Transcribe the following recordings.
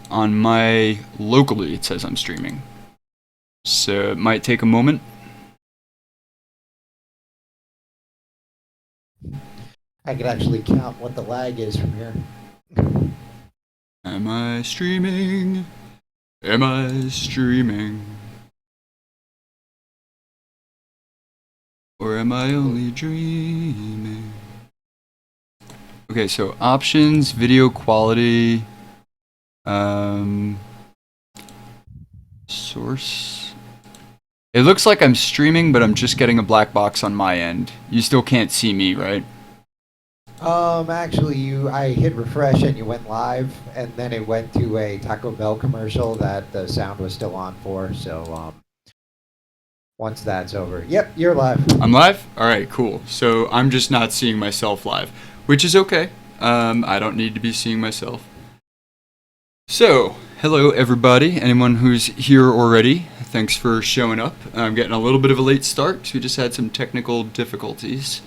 on my locally it says I'm streaming. So it might take a moment. I could actually count what the lag is from here. Am I streaming? Am I streaming? Or am I only dreaming? Okay, so options, video quality, source. It looks like I'm streaming, but I'm just getting a black box on my end. You still can't see me, right? Actually, I hit refresh and you went live, and then it went to a Taco Bell commercial that the sound was still on for. So, once that's over, yep, you're live. I'm live? Alright, cool. So I'm just not seeing myself live, which is okay. I don't need to be seeing myself. So, hello everybody. Anyone who's here already, thanks for showing up. I'm getting a little bit of a late start because we just had some technical difficulties.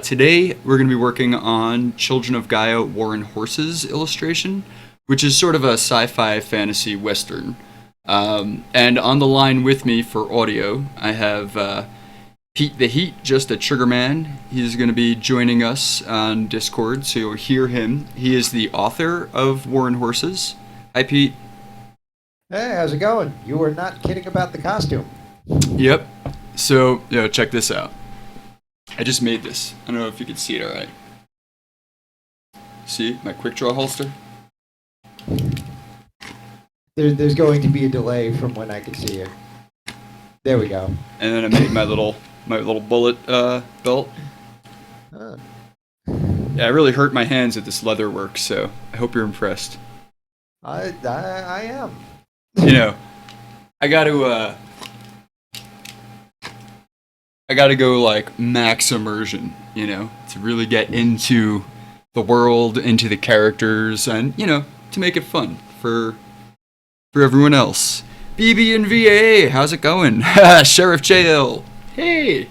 Today we're going to be working on Children of Gaia War and Horses illustration, which is sort of a sci-fi fantasy western. And on the line with me for audio, I have Pete the Heat, just a trigger man. He's going to be joining us on Discord, so you'll hear him. He is the author of War and Horses. Hi, Pete. Hey, how's it going? You were not kidding about the costume. Yep. So, check this out. I just made this. I don't know if you can see it all right. See my quick draw holster? There's going to be a delay from when I can see it. There we go. And then I made my little bullet belt. Huh. Yeah, I really hurt my hands at this leather work, so I hope you're impressed. I am. I gotta go like max immersion, to really get into the world, into the characters, and to make it fun for everyone else. BB and VA, how's it going? Sheriff Jayel, hey.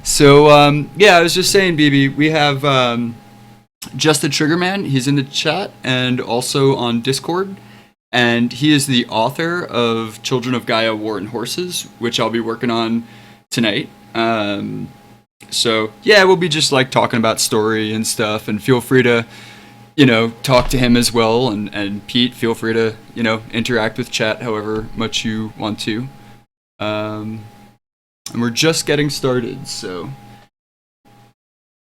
So I was just saying, BB, we have Just a Trigger Man. He's in the chat and also on Discord. And he is the author of Children of Gaia War and Horses, which I'll be working on tonight. We'll be just like talking about story and stuff, and feel free to, talk to him as well. And Pete, feel free to, interact with chat however much you want to. And we're just getting started, so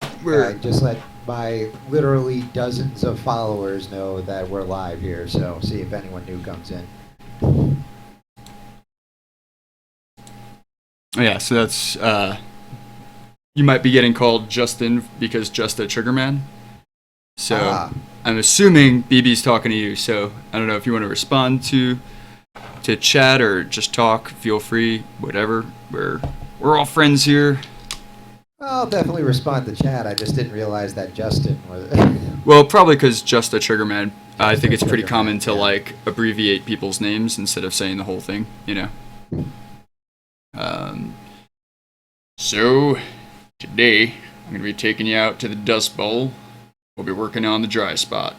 I just let my literally dozens of followers know that we're live here, so see if anyone new comes in. Yeah, so that's you might be getting called Justin because just a trigger man. So I'm assuming BB's talking to you, so I don't know if you want to respond to chat or just talk. Feel free, whatever. We're all friends here. I'll definitely respond to chat. I just didn't realize that Justin was. Well, probably because just a trigger man. I think it's pretty common to like abbreviate people's names instead of saying the whole thing. So today I'm gonna be taking you out to the Dust Bowl. We'll be working on the dry spot.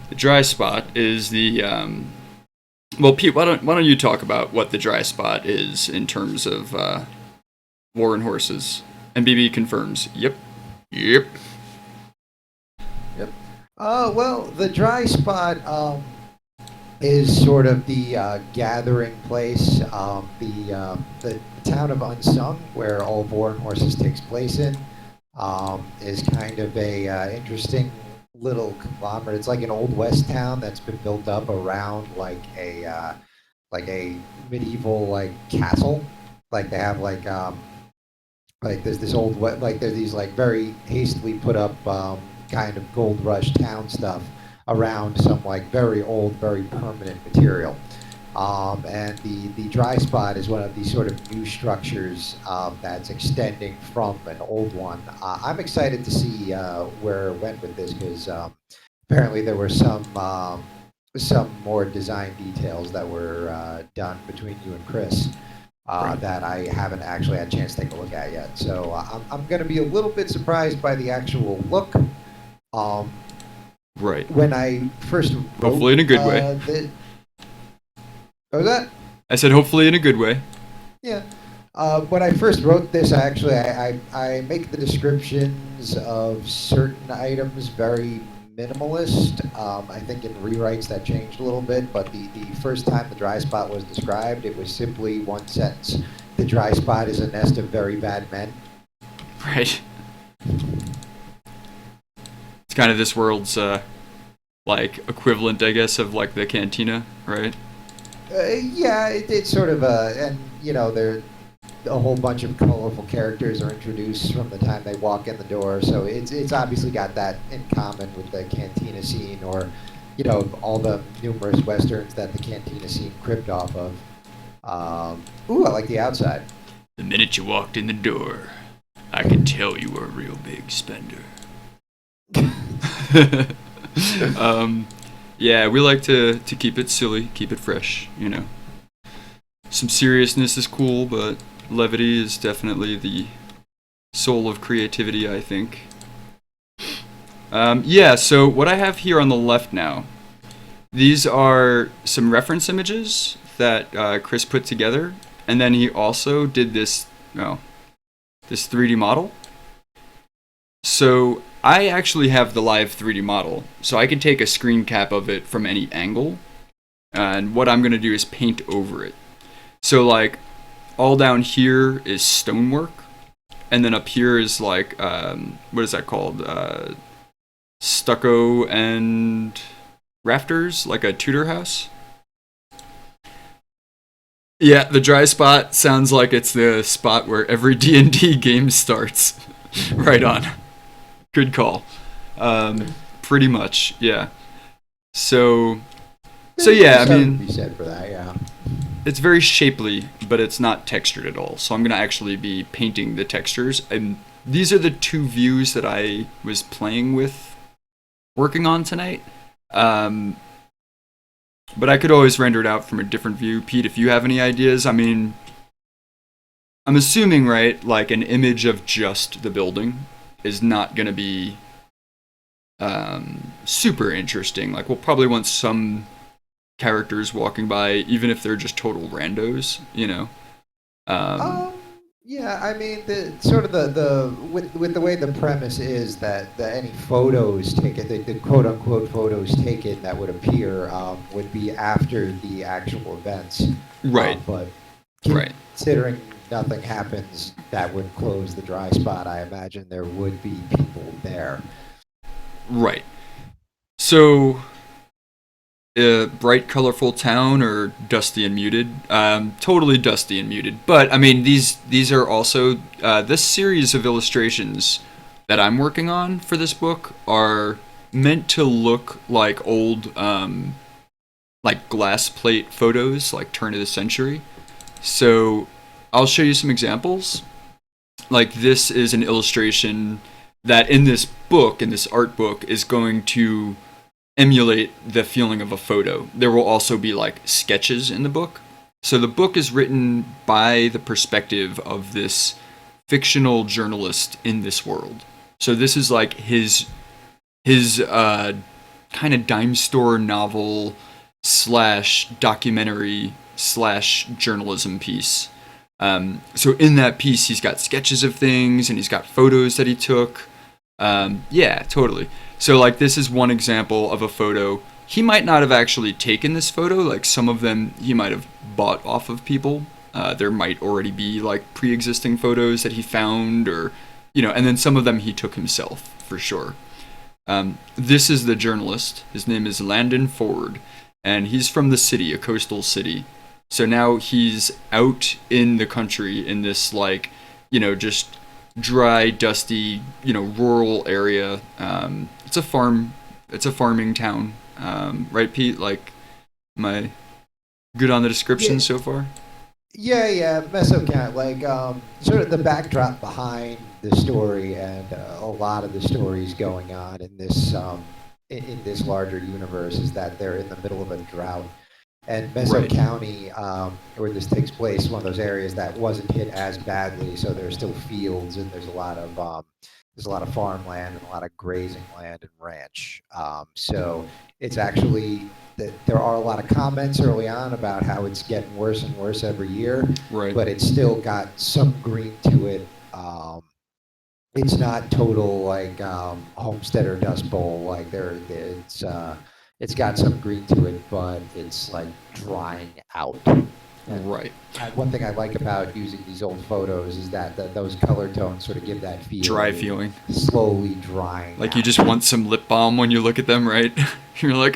The dry spot is the well, Pete, why don't you talk about what the dry spot is in terms of War and Horses? And BB confirms. Yep. Well, the dry spot is sort of the gathering place, the town of Unsung, where all War and Horses takes place in, is kind of a interesting little conglomerate. It's like an old west town that's been built up around like a medieval like castle. Like they have like there's this old there's these like very hastily put up kind of gold rush town stuff around some like very old, very permanent material. And the dry spot is one of these sort of new structures that's extending from an old one. I'm excited to see where it went with this because apparently there were some more design details that were done between you and Chris that I haven't actually had a chance to take a look at yet. So I'm going to be a little bit surprised by the actual look. Right. when I first wrote Hopefully in a good way. what was that? I said hopefully in a good way. Yeah. When I first wrote this, actually, I make the descriptions of certain items very minimalist. I think in rewrites that changed a little bit, but the first time the dry spot was described, it was simply one sentence. The dry spot is a nest of very bad men. Right. It's kind of this world's like equivalent, I guess, of like the cantina, right? Yeah, it's sort of and you know, there a whole bunch of colorful characters are introduced from the time they walk in the door, so it's obviously got that in common with the cantina scene, or you know, all the numerous westerns that the cantina scene cribbed off of. Ooh, I like the outside. The minute you walked in the door, I could tell you were a real big spender. Yeah, we like to keep it silly, keep it fresh, you know. Some seriousness is cool, but levity is definitely the soul of creativity, I think. Yeah, so what I have here on the left now, these are some reference images that Chris put together, and then he also did this 3D model. So I actually have the live 3D model, so I can take a screen cap of it from any angle, and what I'm going to do is paint over it. So like, all down here is stonework, and then up here is like, what is that called? Stucco and rafters, like a Tudor house. Yeah, the dry spot sounds like it's the spot where every D&D game starts. Right on. Good call. Pretty much, yeah. So yeah, I mean, be said for that, yeah. It's very shapely, but it's not textured at all. So I'm gonna actually be painting the textures, and these are the two views that I was playing with, working on tonight. But I could always render it out from a different view. Pete, if you have any ideas, I mean, I'm assuming, right, like an image of just the building is not going to be super interesting. Like, we'll probably want some characters walking by, even if they're just total randos, you know? Yeah, I mean, the sort of the with the way the premise is that any photos taken, the quote unquote photos taken that would appear would be after the actual events. Right. But Right. considering nothing happens that would close the dry spot, I imagine there would be people there. Right. So, bright, colorful town or dusty and muted? Totally dusty and muted. But I mean, these are also this series of illustrations that I'm working on for this book are meant to look like old, like glass plate photos, like turn of the century. So I'll show you some examples. Like, this is an illustration that in this book, in this art book, is going to emulate the feeling of a photo. There will also be like sketches in the book. So the book is written by the perspective of this fictional journalist in this world. So this is like his kind of dime store novel slash documentary slash journalism piece. So in that piece, he's got sketches of things and he's got photos that he took. Yeah, totally. So like, this is one example of a photo. He might not have actually taken this photo. Like, some of them he might have bought off of people. There might already be like pre-existing photos that he found, or, you know, and then some of them he took himself for sure. This is the journalist. His name is Landon Ford, and he's from the city, a coastal city. So now he's out in the country in this, like, you know, just dry, dusty, you know, rural area. It's a farming town, right, Pete? Like, am I good on the description so far? Yeah, Mesocat, like, sort of the backdrop behind the story, and a lot of the stories going on in this in this larger universe is that they're in the middle of a drought. And Meso County, where this takes place, one of those areas that wasn't hit as badly, so there's still fields and there's a lot of there's a lot of farmland and a lot of grazing land and ranch. So it's actually that there are a lot of comments early on about how it's getting worse and worse every year, Right. but it's still got some green to it. It's not total like Homestead or Dust Bowl. Like it's got some green to it, but it's like drying out. And Right. one thing I like about using these old photos is that those color tones sort of give that feel. Dry feeling. Slowly drying. Like out. you just want some lip balm when you look at them, right? You're like,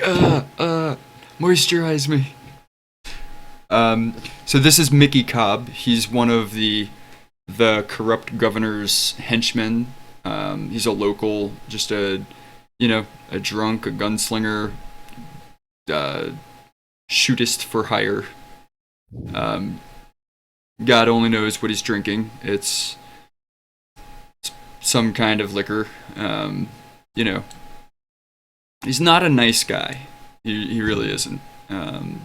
moisturize me. So this is Mickey Cobb. He's one of the corrupt governor's henchmen. He's a local, just a drunk, a gunslinger, shootist for hire. God only knows what he's drinking. It's some kind of liquor. He's not a nice guy. He really isn't. And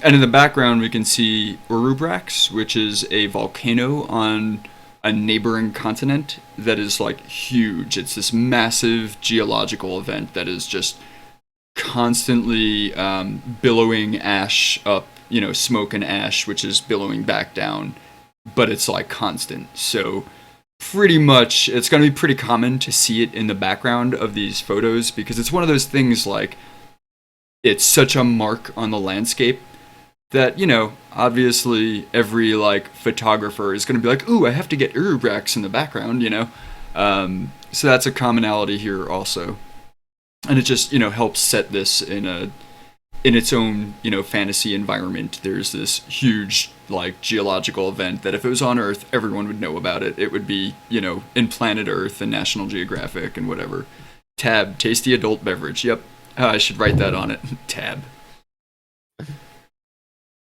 in the background, we can see Urubrax, which is a volcano on a neighboring continent that is like huge. It's this massive geological event that is just constantly billowing ash up, smoke and ash, which is billowing back down, but it's like constant. So pretty much it's going to be pretty common to see it in the background of these photos because it's one of those things like it's such a mark on the landscape that, obviously every like photographer is going to be like, ooh, I have to get Urubrax in the background, so that's a commonality here also. And it just, helps set this in its own, fantasy environment. There's this huge, like, geological event that if it was on Earth, everyone would know about it. It would be, in Planet Earth and National Geographic and whatever. Tab, tasty adult beverage. Yep. I should write that on it. Tab.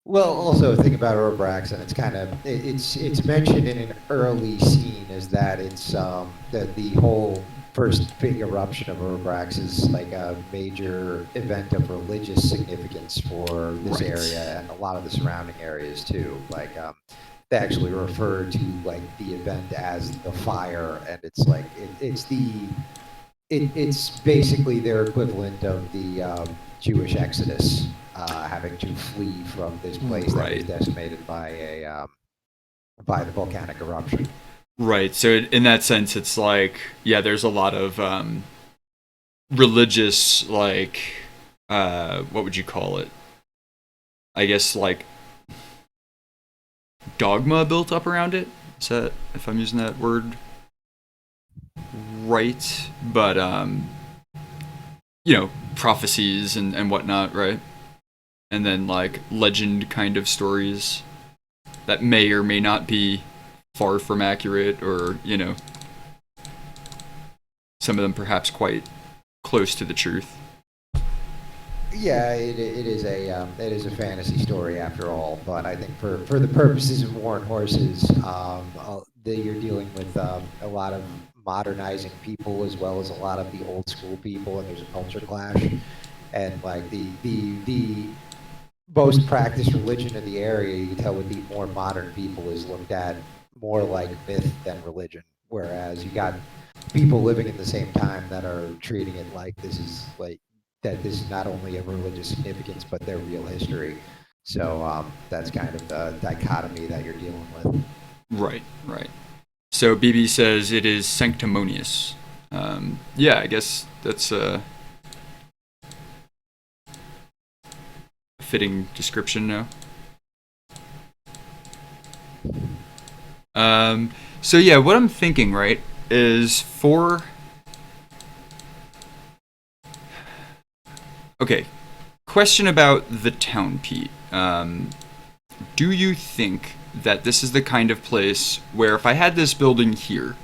Well, also think about Urubrax, and it's kind of it's mentioned in an early scene is that it's that the whole first big eruption of Urubrax is like a major event of religious significance for this Right. area and a lot of the surrounding areas too. Like they actually refer to like the event as the fire, and it's like it's basically their equivalent of the Jewish Exodus, having to flee from this place that was Right. decimated by the volcanic eruption. Right. So in that sense, it's like, yeah, there's a lot of religious, like, what would you call it? I guess like dogma built up around it. Is that, if I'm using that word right? But prophecies and whatnot, right? And then like legend kind of stories that may or may not be far from accurate, or some of them perhaps quite close to the truth. Yeah, it is a fantasy story after all. But I think for the purposes of War and Horses, you're dealing with a lot of modernizing people as well as a lot of the old school people, and there's a culture clash. And like the most practiced religion in the area, you can tell with the more modern people is looked at more like myth than religion. Whereas you got people living in the same time that are treating it like this is like that this is not only a religious significance but their real history. So that's kind of the dichotomy that you're dealing with. Right, right. So BB says it is sanctimonious. Yeah, I guess that's a fitting description now. So yeah, what I'm thinking, right, is okay, question about the town, Pete. Do you think that this is the kind of place where if I had this building here,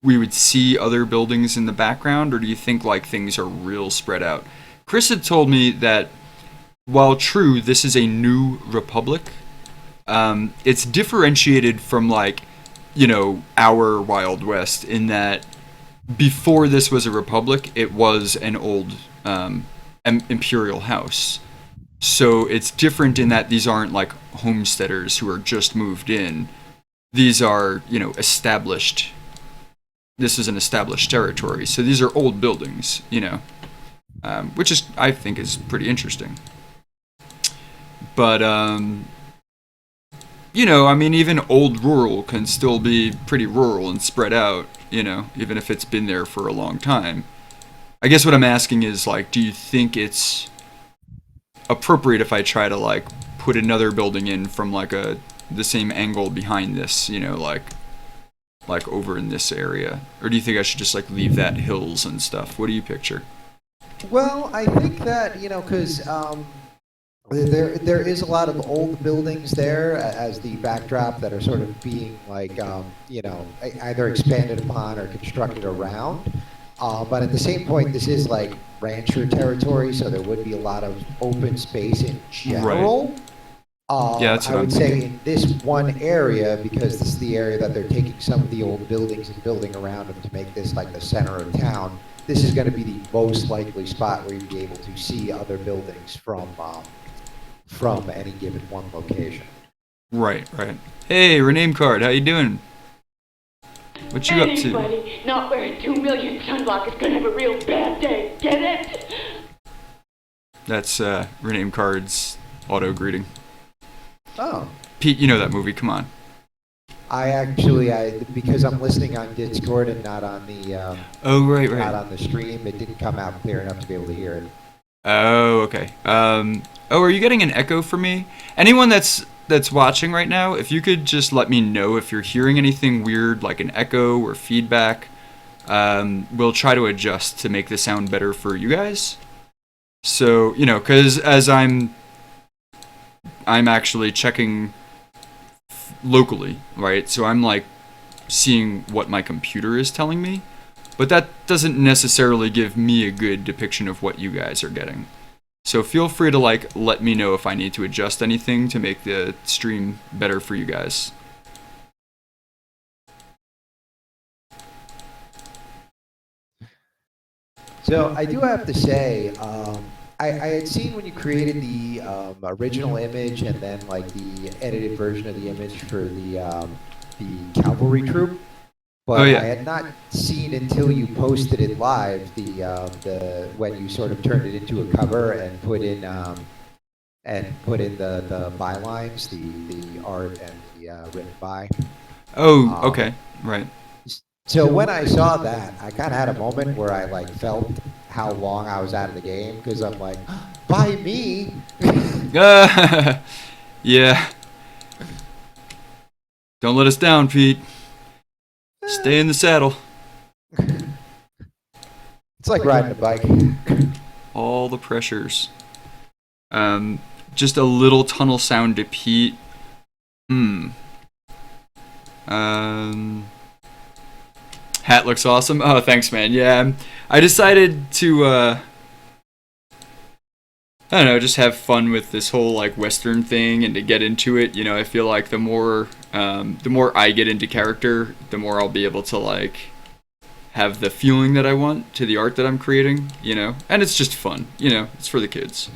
we would see other buildings in the background, or do you think like things are real spread out? Chris had told me that while true, this is a new republic, it's differentiated from like, our Wild West in that before this was a republic, it was an old imperial house. So it's different in that these aren't like homesteaders who are just moved in. These are, established this is an established territory. So these are old buildings, which is, I think, is pretty interesting. But, I mean, even old rural can still be pretty rural and spread out, even if it's been there for a long time. I guess what I'm asking is, like, do you think it's appropriate if I try to, like, put another building in from, like, the same angle behind this, like over in this area? Or do you think I should just, like, leave that hills and stuff? What do you picture? Well, I think that, because there is a lot of old buildings there as the backdrop that are sort of being, like, either expanded upon or constructed around. But at the same point, this is like rancher territory, so there would be a lot of open space in general. Right. Yeah, that's what I would I'm say thinking. in this one area, because this is the area that they're taking some of the old buildings and building around them to make this like the center of town, this is going to be the most likely spot where you'd be able to see other buildings from any given one location. Right. Hey, Rename Card, how you doing? What you up to? Anybody not wearing 2 million sunblock is gonna have a real bad day. Get it? That's Rename Card's auto greeting. Oh. Pete, you know that movie. Come on. Because I'm listening on Discord and not on the right. not on the stream, it didn't come out clear enough to be able to hear it. Oh, okay. Are you getting an echo from me? Anyone that's watching right now, if you could just let me know if you're hearing anything weird, like an echo or feedback, we'll try to adjust to make the sound better for you guys. So, because as I'm actually checking locally, right? So I'm like seeing what my computer is telling me, but that doesn't necessarily give me a good depiction of what you guys are getting. So feel free to like let me know if I need to adjust anything to make the stream better for you guys. So I do have to say, I had seen when you created the original image and then like the edited version of the image for the cavalry troop, but I had not seen until you posted it live the when you sort of turned it into a cover and put in the bylines, the art and the written by. Oh, okay, right. So when I saw that, I kind of had a moment where I like felt how long I was out of the game because I'm like, by me. Yeah. Don't let us down, Pete. Stay in the saddle. It's like riding a bike. All the pressures. Just a little tunnel sound to Pete. Hat looks awesome. Oh, thanks, man. Yeah, I decided to, I don't know, just have fun with this whole like Western thing and to get into it. I feel like the more I get into character, the more I'll be able to like have the feeling that I want to the art that I'm creating. And it's just fun. It's for the kids.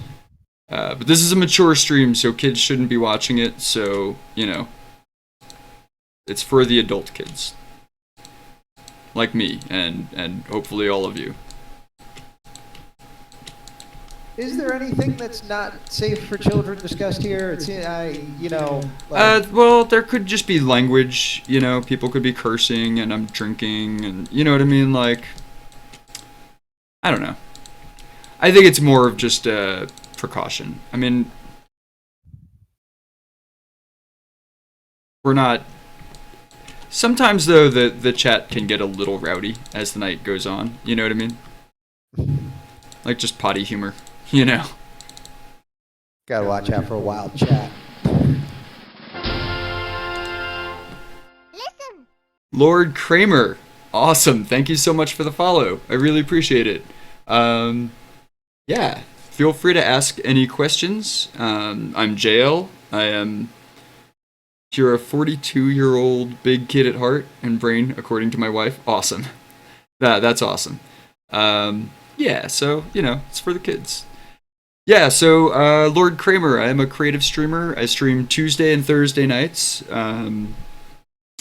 But this is a mature stream, so kids shouldn't be watching it. So it's for the adult kids. Like me, and hopefully all of you. Is there anything that's not safe for children discussed here? It's well, there could just be language. People could be cursing, and I'm drinking, and you know what I mean. Like, I don't know. I think it's more of just a precaution. I mean, we're not. Sometimes, though, the chat can get a little rowdy as the night goes on. You know what I mean? Like, just potty humor, Gotta watch out for a wild chat. Listen. Lord Kramer. Awesome. Thank you so much for the follow. I really appreciate it. Yeah. Feel free to ask any questions. I'm Jayel. I am... You're a 42-year-old big kid at heart and brain, according to my wife. Awesome. That's awesome. Yeah, so, it's for the kids. Yeah, so, Lord Kramer, I am a creative streamer. I stream Tuesday and Thursday nights.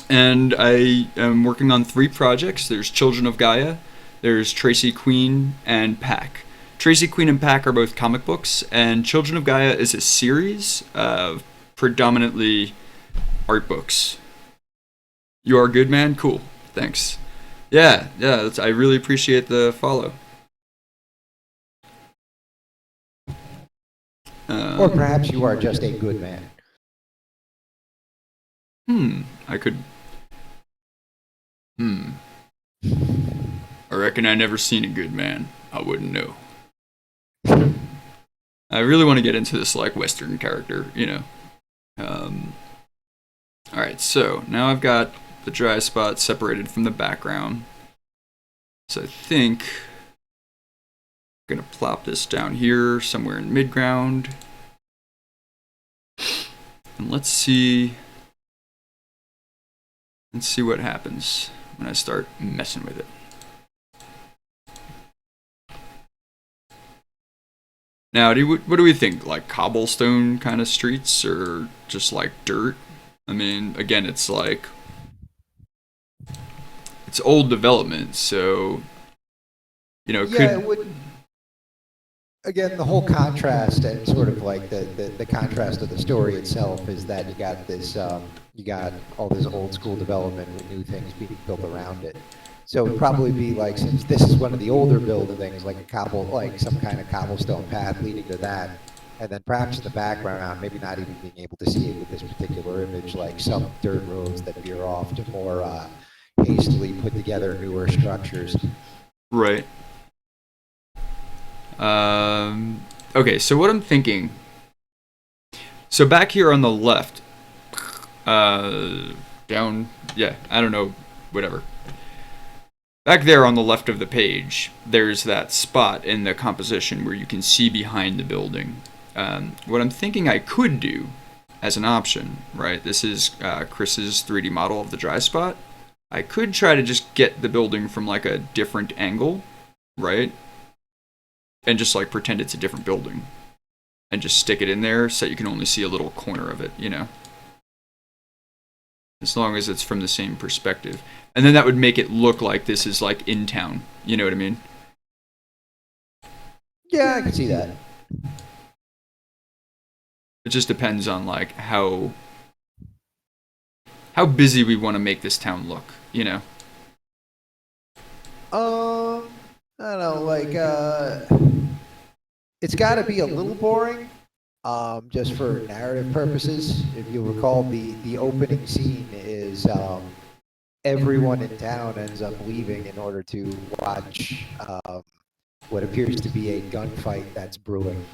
And I am working on 3 projects. There's Children of Gaia, there's Tracy Queen, and Pack. Tracy Queen and Pack are both comic books, and Children of Gaia is a series of predominantly art books. You are good, man? Cool. Thanks. Yeah, I really appreciate the follow. Or perhaps you are just a good man. I could... I reckon I never seen a good man. I wouldn't know. I really want to get into this, like, Western character, you know. Alright, so now I've got the dry spot separated from the background. So I think I'm going to plop this down here, somewhere in midground. And let's see what happens when I start messing with it. Now, what do we think? Like cobblestone kind of streets or just like dirt? I mean, again, it's like... It's old development, so... You know, Yeah, it would... Again, the whole contrast and sort of like the contrast of the story itself is that you got this, you got all this old school development with new things being built around it. So it would probably be like, since this is one of the older buildings, like like some kind of cobblestone path leading to that, and then perhaps in the background, maybe not even being able to see it with this particular image, like some dirt roads that veer off to more hastily put together newer structures. Right. Okay, so what I'm thinking... So back here on the left, down, yeah, I don't know, whatever. Back there on the left of the page, there's that spot in the composition where you can see behind the building. What I'm thinking I could do as an option, right? This is Chris's 3D model of the dry spot. I could try to just get the building from like a different angle, right? And just like pretend it's a different building. And just stick it in there so you can only see a little corner of it, you know? As long as it's from the same perspective. And then that would make it look like this is like in town. You know what I mean? Yeah, I can see that. It just depends on like how busy we want to make this town look, you know? I don't know, like, it's got to be a little boring, just for narrative purposes. If you recall, the opening scene is everyone in town ends up leaving in order to watch what appears to be a gunfight that's brewing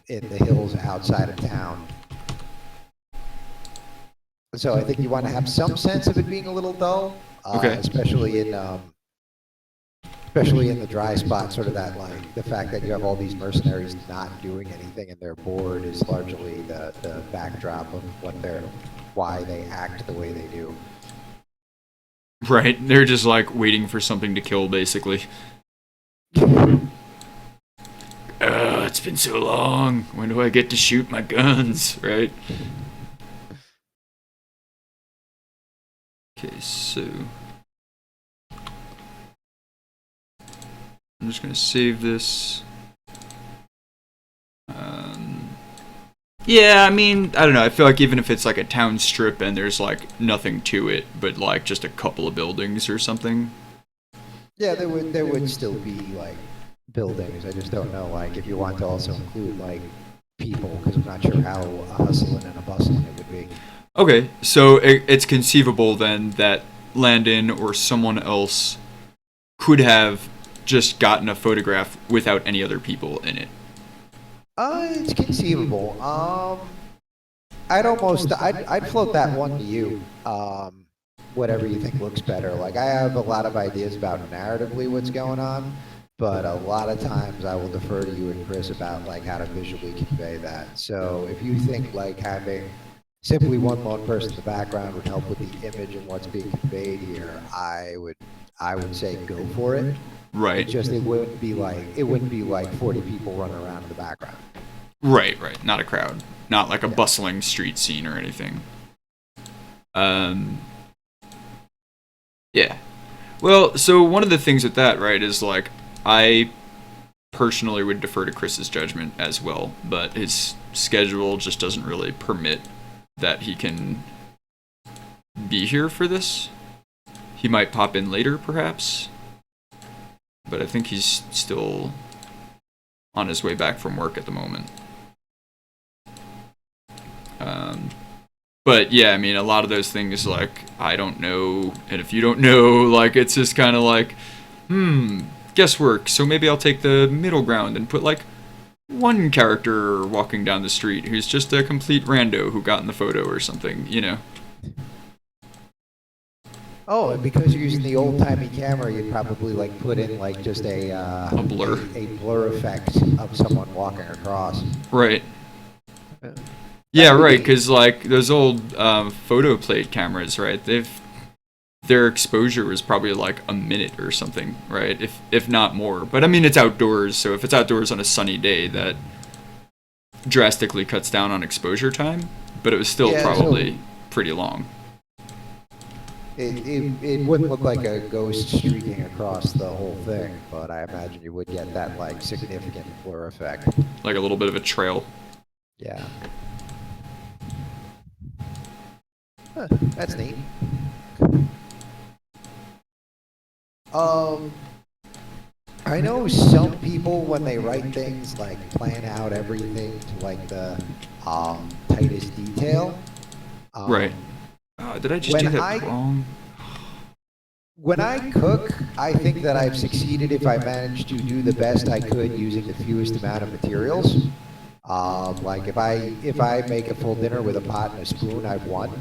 in the hills outside of town. So I think you want to have some sense of it being a little dull, Okay. especially in the dry spot, sort of that, like, the fact that you have all these mercenaries not doing anything and they're bored is largely the backdrop of why they act the way they do. Right. They're just like waiting for something to kill, basically. It's been so long. When do I get to shoot my guns, right? Okay, so... I'm just going to save this. Yeah, I mean, I don't know. I feel like even if it's like a town strip and there's like nothing to it, but like just a couple of buildings or something. Yeah, there would still be like buildings. I just don't know, like, if you want to also include like people, because I'm not sure how hustling and a bustling it would be. Okay, so it's conceivable then that Landon or someone else could have just gotten a photograph without any other people in it. It's conceivable. I'd float that one to you. Whatever you think looks better. Like, I have a lot of ideas about narratively what's going on, but a lot of times I will defer to you and Chris about like how to visually convey that. So if you think like having simply one lone person in the background would help with the image and what's being conveyed here, I would say go for it. Right. It's just it wouldn't be like 40 people running around in the background. Right. Not a crowd. Not like a bustling street scene or anything. Yeah. Well, so one of the things with that, right, is like I personally would defer to Chris's judgment as well, but his schedule just doesn't really permit that he can be here for this. He might pop in later, perhaps, but I think he's still on his way back from work at the moment. But yeah, I mean, a lot of those things, like, I don't know, and if you don't know, like, it's just kind of like, guesswork, so maybe I'll take the middle ground and put, like, one character walking down the street who's just a complete rando who got in the photo or something, you know? Oh, and because you're using the old-timey camera, you'd probably like put in like just a blur. a blur effect of someone walking across. Right. Yeah. Yeah, That would right, be- because, like, those old photo plate cameras, right, their exposure was probably like a minute or something, right? If not more. But I mean, it's outdoors, so if it's outdoors on a sunny day, that drastically cuts down on exposure time, but it was still Yeah, probably pretty long. It wouldn't look like a ghost streaking across the whole thing, but I imagine you would get that like significant blur effect. Like a little bit of a trail. Yeah. Huh, that's neat. I know some people when they write things like plan out everything to like the tightest detail. Right. Did I just when do that I- wrong? When I cook, I think that I've succeeded if I manage to do the best I could using the fewest amount of materials. Like if I make a full dinner with a pot and a spoon, I've won.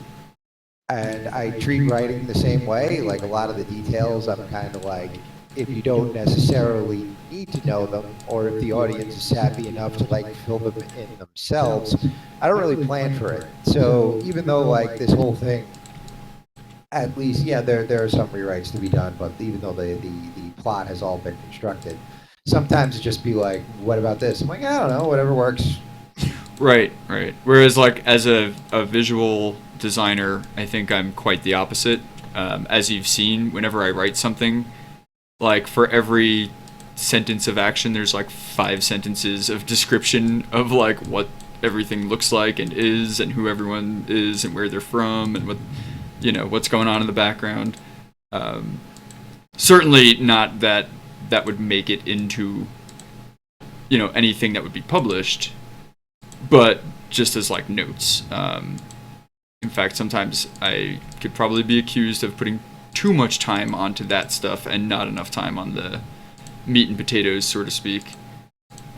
And I treat writing the same way. Like a lot of the details, I'm kind of like, if you don't necessarily need to know them, or if the audience is savvy enough to like fill them in themselves, I don't really plan for it. So even though like this whole thing, at least, yeah, there are some rewrites to be done, but even though the plot has all been constructed, sometimes it just be like, what about this? I'm like, I don't know, whatever works. Right, right. Whereas, like, as a visual designer, I think I'm quite the opposite. As you've seen, whenever I write something, like, for every sentence of action, there's, like, 5 sentences of description of, like, what everything looks like and is, and who everyone is, and where they're from, and what, you know, what's going on in the background. Certainly not that would make it into, you know, anything that would be published, but just as like notes. In fact, sometimes I could probably be accused of putting too much time onto that stuff and not enough time on the meat and potatoes, so to speak.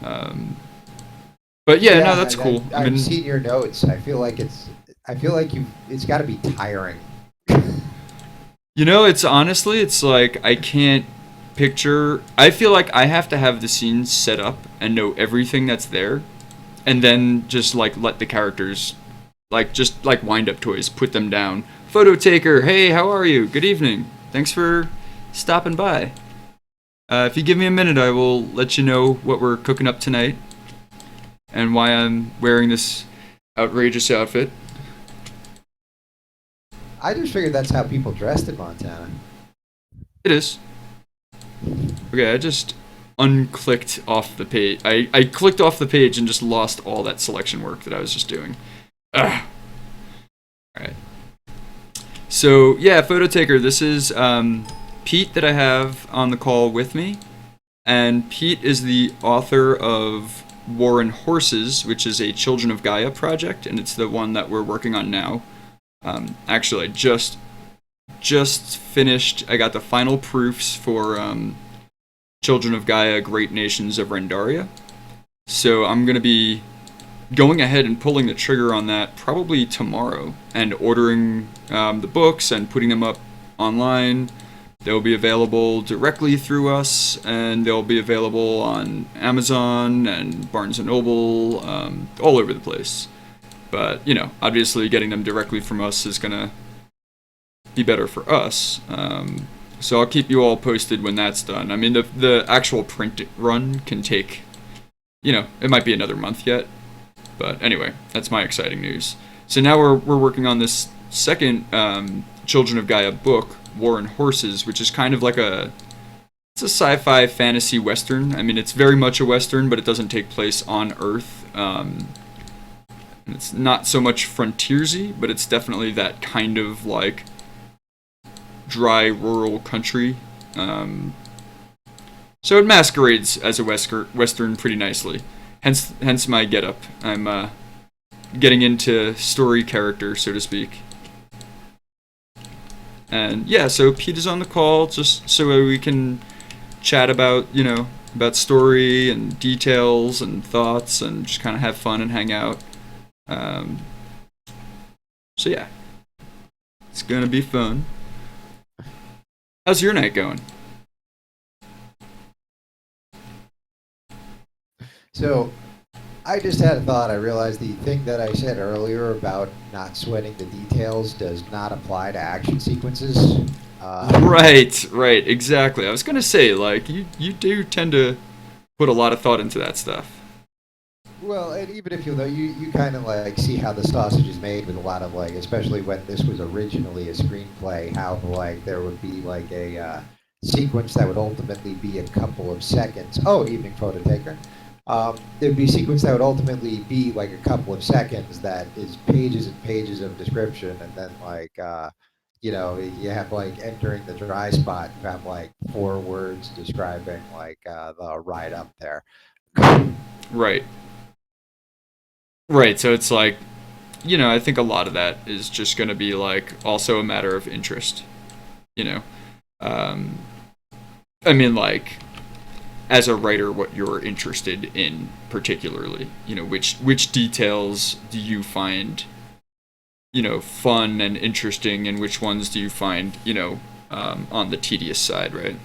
But yeah, no, that's cool. I mean, I've seen your notes. I feel like it's got to be tiring. you know, it's honestly, it's like I can't picture. I feel like I have to have the scene set up and know everything that's there, and then just like let the characters, like just like wind up toys, put them down. Photo taker, hey, how are you? Good evening. Thanks for stopping by. If you give me a minute, I will let you know what we're cooking up tonight and why I'm wearing this outrageous outfit. I just figured that's how people dressed in Montana. It is. Okay, I just unclicked off the page. I clicked off the page and just lost all that selection work that I was just doing. Ugh. Alright. So, yeah, photo taker. This is Pete that I have on the call with me. And Pete is the author of War and Horses, which is a Children of Gaia project, and it's the one that we're working on now. Actually, I just finished. I got the final proofs for Children of Gaia, Great Nations of Rendaria. So I'm going to be going ahead and pulling the trigger on that probably tomorrow and ordering the books and putting them up online. They'll be available directly through us, and they'll be available on Amazon and Barnes & Noble, all over the place. But, you know, obviously getting them directly from us is going to be better for us. So I'll keep you all posted when that's done. I mean, the actual print run can take, you know, it might be another month yet. But anyway, that's my exciting news. So now we're working on this second Children of Gaia book, War and Horses, which is kind of like it's a sci-fi fantasy western. I mean, it's very much a western, but it doesn't take place on Earth. It's not so much frontiersy, but it's definitely that kind of like dry rural country. So it masquerades as a western pretty nicely. Hence my getup. I'm getting into story character, so to speak. And yeah, so Pete is on the call just so we can chat about, about story and details and thoughts and just kind of have fun and hang out. So yeah, it's gonna be fun. How's your night going? So, I just had a thought. I realized the thing that I said earlier about not sweating the details does not apply to action sequences. Right, exactly. I was gonna say, like, you do tend to put a lot of thought into that stuff. Well, and even if you kind of like see how the sausage is made with a lot of like, especially when this was originally a screenplay, how like there would be like a sequence that would ultimately be a couple of seconds. Oh, evening photo taker. There'd be a sequence that would ultimately be like a couple of seconds that is pages and pages of description, and then like you have like entering the dry spot. You have like 4 words describing like the ride up there. Right, so it's like, I think a lot of that is just going to be like also a matter of interest, I mean, like, as a writer, what you're interested in particularly, which details do you find, fun and interesting, and which ones do you find, on the tedious side, right?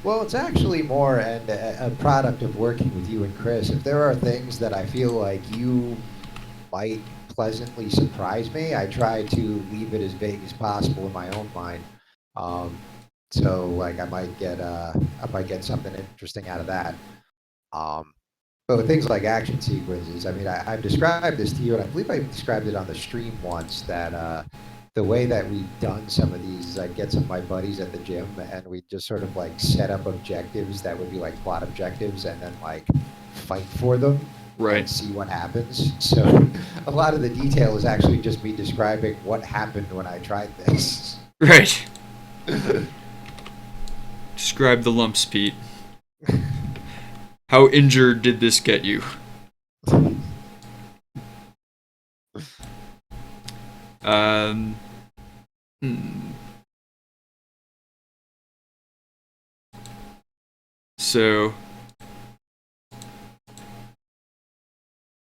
Well, it's actually more a product of working with you and Chris. If there are things that I feel like you might pleasantly surprise me, I try to leave it as vague as possible in my own mind. So, like, I might get something interesting out of that. But with things like action sequences, I mean, I've described this to you, and I believe I described it on the stream once, that the way that we've done some of these is I get some of my buddies at the gym, and we just sort of like set up objectives that would be like plot objectives, and then like fight for them and see what happens. So a lot of the detail is actually just me describing what happened when I tried this. Right. Describe the lumps, Pete. How injured did this get you? So,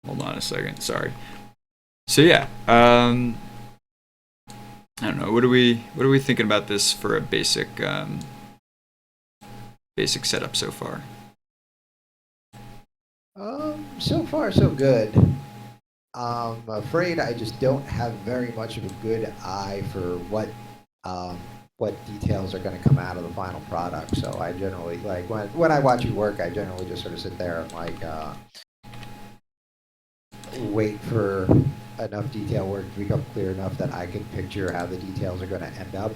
hold on a second. Sorry. So yeah, I don't know. What are we thinking about this for a basic setup so far? So far so good. I'm afraid I just don't have very much of a good eye for what details are going to come out of the final product. So I generally, like, when I watch you work, I generally just sort of sit there and like wait for enough detail work to become clear enough that I can picture how the details are going to end up.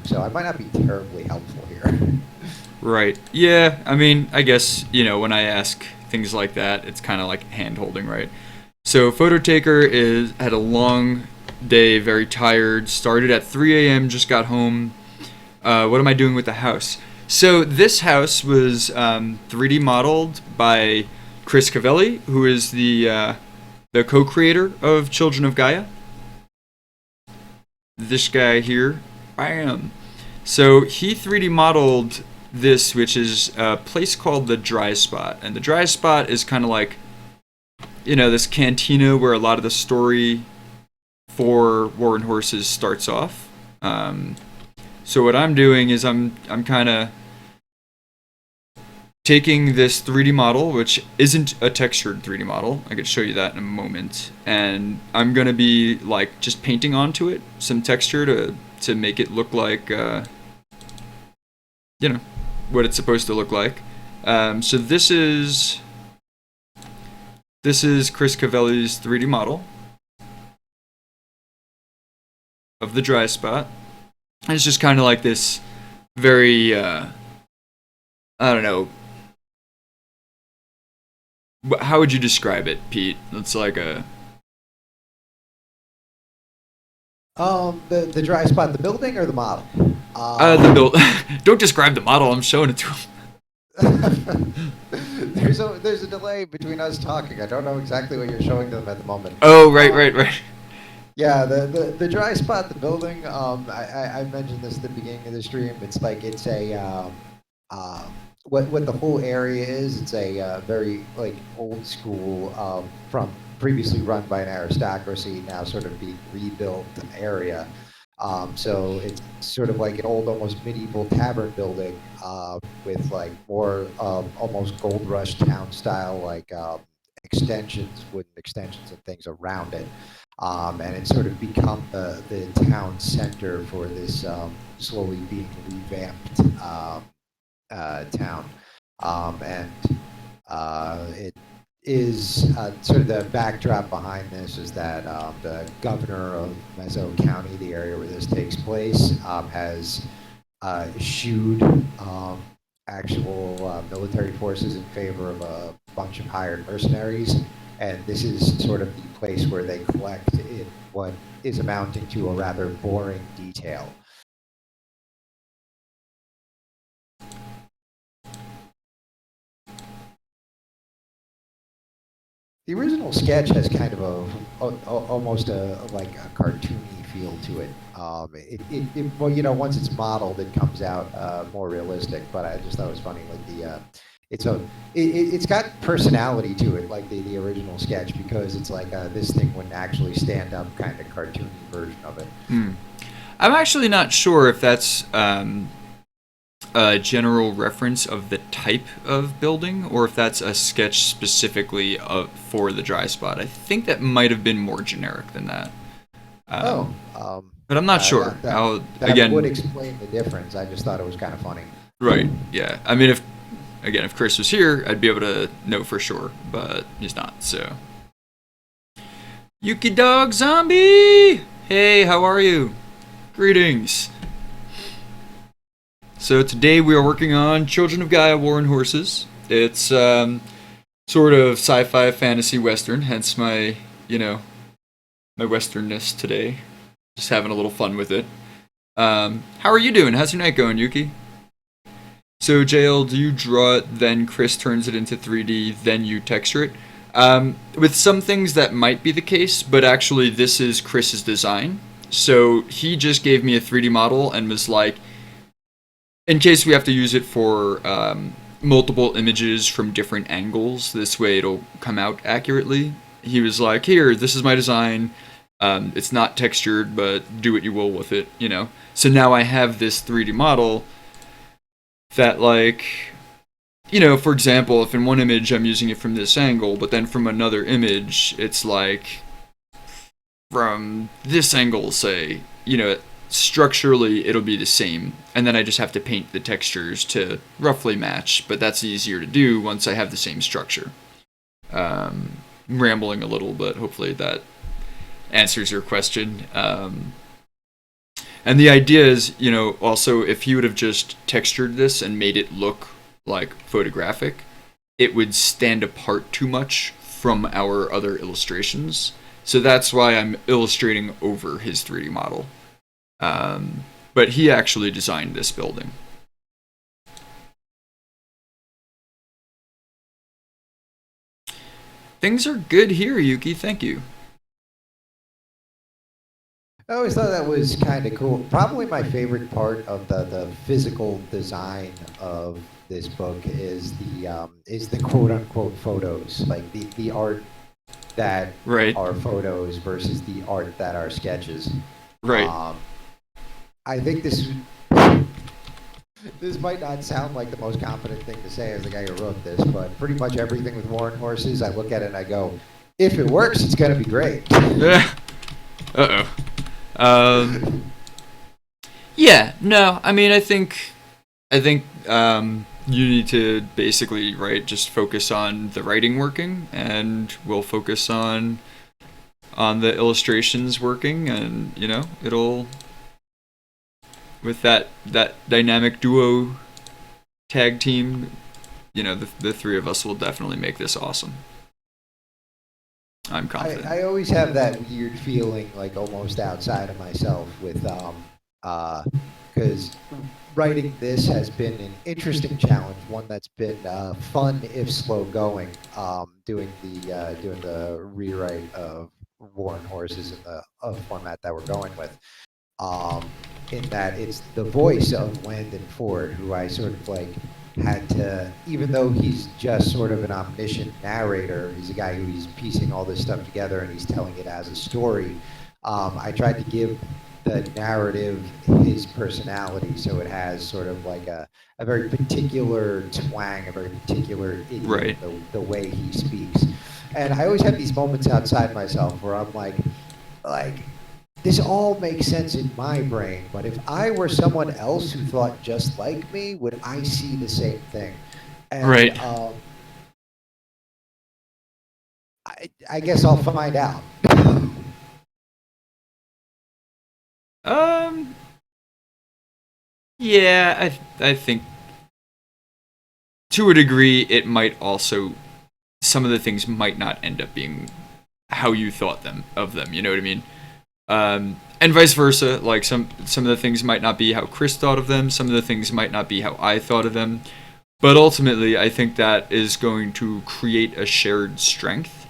So I might not be terribly helpful here. Right. Yeah. I mean, I guess, when I ask things like that, it's kind of like hand-holding, right? So photo taker had a long day, very tired, started at 3 a.m., just got home. What am I doing with the house? So this house was 3D modeled by Chris Cavelli, who is the co-creator of Children of Gaia. This guy here, bam. So he 3D modeled this, which is a place called the Dry Spot. And the Dry Spot is kind of like, this cantina where a lot of the story for War and Horses starts off. So what I'm doing is I'm kind of taking this 3D model, which isn't a textured 3D model. I could show you that in a moment. And I'm going to be like just painting onto it some texture to make it look like, what it's supposed to look like. So this is Chris Cavelli's 3D model of the dry spot. And it's just kind of like this very, I don't know. How would you describe it, Pete? It's like a... The dry spot, the building or the model? The build. Don't describe the model. I'm showing it to him. There's a delay between us talking. I don't know exactly what you're showing them at the moment. Oh, right. Yeah, the dry spot, the building. I mentioned this at the beginning of the stream. It's like it's a what the whole area is. It's a very like old school from previously run by an aristocracy, now sort of being rebuilt area. So it's sort of like an old, almost medieval tavern building with like more almost gold rush town style, like extensions, wooden extensions and things around it. And it's sort of become the town center for this slowly being revamped town. And it is sort of the backdrop behind this is that the governor of Mezzo County, the area where this takes place, has shooed actual military forces in favor of a bunch of hired mercenaries. And this is sort of the place where they collect in what is amounting to a rather boring detail. The original sketch has kind of almost like a cartoony feel to it. Well, you know, once it's modeled, it comes out more realistic. But I just thought it was funny, like it's got personality to it, like the original sketch, because it's like this thing wouldn't actually stand up, kind of cartoony version of it. I'm actually not sure if that's a general reference of the type of building, or if that's a sketch specifically for the dry spot. I think that might have been more generic than that. But I'm not sure. That again, would explain the difference. I just thought it was kind of funny. Right. Yeah. I mean, if Chris was here, I'd be able to know for sure, but he's not. So, Yuki Dog Zombie. Hey, how are you? Greetings. So today we are working on Children of Gaia, War and Horses. It's sort of sci-fi fantasy western, hence my, my westernness today. Just having a little fun with it. How are you doing? How's your night going, Yuki? So Jayel, do you draw it, then Chris turns it into 3D, then you texture it? With some things that might be the case, but actually this is Chris's design. So he just gave me a 3D model and was like, in case we have to use it for multiple images from different angles, this way it'll come out accurately. He was like, here, this is my design. It's not textured, but do what you will with it, So now I have this 3D model that, like, for example, if in one image I'm using it from this angle, but then from another image, it's like, from this angle, say, structurally it'll be the same, and then I just have to paint the textures to roughly match, but that's easier to do once I have the same structure. Rambling a little, but hopefully that answers your question. And the idea is, also if you would have just textured this and made it look like photographic, it would stand apart too much from our other illustrations. So that's why I'm illustrating over his 3D model. But he actually designed this building. Things are good here, Yuki. Thank you. I always thought that was kind of cool. Probably my favorite part of the physical design of this book is the quote unquote photos, like the art that are photos versus the art that are sketches. Right. I think this might not sound like the most confident thing to say as the guy who wrote this, but pretty much everything with War and Horses, I look at it and I go, if it works, it's going to be great. Yeah, no, I mean, I think you need to basically, just focus on the writing working, and we'll focus on on the illustrations working, and it'll, with that dynamic duo tag team, the three of us will definitely make this awesome. I'm confident. I always have that weird feeling, like almost outside of myself, with because writing this has been an interesting challenge, one that's been fun if slow going. Doing the rewrite of War and Horses in the format that we're going with. In that it's the voice of Landon Ford, who I sort of like had to, even though he's just sort of an omniscient narrator, he's a guy who's piecing all this stuff together and he's telling it as a story. I tried to give the narrative his personality, so it has sort of like a very particular twang, a very particular idiom, Right. the way he speaks. And I always have these moments outside myself where I'm like, this all makes sense in my brain, but if I were someone else who thought just like me, would I see the same thing? And, Right. I guess I'll find out. Yeah, I think to a degree it might also, some of the things might not end up being how you thought of them. You know what I mean? And vice versa. Like some of the things might not be how Chris thought of them. Some of the things might not be how I thought of them. But ultimately, I think that is going to create a shared strength.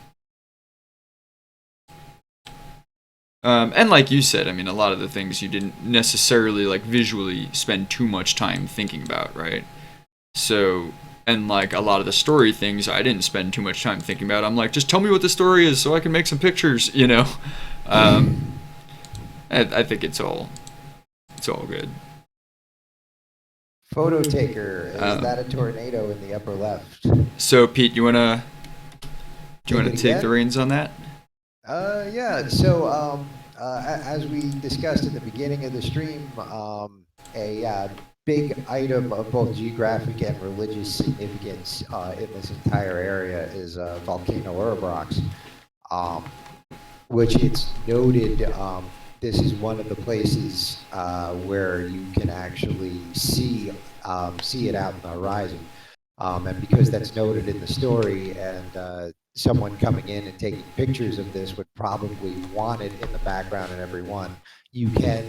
And like you said, I mean, a lot of the things you didn't necessarily like visually spend too much time thinking about, right? So, and like a lot of the story things I didn't spend too much time thinking about. I'm like, just tell me what the story is so I can make some pictures, I think it's all good. Photo taker, is that a tornado in the upper left? So Pete, do you wanna Take it take again? the reins on that? Yeah. So, as we discussed at the beginning of the stream, a big item of both geographic and religious significance in this entire area is volcano Urbrox, which it's noted. This is one of the places where you can actually see it out in the horizon. And because that's noted in the story, and someone coming in and taking pictures of this would probably want it in the background in every one, you can,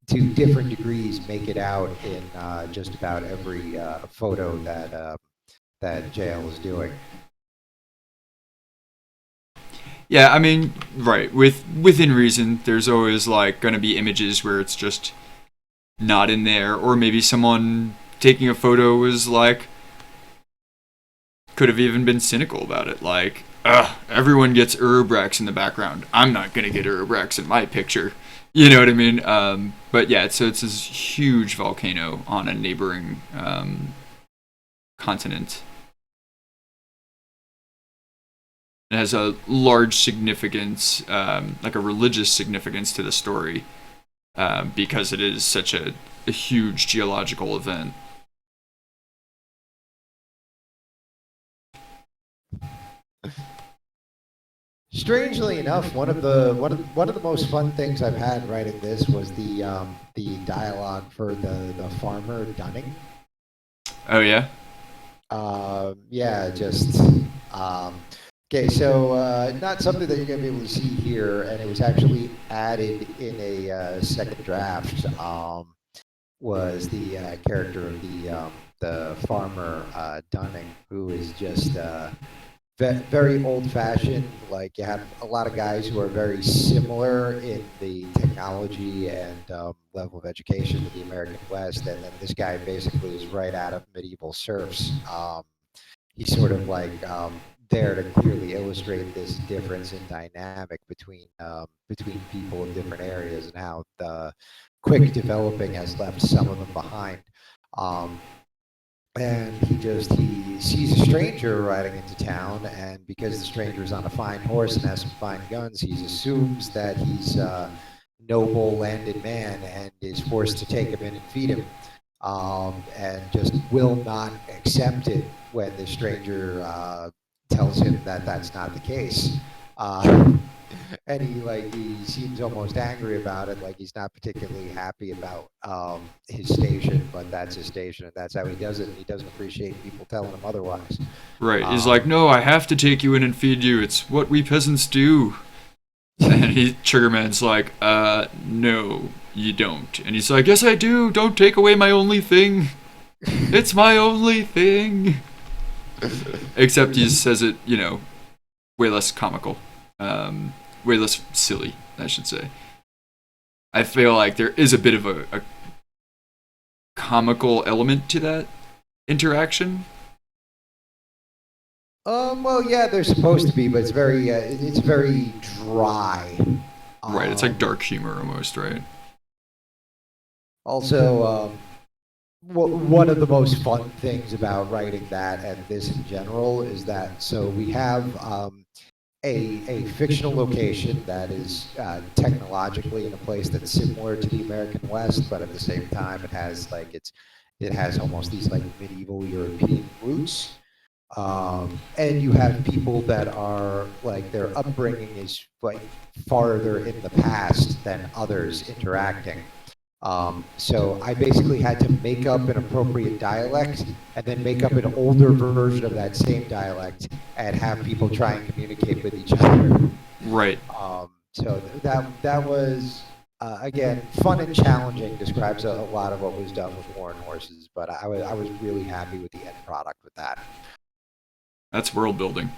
to different degrees, make it out in just about every photo that Jayel is doing. Yeah, I mean, right. Within reason, there's always like gonna be images where it's just not in there, or maybe someone taking a photo was like, could have even been cynical about it, like, everyone gets Urubrax in the background. I'm not gonna get Urubrax in my picture. You know what I mean? But yeah, so it's this huge volcano on a neighboring continent. It has a large significance, like a religious significance to the story, because it is such a huge geological event. Strangely enough, one of the most fun things I've had writing this was the dialogue for the farmer Dunning. Oh yeah. Yeah, just okay. So not something that you're gonna be able to see here, and it was actually added in a second draft. Was the character of the farmer Dunning, who is just very old-fashioned. Like, you have a lot of guys who are very similar in the technology and level of education to the American West, and then this guy basically is right out of medieval serfs. He's sort of like there to clearly illustrate this difference in dynamic between people in different areas, and how the quick developing has left some of them behind. And he sees a stranger riding into town, and because the stranger is on a fine horse and has some fine guns, he assumes that he's a noble landed man and is forced to take him in and feed him, and just will not accept it when the stranger tells him that that's not the case. And he seems almost angry about it, like he's not particularly happy about his station, but that's his station, and that's how he does it. And he doesn't appreciate people telling him otherwise. Right. He's like, Um, no, I have to take you in and feed you. It's what we peasants do. And Triggerman's like, no, you don't. And he's like, yes, I do. Don't take away my only thing. It's my only thing. Except he says it, way less comical. Way less silly, I should say. I feel like there is a bit of a comical element to that interaction. well, yeah, they're supposed to be, but it's very dry. Right, it's like Um, dark humor almost, right? Also, one of the most fun things about writing that and this in general is that so we have a fictional location that is technologically in a place that's similar to the American West, but at the same time it has almost these like medieval European roots. And you have people that are like their upbringing is like farther in the past than others interacting. So I basically had to make up an appropriate dialect and then make up an older version of that same dialect and have people try and communicate with each other. Right. So that was again fun and challenging. Describes a lot of what was done with War and Horses, but I was really happy with the end product with that. That's world building.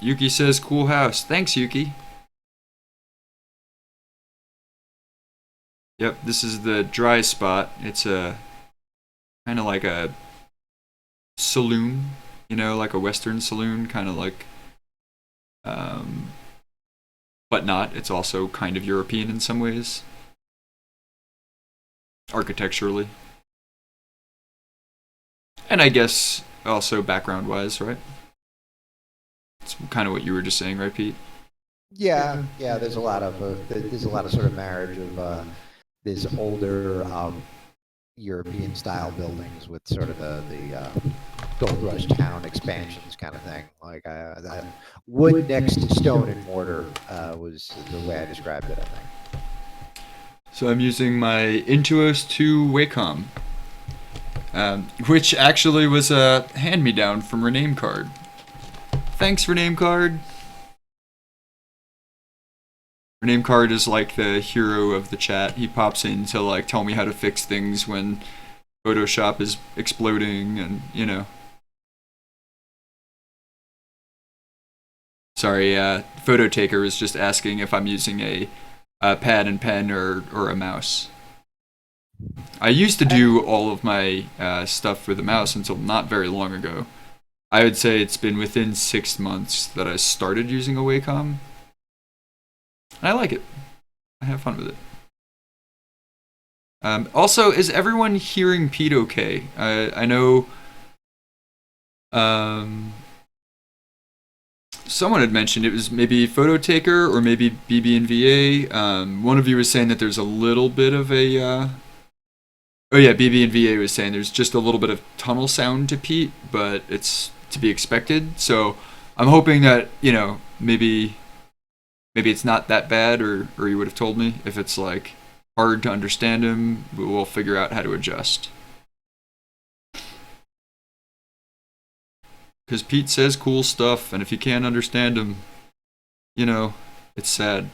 Yuki says, cool house. Thanks, Yuki. Yep, this is the dry spot. It's a kind of like a saloon, like a Western saloon, kind of like, but not. It's also kind of European in some ways, architecturally. And I guess also background wise, right? It's kind of what you were just saying, right, Pete? Yeah, yeah. There's a lot of sort of marriage of this older European style buildings with sort of the Gold Rush town expansions kind of thing. Like that wood next to stone and mortar was the way I described it. I think. So I'm using my Intuos 2 wacom, which actually was a hand-me-down from Rename Card. Thanks, Rename Card. Rename Card is like the hero of the chat. He pops in to like tell me how to fix things when Photoshop is exploding, and. Sorry, Photo Taker was just asking if I'm using a pad and pen or a mouse. I used to do all of my stuff with a mouse until not very long ago. I would say it's been within 6 months that I started using a Wacom. I like it. I have fun with it. Also, is everyone hearing Pete okay? I know someone had mentioned it was maybe Photo Taker or maybe BB and VA. One of you was saying that there's a little bit of a. Oh yeah, BB and VA was saying there's just a little bit of tunnel sound to Pete, but it's to be expected. So I'm hoping that maybe it's not that bad, or you would have told me if it's like hard to understand him. We'll figure out how to adjust. Because Pete says cool stuff, and if you can't understand him, it's sad.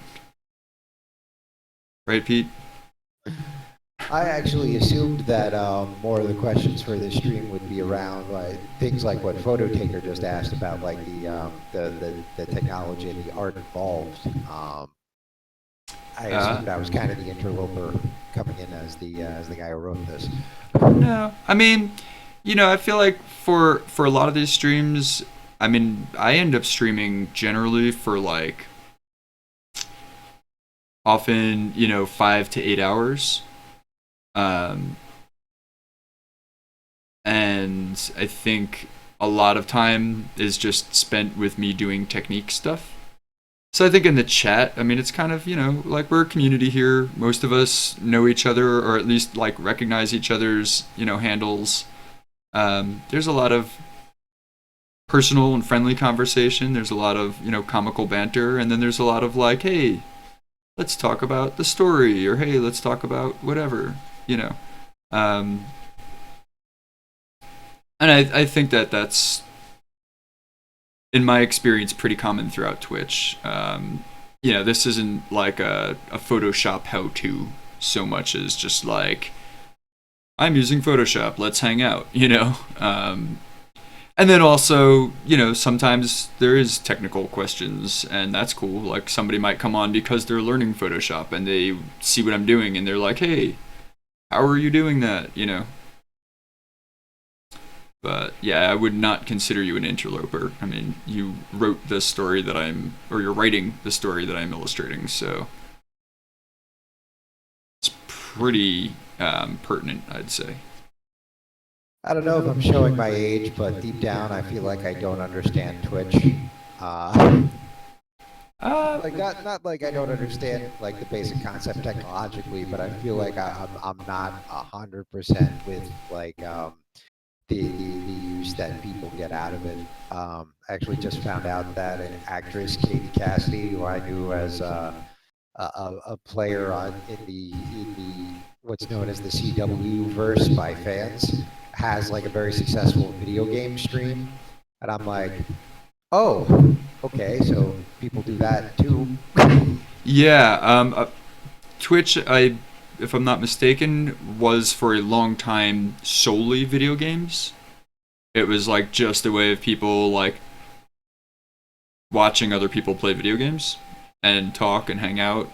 Right, Pete? I actually assumed that more of the questions for this stream would be around things like what Photo Taker just asked about, like the technology and the art involved. I assumed I was kind of the interloper coming in as the guy who wrote this. No, I mean, I feel like for a lot of these streams, I mean, I end up streaming generally for like often 5 to 8 hours. And I think a lot of time is just spent with me doing technique stuff. So I think in the chat, I mean, it's kind of, like we're a community here. Most of us know each other, or at least like recognize each other's, handles. There's a lot of personal and friendly conversation. There's a lot of, comical banter, and then there's a lot of like, hey, let's talk about the story, or hey, let's talk about whatever, And I think that's, in my experience, pretty common throughout Twitch. This isn't like a Photoshop how-to so much as just like, I'm using Photoshop, let's hang out, And then also, sometimes there is technical questions, and that's cool. Like, somebody might come on because they're learning Photoshop, and they see what I'm doing, and they're like, hey, how are you doing that, But, yeah, I would not consider you an interloper. I mean, you wrote the story that you're writing the story that I'm illustrating, so it's pretty pertinent, I'd say. I don't know if I'm showing my age, but deep down, I feel like I don't understand Twitch. Like not like I don't understand like the basic concept technologically, but I feel like I'm not 100% with like the use that people get out of it. I actually just found out that an actress, Katie Cassidy, who I knew as a player in the what's known as the CW verse by fans, has like a very successful video game stream, and I'm like, oh, okay, so people do that too. Yeah, Twitch, if I'm not mistaken, was for a long time solely video games. It was like just a way of people like watching other people play video games and talk and hang out.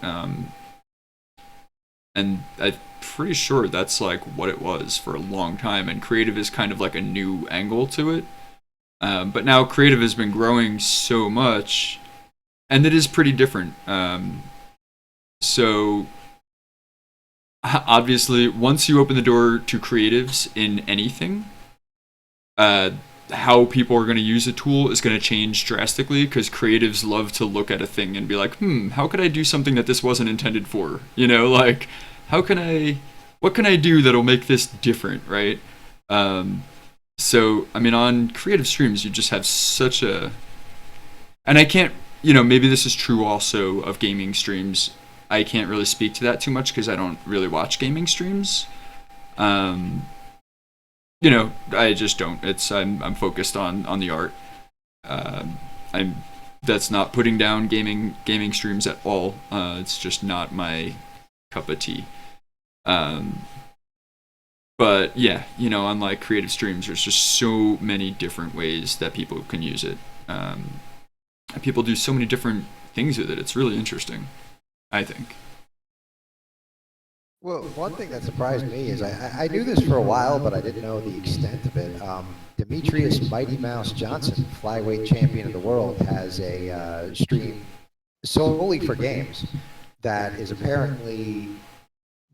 And I'm pretty sure that's like what it was for a long time. And creative is kind of like a new angle to it. But now creative has been growing so much, and it is pretty different. So obviously, once you open the door to creatives in anything, how people are going to use a tool is going to change drastically, because creatives love to look at a thing and be like, how could I do something that this wasn't intended for? Like, what can I do that'll make this different, right? So, I mean, on creative streams, you just have such a... And I can't, maybe this is true also of gaming streams. I can't really speak to that too much because I don't really watch gaming streams. I just don't. I'm focused on the art. That's not putting down gaming streams at all. It's just not my cup of tea. But yeah, on like creative streams, there's just so many different ways that people can use it. And people do so many different things with it. It's really interesting, I think. Well, one thing that surprised me is I knew this for a while, but I didn't know the extent of it. Demetrius Mighty Mouse Johnson, flyweight champion of the world, has a stream solely for games that is apparently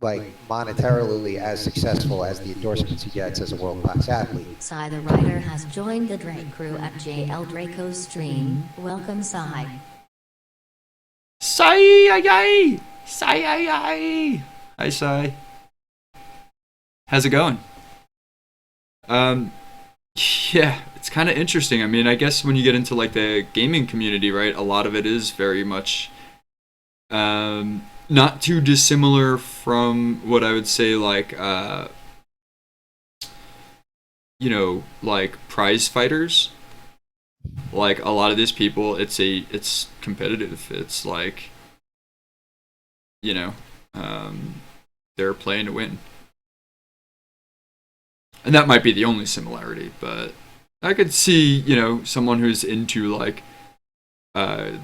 like monetarily as successful as the endorsements he gets as a world-class athlete. Sai the writer has joined the Drake crew at Jayel Draco's stream. Welcome, Sai. Sai. Hi, Sai. How's it going? Yeah, it's kind of interesting. I mean, I guess when you get into like the gaming community, right, a lot of it is very much not too dissimilar from what I would say like like prize fighters. Like a lot of these people, it's competitive. It's like they're playing to win. And that might be the only similarity, but I could see, someone who's into like I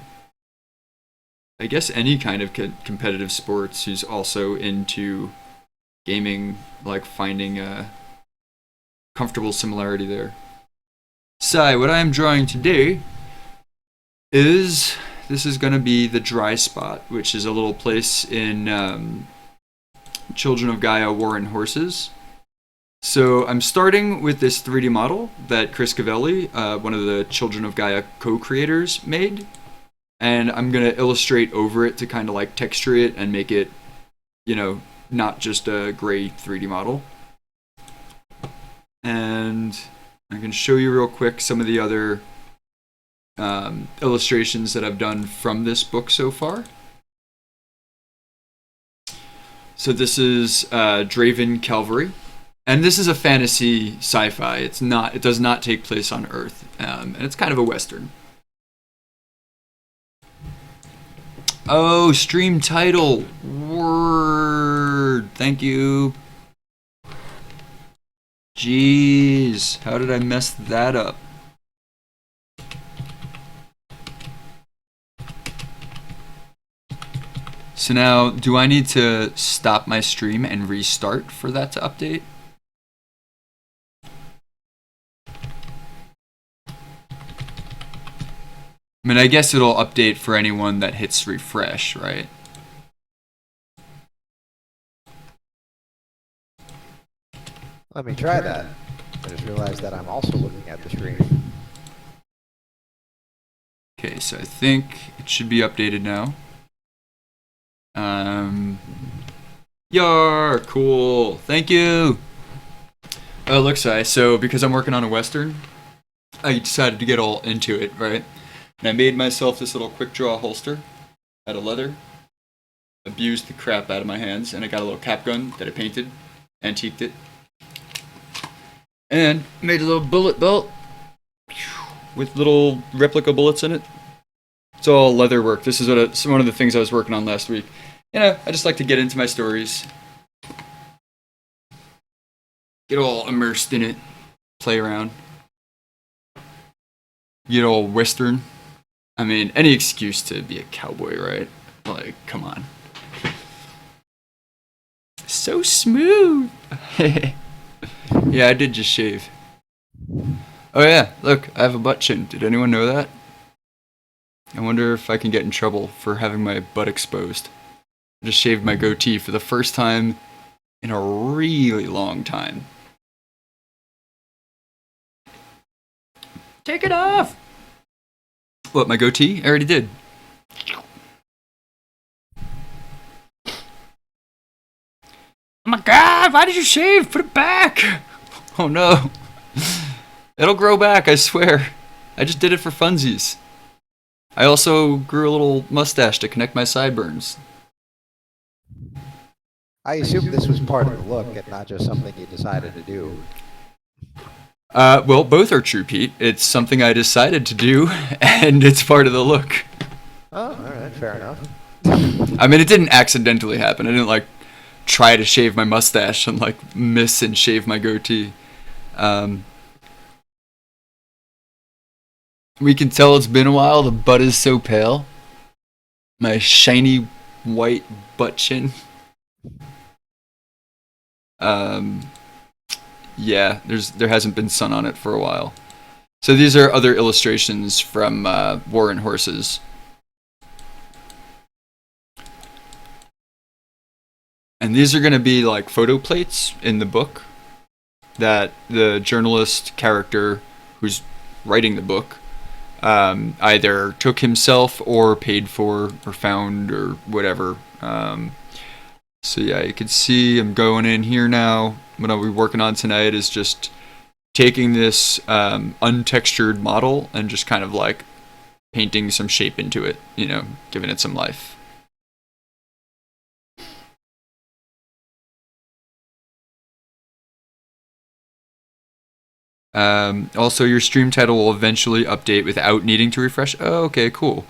guess any kind of competitive sports who's also into gaming, like finding a comfortable similarity there. Sai, what I am drawing today is, this is going to be the Dry Spot, which is a little place in Children of Gaia War and Horses. So I'm starting with this 3D model that Chris Cavelli, one of the Children of Gaia co-creators, made. And I'm going to illustrate over it to kind of like texture it and make it, not just a gray 3D model. And I can show you real quick some of the other illustrations that I've done from this book so far. So this is Draven Calvary, and this is a fantasy sci-fi. It does not take place on Earth, and it's kind of a Western. Oh, stream title. Word. Thank you. Jeez, how did I mess that up? So now, do I need to stop my stream and restart for that to update? I mean, I guess it'll update for anyone that hits refresh, right? Let me try that. I just realized that I'm also looking at the stream. Okay, so I think it should be updated now. Yar, cool. Thank you. Oh, look, so because I'm working on a Western, I decided to get all into it, right? And I made myself this little quick draw holster out of leather. Abused the crap out of my hands, and I got a little cap gun that I painted, antiqued it, and made a little bullet belt with little replica bullets in it. It's all leather work. This is one of the things I was working on last week. You know, I just like to get into my stories, get all immersed in it, play around, get all Western. I mean, any excuse to be a cowboy, right? Like, come on. So smooth. Yeah, I did just shave. Oh yeah, look, I have a butt chin. Did anyone know that? I wonder if I can get in trouble for having my butt exposed. I just shaved my goatee for the first time in a really long time. Take it off! What, my goatee? I already did. Oh my god, why did you shave? Put it back! Oh no. It'll grow back, I swear. I just did it for funsies. I also grew a little mustache to connect my sideburns. I assume this was part of the look and not just something you decided to do. Well, both are true, Pete. It's something I decided to do, and it's part of the look. Oh, alright, fair enough. I mean, it didn't accidentally happen. I didn't, like, try to shave my mustache and, like, miss and shave my goatee. We can tell it's been a while. The butt is so pale. My shiny white butt chin. Yeah, there hasn't been sun on it for a while. So these are other illustrations from War and Horses. And these are going to be like photo plates in the book that the journalist character who's writing the book either took himself or paid for or found or whatever. So yeah, you can see I'm going in here now. What I'll be working on tonight is just taking this untextured model and just kind of like painting some shape into it, you know, giving it some life. Also, your stream title will eventually update without needing to refresh. Oh, okay, cool.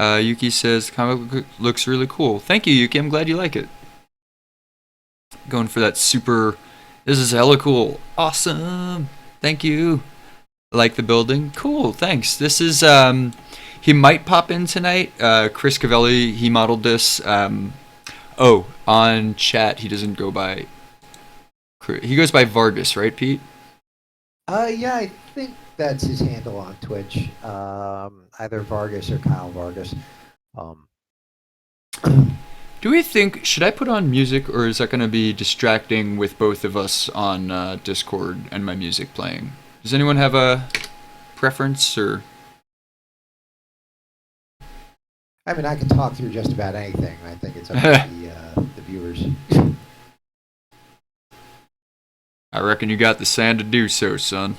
Yuki says, comic book looks really cool. Thank you, Yuki. I'm glad you like it. Going for that super, this is hella cool. Awesome. Thank you. Like the building. Cool, thanks. This is, he might pop in tonight. Chris Cavelli, he modeled this. Oh, on chat, he doesn't go by, he goes by Vargas, right, Pete? Yeah, I think that's his handle on Twitch. Either Vargas or Kyle Vargas. Do we think, should I put on music, or is that going to be distracting with both of us on Discord and my music playing? Does anyone have a preference, or? I mean, I can talk through just about anything. I think it's up to the viewers. I reckon you got the sand to do so, son.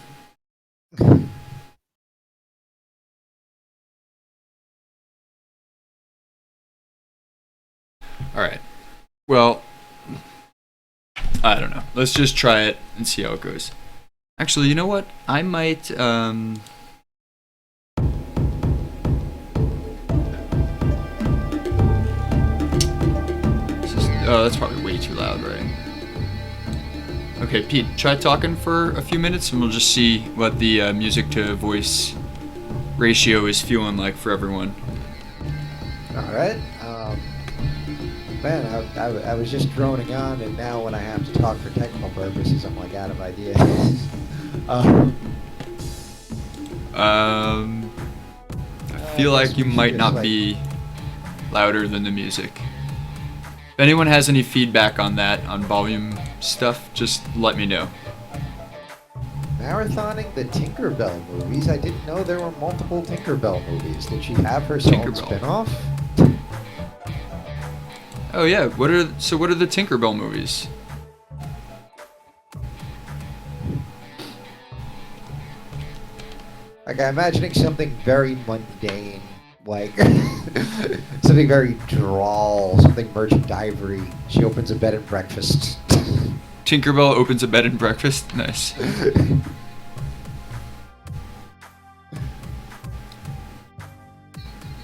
Alright. Well, I don't know. Let's just try it and see how it goes. Actually, you know what? I might, oh, that's probably way too loud, right? Okay, Pete, try talking for a few minutes and we'll just see what the music to voice ratio is feeling like for everyone. Alright. Man, I was just droning on, and now when I have to talk for technical purposes, I'm like out of ideas. I feel like you might not be louder than the music. If anyone has any feedback on that, on volume stuff, just let me know. Marathoning the Tinkerbell movies? I didn't know there were multiple Tinkerbell movies. Did she have her own spin-off? Oh yeah, what are the Tinkerbell movies? Like, I'm imagining something very mundane, like something very droll, something merchandivery. She opens a bed and breakfast. Tinkerbell opens a bed and breakfast? Nice.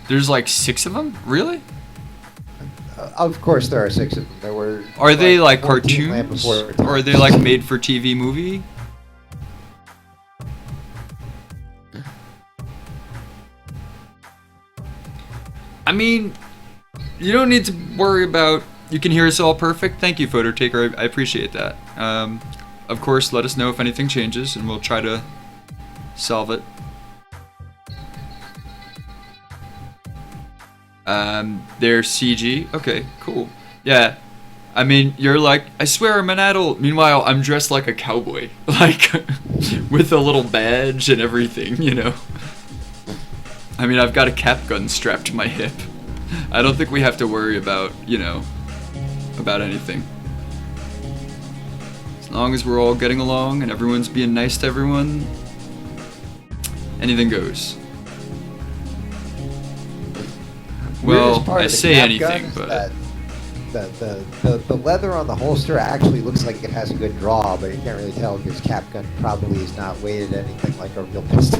There's like 6 of them? Really? Of course there are 6 of them. There were. Are they like 14 cartoons? Or are they like made for TV movie? I mean, you don't need to worry about. You can hear us all perfect. Thank you, photo taker. I appreciate that. Of course, let us know if anything changes, and we'll try to solve it. They're CG. Okay, cool. Yeah. I mean, you're like, I swear I'm an adult. Meanwhile, I'm dressed like a cowboy. Like, with a little badge and everything, you know? I mean, I've got a cap gun strapped to my hip. I don't think we have to worry about, you know, about anything. As long as we're all getting along and everyone's being nice to everyone, anything goes. Well, I say anything, but the leather on the holster actually looks like it has a good draw, but you can't really tell because cap gun probably is not weighted anything like a real pistol.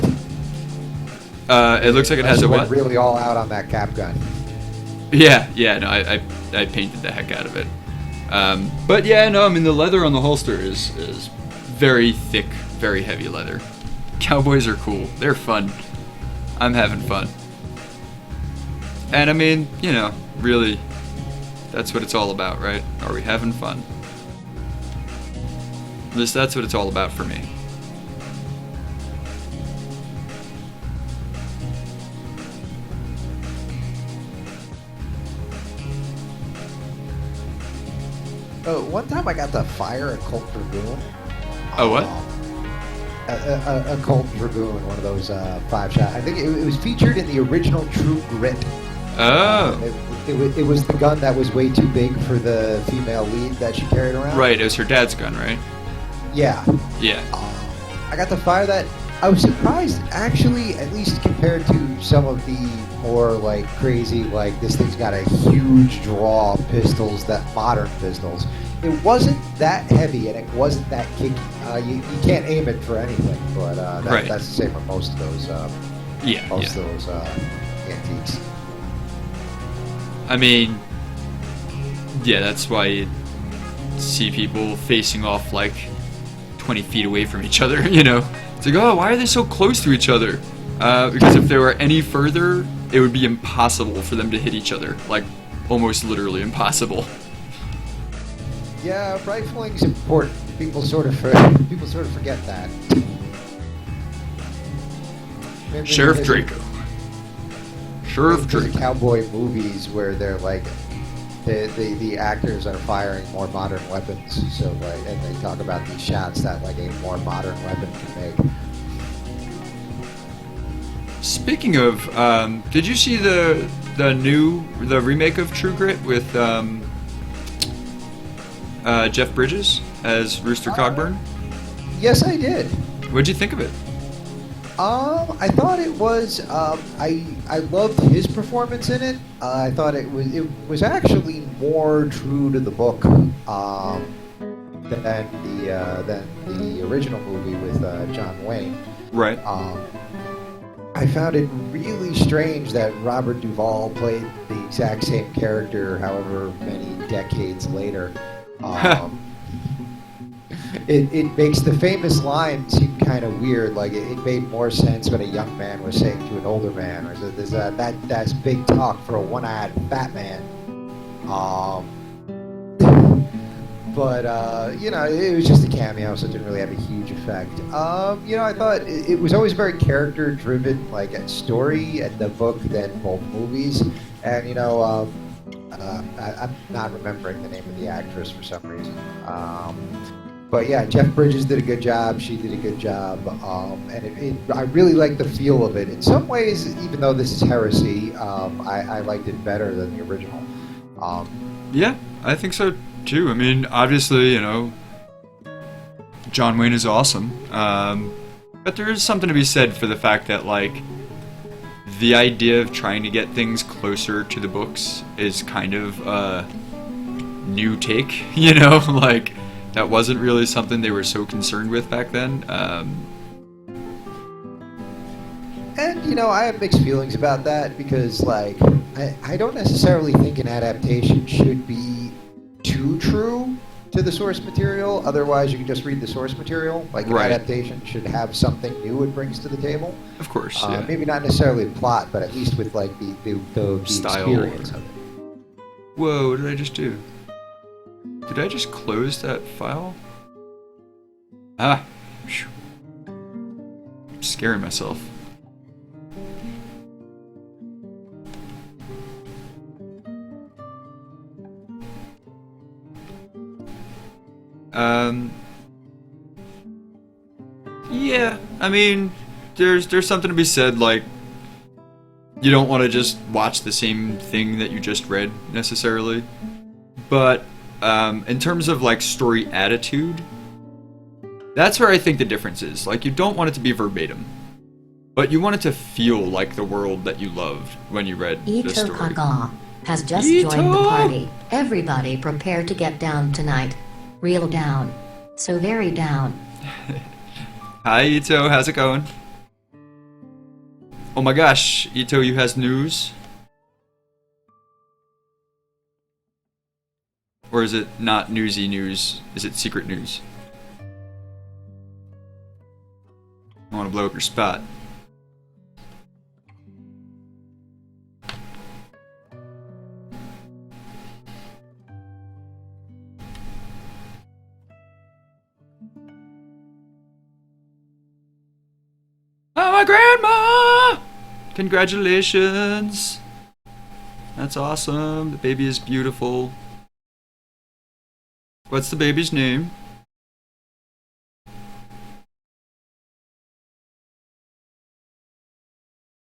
It looks like it has a what? Really all out on that cap gun. Yeah, no, I painted the heck out of it. But yeah, no, I mean the leather on the holster is very thick, very heavy leather. Cowboys are cool. They're fun. I'm having fun. And I mean, you know, really, that's what it's all about, right? Are we having fun? At least that's what it's all about for me. Oh, one time I got to fire a Colt Dragoon. Oh, what? A Colt Dragoon, one of those 5-shot. I think it was featured in the original True Grit. Oh. It was the gun that was way too big for the female lead that she carried around. Right, it was her dad's gun, right? Yeah. Yeah. I got to fire that. I was surprised, actually, at least compared to some of the more like crazy, like this thing's got a huge draw pistols, that modern pistols. It wasn't that heavy and it wasn't that kicky. You can't aim it for anything, but right. That's the same with most of those. Most of those antiques. I mean, yeah, that's why you see people facing off like 20 feet away from each other, you know? It's like, oh, why are they so close to each other? Because if they were any further, it would be impossible for them to hit each other. Like, almost literally impossible. Yeah, rifling's important. People sort of forget that. Sheriff Draco. Sheriff Draco. Cowboy movies where they're like, the actors are firing more modern weapons. So like, and they talk about these shots that like a more modern weapon can make. Speaking of, did you see the remake of True Grit with Jeff Bridges as Rooster Cogburn? Yes, I did. What'd you think of it? I thought it was. I loved his performance in it. I thought it was actually more true to the book than the original movie with John Wayne. Right. I found it really strange that Robert Duvall played the exact same character, however many decades later. It makes the famous line seem kind of weird. Like it made more sense when a young man was saying to an older man, or that's big talk for a one-eyed fat man. But it was just a cameo, so it didn't really have a huge effect. I thought it was always very character-driven, like a story and the book than both movies. And I'm not remembering the name of the actress for some reason. But yeah, Jeff Bridges did a good job. She did a good job, and I really liked the feel of it. In some ways, even though this is heresy, I liked it better than the original. Yeah, I think so too. I mean, obviously, John Wayne is awesome, but there is something to be said for the fact that, like, the idea of trying to get things closer to the books is kind of a new take, like, that wasn't really something they were so concerned with back then. And, I have mixed feelings about that because, like, I don't necessarily think an adaptation should be too true to the source material. Otherwise, you can just read the source material. Like, an adaptation should have something new it brings to the table. Of course, yeah. Maybe not necessarily the plot, but at least with, like, the style. Experience of it. Whoa, what did I just do? Did I just close that file? Ah, phew. I'm scaring myself. Yeah, I mean, there's something to be said, like, you don't want to just watch the same thing that you just read, necessarily. But, in terms of, like, story attitude, that's where I think the difference is. Like, you don't want it to be verbatim, but you want it to feel like the world that you loved when you read the Ito story. Kaga has just Ito! joined the party. Everybody prepare to get down tonight. Real down. So very down. Hi, Ito. How's it going? Oh my gosh, Ito, you has news? Or is it not newsy news? Is it secret news? I want to blow up your spot. Oh, my grandma! Congratulations! That's awesome. The baby is beautiful. What's the baby's name?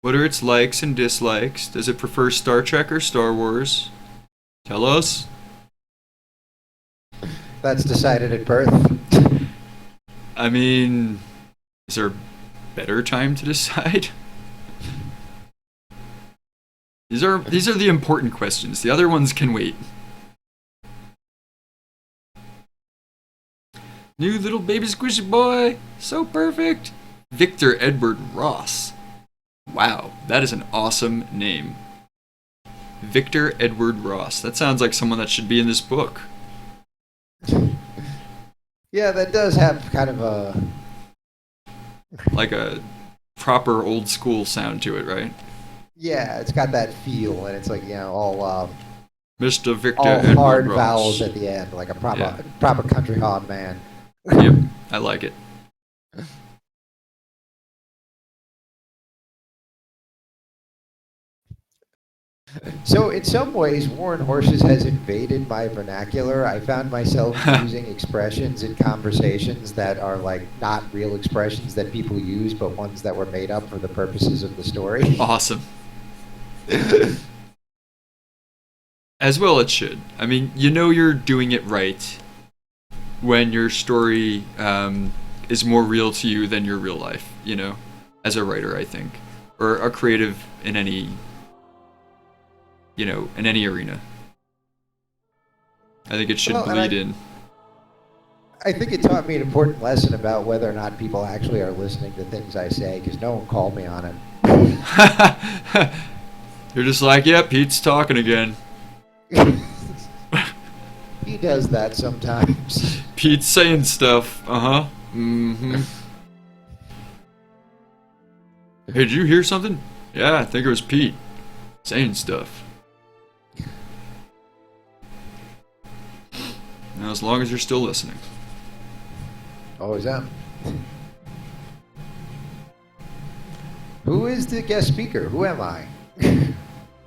What are its likes and dislikes? Does it prefer Star Trek or Star Wars? Tell us. That's decided at birth. I mean, is there a better time to decide? These are the important questions. The other ones can wait. New little baby squishy boy. So perfect. Victor Edward Ross. Wow, that is an awesome name. Victor Edward Ross. That sounds like someone that should be in this book. Yeah, that does have kind of a... Like a proper old school sound to it, right? Yeah, it's got that feel, and it's like, all Mr. Victor all Edward hard Ross. vowels at the end, like a proper country hard man. Yep, I like it. So in some ways, Warren Horses has invaded my vernacular. I found myself using expressions in conversations that are like not real expressions that people use, but ones that were made up for the purposes of the story. Awesome. As well it should. I mean, you're doing it right when your story is more real to you than your real life, as a writer, I think, or a creative in any, in any arena. I think it should bleed in. I think it taught me an important lesson about whether or not people actually are listening to things I say, because no one called me on it. You're just like, yeah, Pete's talking again. He does that sometimes. Pete's saying stuff. Uh-huh. Mm-hmm. Hey, did you hear something? Yeah, I think it was Pete saying stuff. Now, as long as you're still listening. Always am. Who is the guest speaker? Who am I?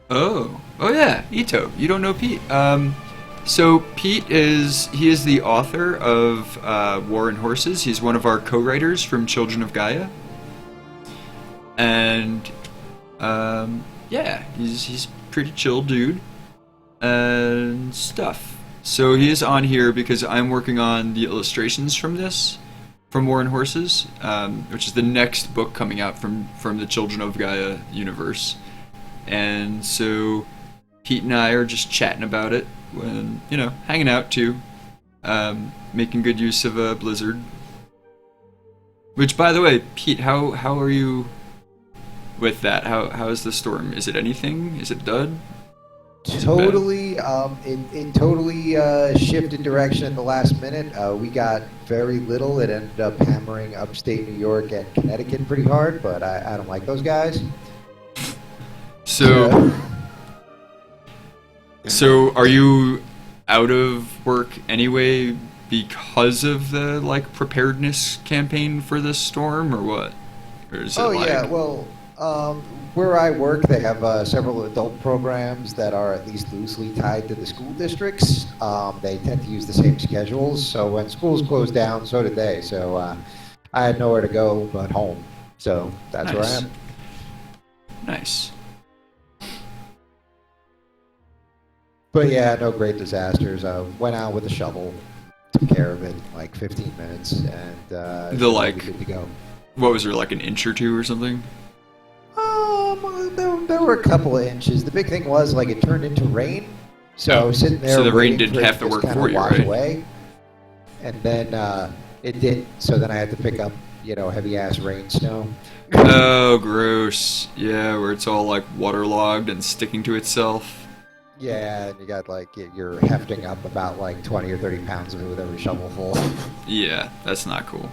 Oh yeah, Ito. You don't know Pete. So Pete is the author of War and Horses. He's one of our co-writers from Children of Gaia. And yeah, he's pretty chill dude and stuff. So he is on here because I'm working on the illustrations from War and Horses, which is the next book coming out from the Children of Gaia universe. And so Pete and I are just chatting about it, when hanging out too, making good use of Blizzard. Which, by the way, Pete, how are you with that? How is the storm? Is it anything? Is it dud? Totally. It totally shifted direction at the last minute. We got very little. It ended up hammering upstate New York and Connecticut pretty hard, but I don't like those guys. So are you out of work anyway because of the preparedness campaign for this storm, or what? Or is it yeah, well, where I work, they have several adult programs that are at least loosely tied to the school districts. They tend to use the same schedules, so when schools closed down, so did they. So I had nowhere to go but home. So that's Nice. where I am. Nice. But yeah, no great disasters. Went out with a shovel, took care of it in 15 minutes, and good to go. What was there, an inch or two or something? There were a couple of inches. The big thing was it turned into rain. So sitting there, so the rain waiting didn't for it have to work for you, wash right? away. And then it did. So then I had to pick up, heavy ass rain snow. Oh, gross. Yeah, where it's all waterlogged and sticking to itself. Yeah, and you got you're hefting up about 20 or 30 pounds of it with every shovelful. Yeah, that's not cool.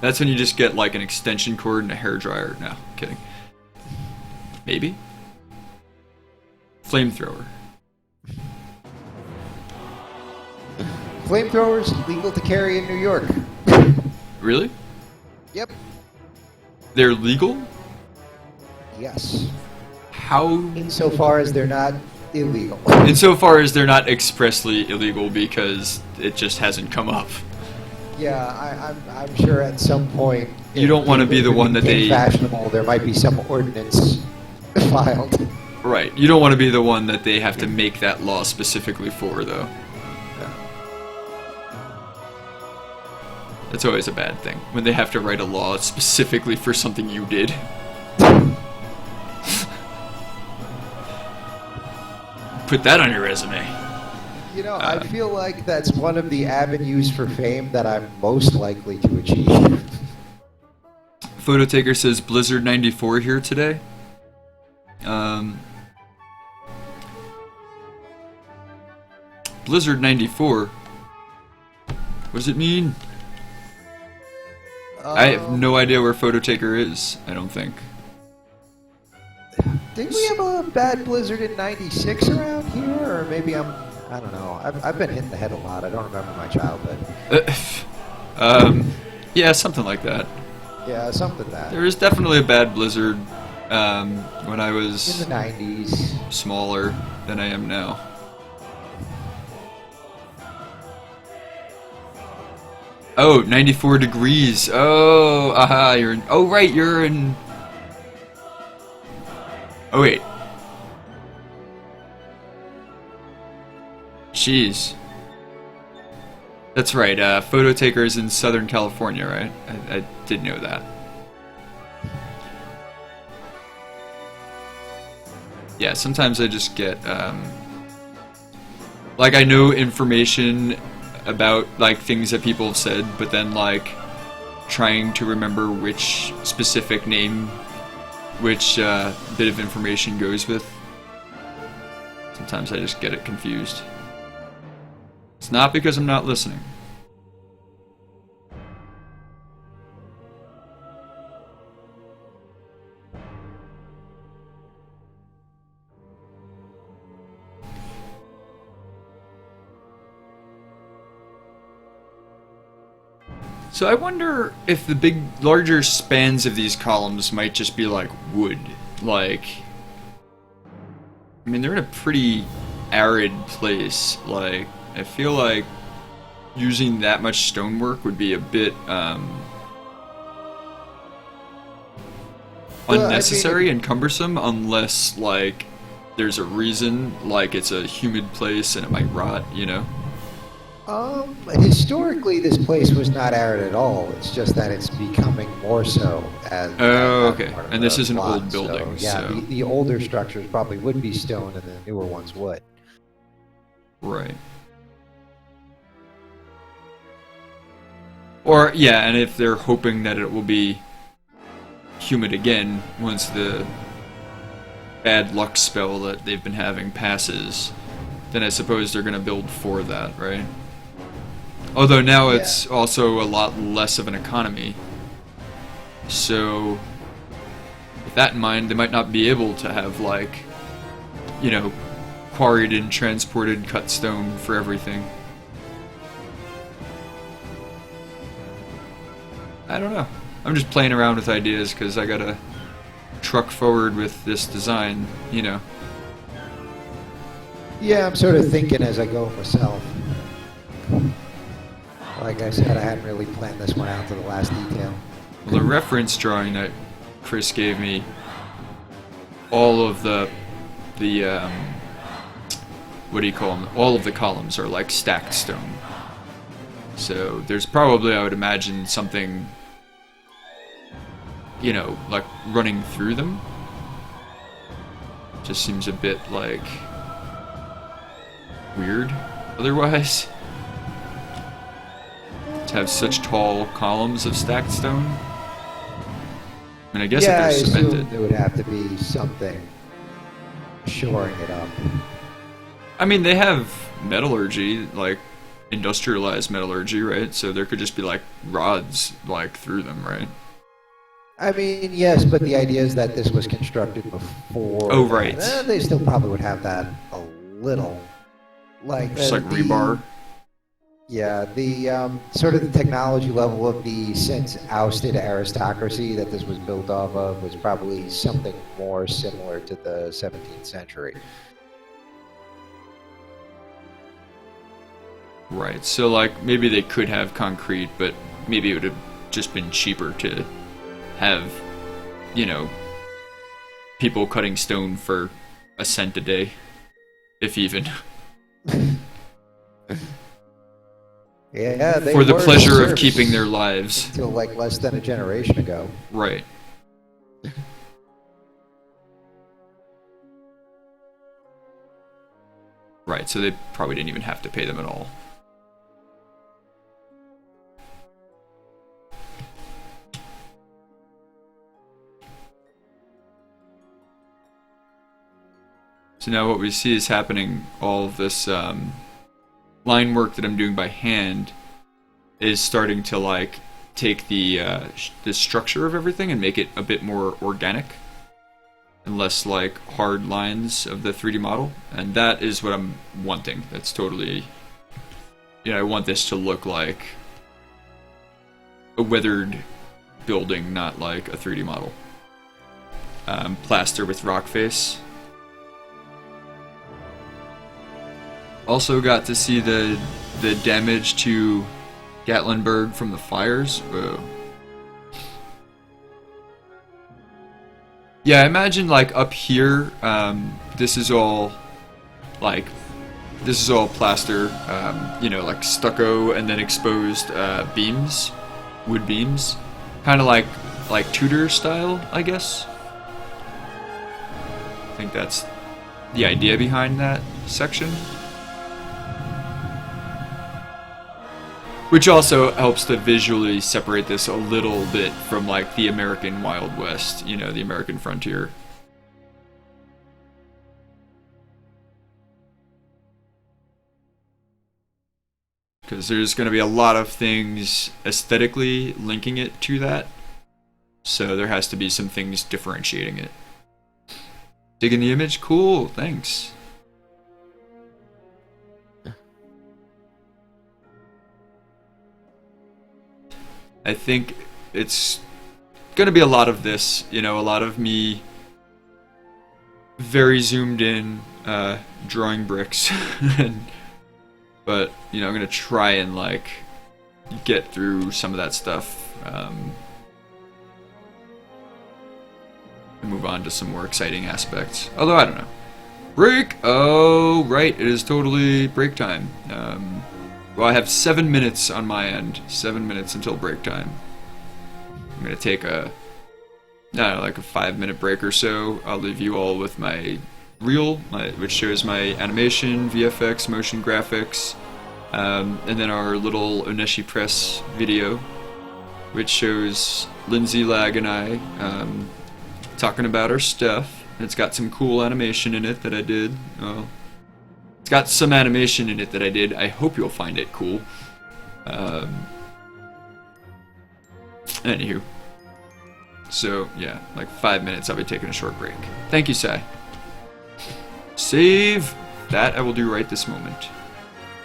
That's when you just get an extension cord and a hairdryer. No, kidding. Maybe. Flamethrower. Flamethrowers legal to carry in New York. Really? Yep. They're legal? Yes. How? Insofar as they're not illegal. Insofar as they're not expressly illegal because it just hasn't come up. Yeah, I'm sure at some point... You don't want to be the one that they... fashionable, there might be some ordinance filed. Right. You don't want to be the one that they have to make that law specifically for, though. Yeah. That's always a bad thing, when they have to write a law specifically for something you did. Put that on your resume. I feel like that's one of the avenues for fame that I'm most likely to achieve. Photo Taker says Blizzard 94 here today. Blizzard 94? What does it mean? I have no idea where Photo Taker is, I don't think. Did we have a bad blizzard in '96 around here? Or maybe I don't know. I've been hit in the head a lot. I don't remember my childhood. Yeah, something like that. Yeah, something that. There was definitely a bad blizzard when I was in the '90s. Smaller than I am now. Oh, 94 degrees. Oh, aha, you're in... Oh, right, you're in... Oh, wait. Jeez. That's right, Photo Taker is in Southern California, right? I did know that. yeah, sometimes I just get, like, I know information about, like, things that people have said, but then, like, trying to remember which specific name, which bit of information goes with. Sometimes I just get it confused. It's not because I'm not listening. So I wonder if the larger spans of these columns might just be like wood. Like, I mean, they're in a pretty arid place. Like, I feel like using that much stonework would be a bit unnecessary and cumbersome, unless, like, there's a reason, like it's a humid place and it might rot, you know? Historically, this place was not arid at all. It's just that it's becoming more so as. Oh, okay. part of And this the is an plot. old building, Yeah, so. the older structures probably would be stone, and the newer ones would. Right. Or, yeah, and if they're hoping that it will be humid again once the bad luck spell that they've been having passes, then I suppose they're going to build for that, right? Although now it's also a lot less of an economy. So, with that in mind, they might not be able to have, like, you know, quarried and transported cut stone for everything. I don't know. I'm just playing around with ideas because I gotta truck forward with this design, you know. Yeah, I'm sort of thinking as I go myself. Like I said, I hadn't really planned this one out to the last detail. Well, the reference drawing that Chris gave me, all of the what do you call them? All of the columns are like stacked stone. So there's probably, I would imagine, something, you know, like running through them. Just seems a bit like weird otherwise. To have such tall columns of stacked stone. I mean, I guess if I they're cemented. assumed there would have to be something shoring it up. I mean, they have metallurgy, like industrialized metallurgy, right? So there could just be like rods like through them, right? I mean, yes, but the idea is that this was constructed before. Oh, right. They still probably would have that a little. Like Just like rebar. Yeah, the sort of the technology level of the since ousted aristocracy that this was built off of was probably something more similar to the 17th century. Right, so like maybe they could have concrete, but maybe it would have just been cheaper to have, you know, people cutting stone for a cent a day, if even. Yeah, they for the were pleasure of serfs keeping their lives. until like less than a generation ago. Right. Right, so they probably didn't even have to pay them at all. So now what we see is happening, all of this line work that I'm doing by hand is starting to like take the structure of everything and make it a bit more organic and less like hard lines of the 3D model, and that is what I'm wanting. That's totally, you know, I want this to look like a weathered building, not like a 3D model. Plaster with rock face. Also got to see the damage to Gatlinburg from the fires. Whoa. Yeah, I imagine like up here, this is all plaster, you know, like stucco and then exposed beams, wood beams, kind of like Tudor style, I guess. I think that's the idea behind that section. Which also helps to visually separate this a little bit from like the American Wild West, you know, the American frontier. Because there's going to be a lot of things aesthetically linking it to that. So there has to be some things differentiating it. Digging the image? Cool, thanks. I think it's going to be a lot of this, you know, a lot of me very zoomed in, drawing bricks. But, you know, I'm going to try and, like, get through some of that stuff. And move on to some more exciting aspects. Although, I don't know. Break! Oh, right, it is totally break time. Well, I have 7 minutes on my end. 7 minutes until break time. I'm going to take a 5-minute break or so. I'll leave you all with my reel, which shows my animation, VFX, motion graphics, and then our little Oneshi Press video, which shows Lindsay, Lag, and I talking about our stuff. It's got some cool animation in it that I did. Well, it's got some animation in it that I did. I hope you'll find it cool. Anywho. So, yeah, like 5 minutes, I'll be taking a short break. Thank you, Sai. Save! That I will do right this moment.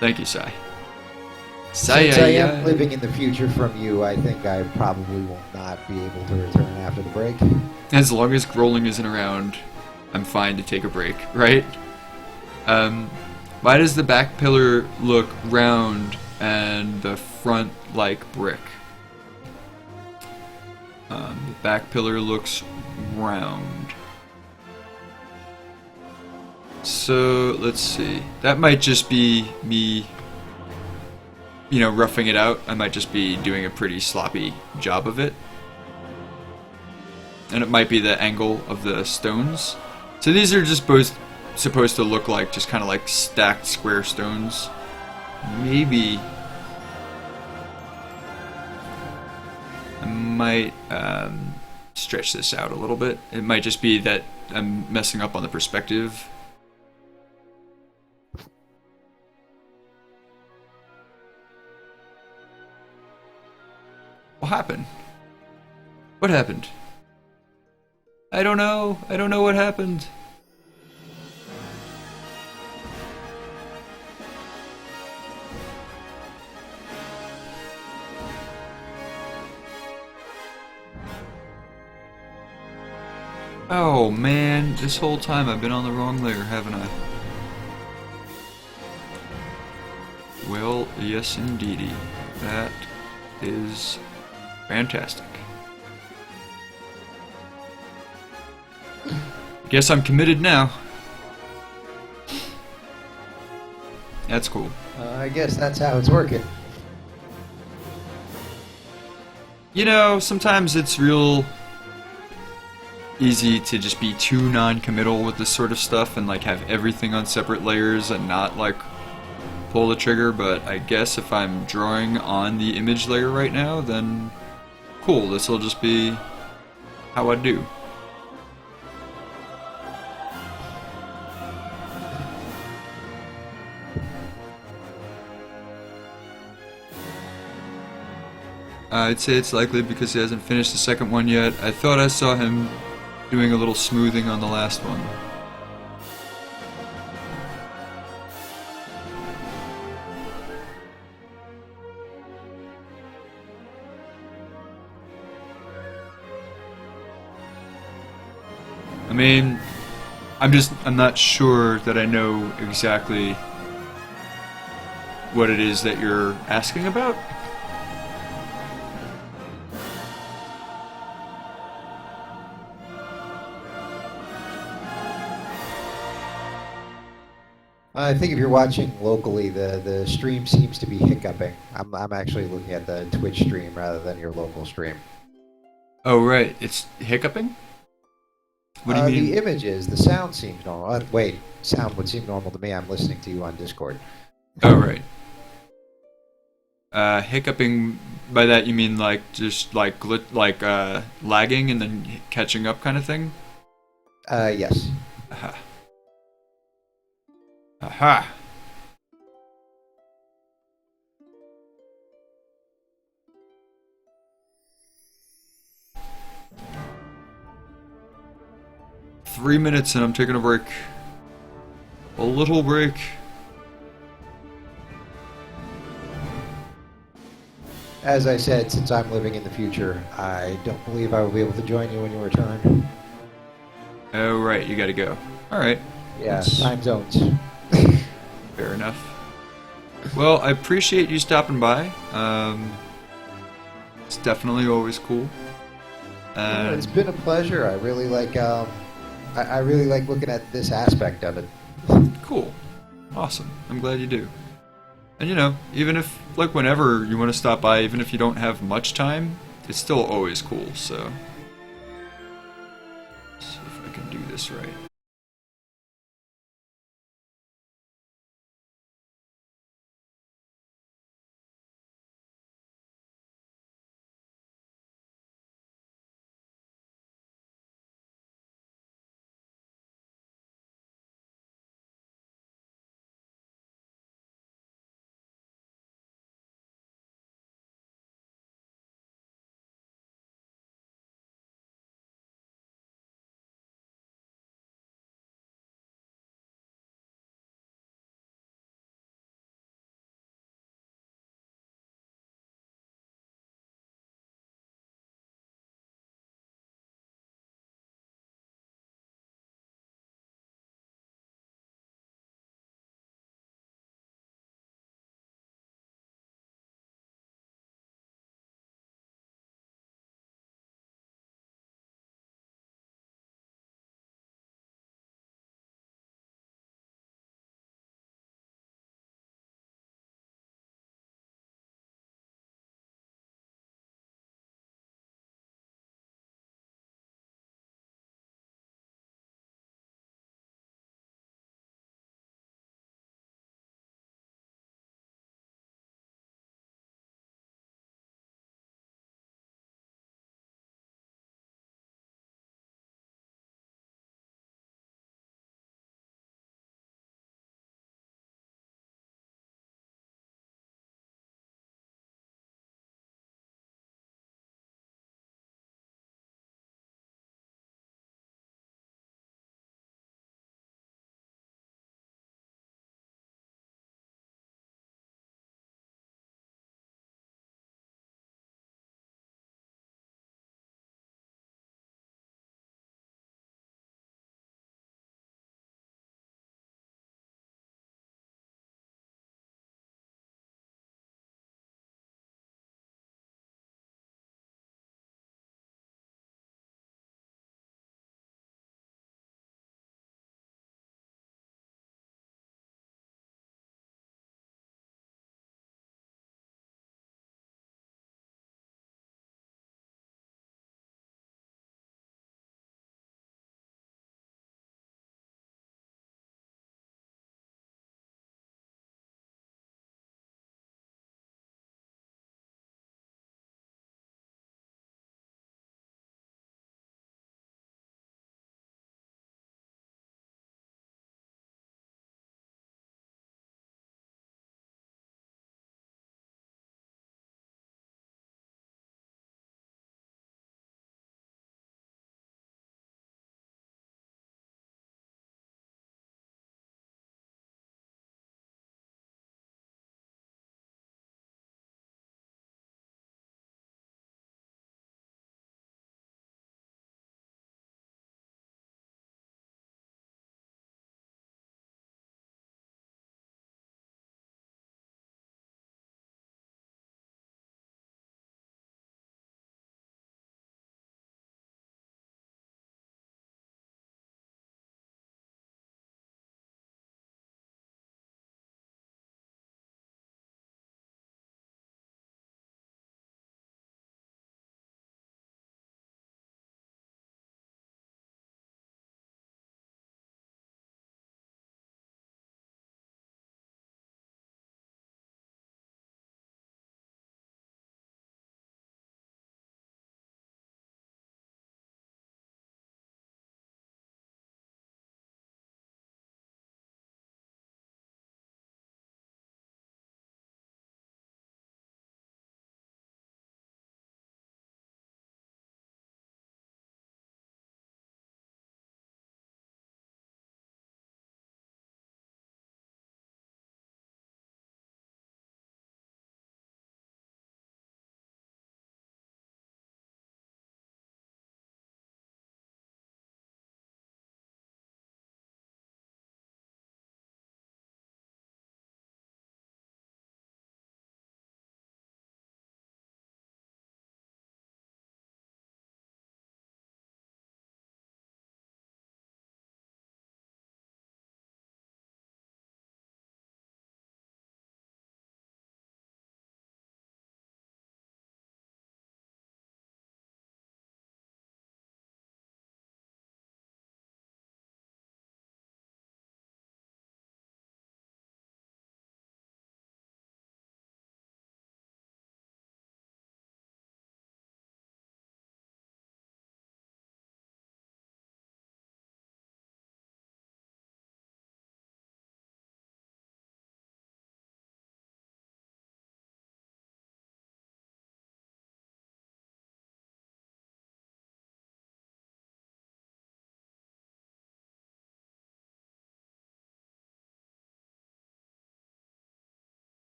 Thank you, Sai. Since I am living in the future from you, I think I probably will not be able to return after the break. As long as scrolling isn't around, I'm fine to take a break, right? Why does the back pillar look round and the front like brick? The back pillar looks round. So, let's see. That might just be me, you know, roughing it out. I might just be doing a pretty sloppy job of it. And it might be the angle of the stones. So these are just both supposed to look like just kind of like stacked square stones. Maybe I might stretch this out a little bit. It might just be that I'm messing up on the perspective. What happened? What happened? I don't know. I don't know what happened. Oh man, this whole time I've been on the wrong layer, haven't I? Well, yes indeedy. That is fantastic. Guess I'm committed now. That's cool. I guess that's how it's working. You know, sometimes it's real easy to just be too non-committal with this sort of stuff and like have everything on separate layers and not like pull the trigger, but I guess if I'm drawing on the image layer right now, then cool, this will just be how I do. I'd say it's likely because he hasn't finished the second one yet. I thought I saw him doing a little smoothing on the last one. I mean, I'm not sure that I know exactly what it is that you're asking about. I think if you're watching locally, the stream seems to be hiccuping. I'm actually looking at the Twitch stream rather than your local stream. Oh, right. It's hiccuping? What do you mean? The images, the sound seems normal. Wait, sound would seem normal to me. I'm listening to you on Discord. Oh, right. Hiccuping, by that you mean like just like lagging and then catching up kind of thing? Yes. Aha. Aha. Three minutes and I'm taking a break. A little break. As I said, since I'm living in the future, I don't believe I will be able to join you when you return. Oh, right, you gotta go. Alright. Yeah, That's time zones. fair enough. Well, I appreciate you stopping by. It's definitely always cool. It's been a pleasure. I really like I really like looking at this aspect of it. Cool. Awesome. I'm glad you do. And you know, even if, like, whenever you want to stop by, even if you don't have much time, it's still always cool, so. Let's see if I can do this right.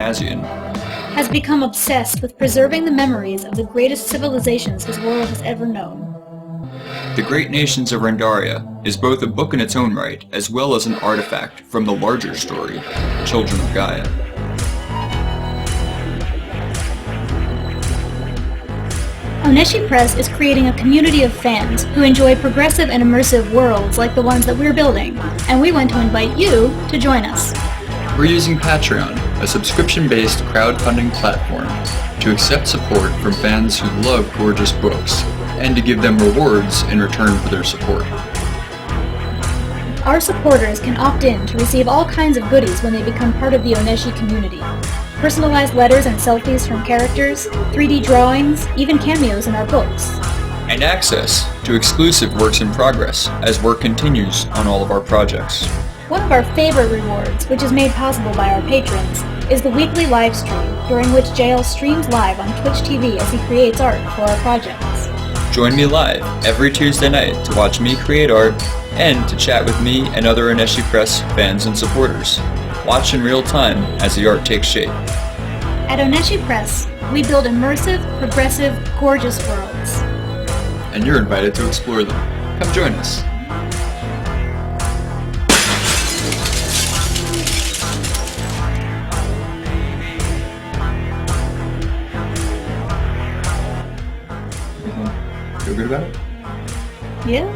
Asian. has become obsessed with preserving the memories of the greatest civilizations his world has ever known. The Great Nations of Rendaria is both a book in its own right, as well as an artifact from the larger story, Children of Gaia. Oneshi Press is creating a community of fans who enjoy progressive and immersive worlds like the ones that we're building, and we want to invite you to join us. We're using Patreon, a subscription-based crowdfunding platform, to accept support from fans who love gorgeous books, and to give them rewards in return for their support. Our supporters can opt in to receive all kinds of goodies when they become part of the Oneshi community. Personalized letters and selfies from characters, 3D drawings, even cameos in our books. And access to exclusive works in progress as work continues on all of our projects. One of our favorite rewards, which is made possible by our patrons, is the weekly live stream, during which Jayel streams live on Twitch TV as he creates art for our projects. Join me live every Tuesday night to watch me create art and to chat with me and other Oneshi Press fans and supporters. Watch in real time as the art takes shape. At Oneshi Press, we build immersive, progressive, gorgeous worlds. And you're invited to explore them. Come join us. Feel good about it? Yeah?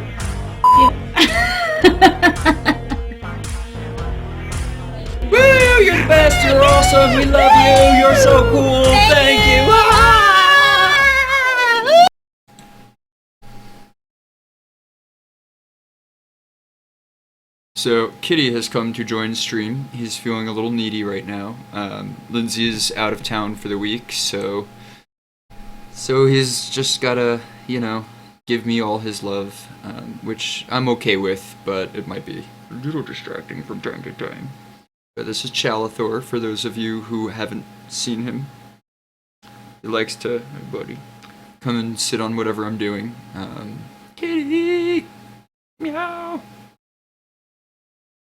Woo! You're the best! You're awesome! We love you! You're so cool! Thank you! So, Kitty has come to join stream. He's feeling a little needy right now. Lindsay is out of town for the week, so he's just gotta, give me all his love, which I'm okay with, but it might be a little distracting from time to time. But this is Chalathor, for those of you who haven't seen him. He likes to, hey buddy, come and sit on whatever I'm doing. Kitty! Meow!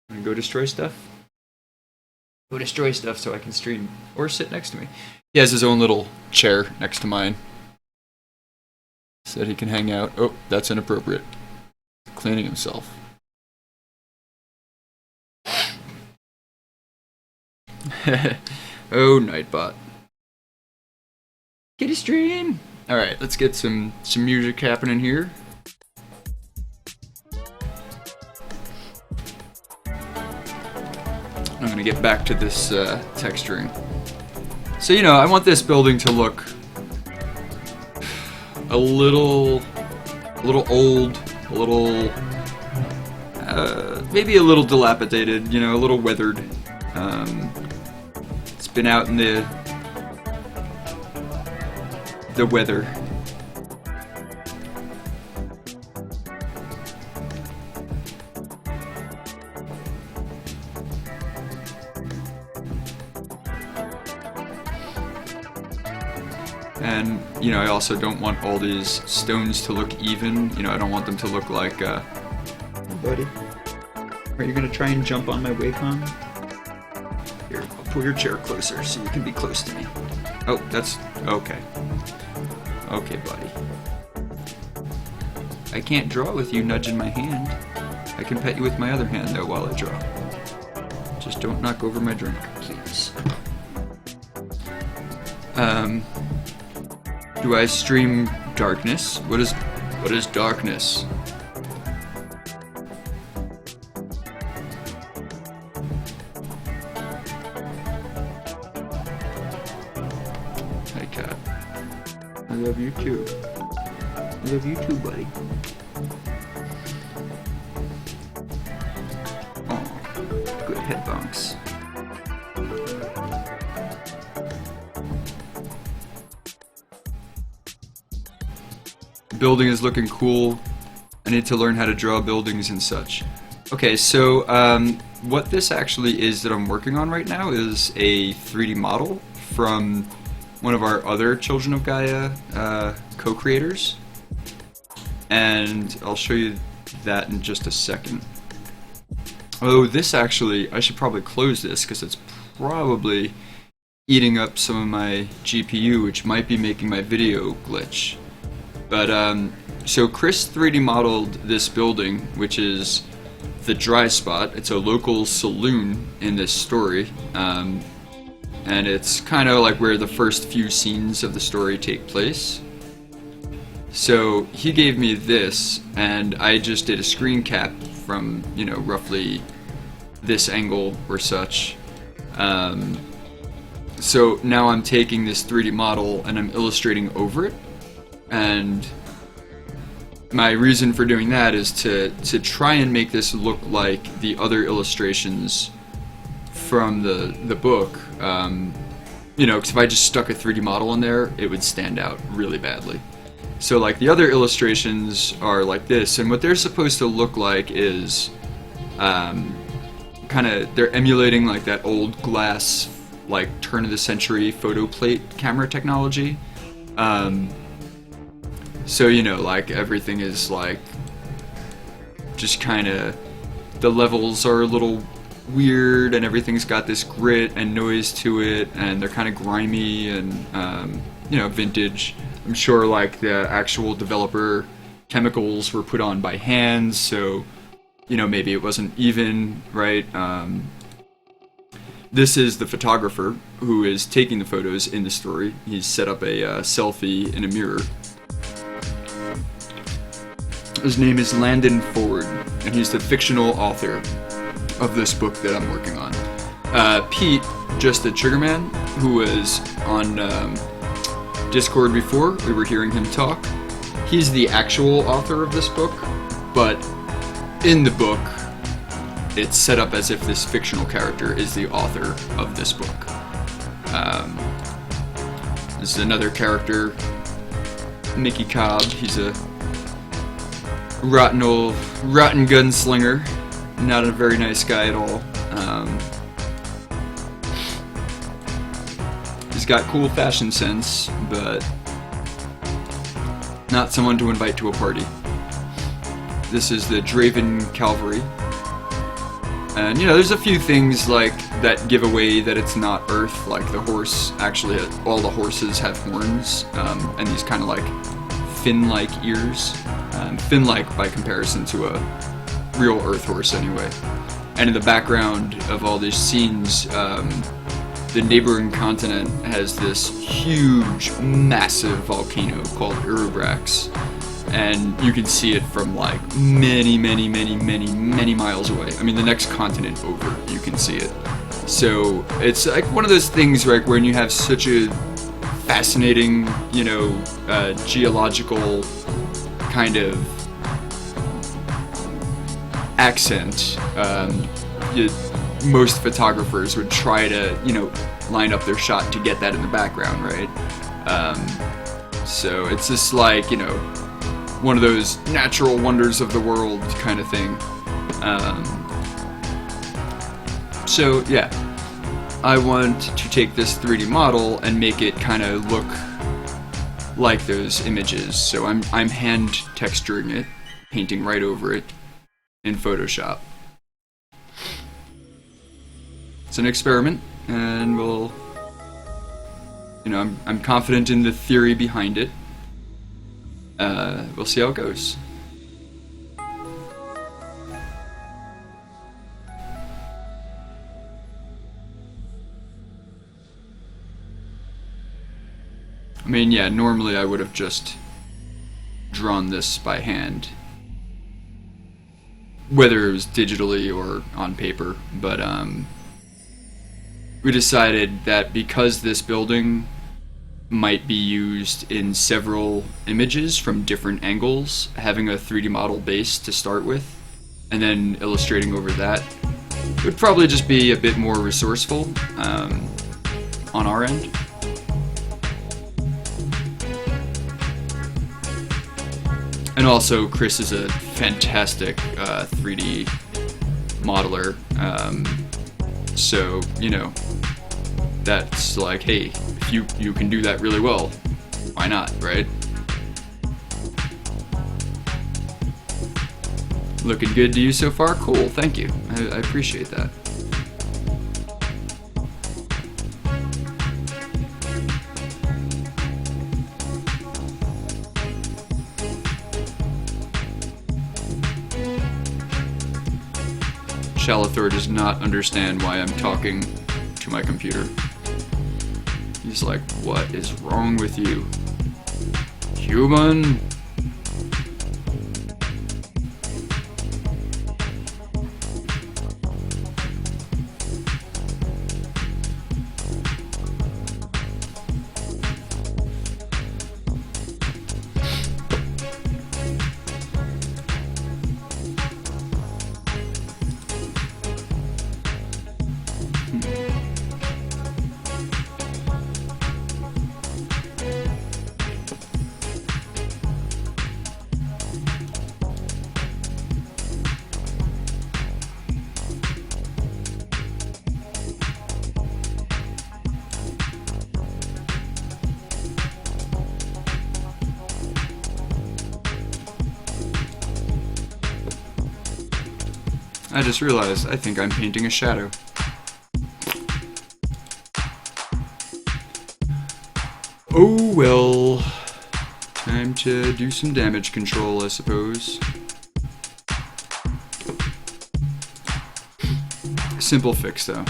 Wanna go destroy stuff? Go destroy stuff so I can stream. Or sit next to me. He has his own little chair next to mine. So that he can hang out. Oh, that's inappropriate. Cleaning himself. Oh, Nightbot. Kitty stream! Alright, let's get some music happening here. I'm gonna get back to this texturing. So, I want this building to look a little old, a little, maybe a little dilapidated, a little weathered. It's been out in the weather. And, I also don't want all these stones to look even. I don't want them to look like, Hey buddy, are you gonna try and jump on my wacom? Here, I'll pull your chair closer so you can be close to me. Oh, that's, okay. Okay, buddy. I can't draw with you nudging my hand. I can pet you with my other hand, though, while I draw. Just don't knock over my drink, please. Do I stream darkness? What is darkness? Hi, cat. I love you too. I love you too, buddy. Oh, good head bonks. Building is looking cool. I need to learn how to draw buildings and such. Okay, so what this actually is that I'm working on right now is a 3D model from one of our other Children of Gaia co-creators. And I'll show you that in just a second. Oh, this actually, I should probably close this because it's probably eating up some of my GPU, which might be making my video glitch. But so Chris 3D modeled this building, which is the Dry Spot. It's a local saloon in this story, and it's kind of like where the first few scenes of the story take place. So he gave me this, and I just did a screen cap from, you know, roughly this angle or such. So now I'm taking this 3D model and I'm illustrating over it, and my reason for doing that is to try and make this look like the other illustrations from the book. You know, because if I just stuck a 3D model in there, it would stand out really badly. So like the other illustrations are like this, and what they're supposed to look like is kind of, they're emulating like that old glass, like turn of the century photo plate camera technology. So, you know, like everything is like just kind of, the levels are a little weird and everything's got this grit and noise to it, and they're kind of grimy and you know, vintage. I'm sure like the actual developer chemicals were put on by hand, so, you know, maybe it wasn't even right. This is the photographer who is taking the photos in the story. He's set up a selfie in a mirror. His name is Landon Ford, and he's the fictional author of this book that I'm working on. Pete, just the Triggerman, who was on Discord before, we were hearing him talk. He's the actual author of this book, but in the book, it's set up as if this fictional character is the author of this book. This is another character, Mickey Cobb. He's a rotten gunslinger, not a very nice guy at all. He's got cool fashion sense, but not someone to invite to a party. This is the Draven Cavalry. And, you know, there's a few things like that give away that it's not Earth, like the horse. Actually, all the horses have horns, and these kind of like fin-like ears. Fin-like by comparison to a real Earth horse anyway. And in the background of all these scenes, the neighboring continent has this huge, massive volcano called Urubrax. And you can see it from like many miles away. I mean, the next continent over, you can see it. So it's like one of those things, right, when you have such a fascinating, you know, geological kind of accent, most photographers would try to, you know, line up their shot to get that in the background, right? So it's just like, you know, one of those natural wonders of the world kind of thing. So yeah, I want to take this 3D model and make it kind of look like those images. So I'm hand texturing it, painting right over it in Photoshop. It's an experiment, and we'll, you know, I'm confident in the theory behind it. We'll see how it goes. I mean, yeah, normally I would have just drawn this by hand, whether it was digitally or on paper, but we decided that because this building might be used in several images from different angles, having a 3D model base to start with, and then illustrating over that, would probably just be a bit more resourceful on our end. And also, Chris is a fantastic 3D modeler, so, you know, that's like, hey, if you can do that really well, why not, right? Looking good to you so far? Cool, thank you. I appreciate that. Shalathor does not understand why I'm talking to my computer. He's like, what is wrong with you? Human? I just realized I think I'm painting a shadow. Oh well. Time to do some damage control, I suppose. Simple fix though.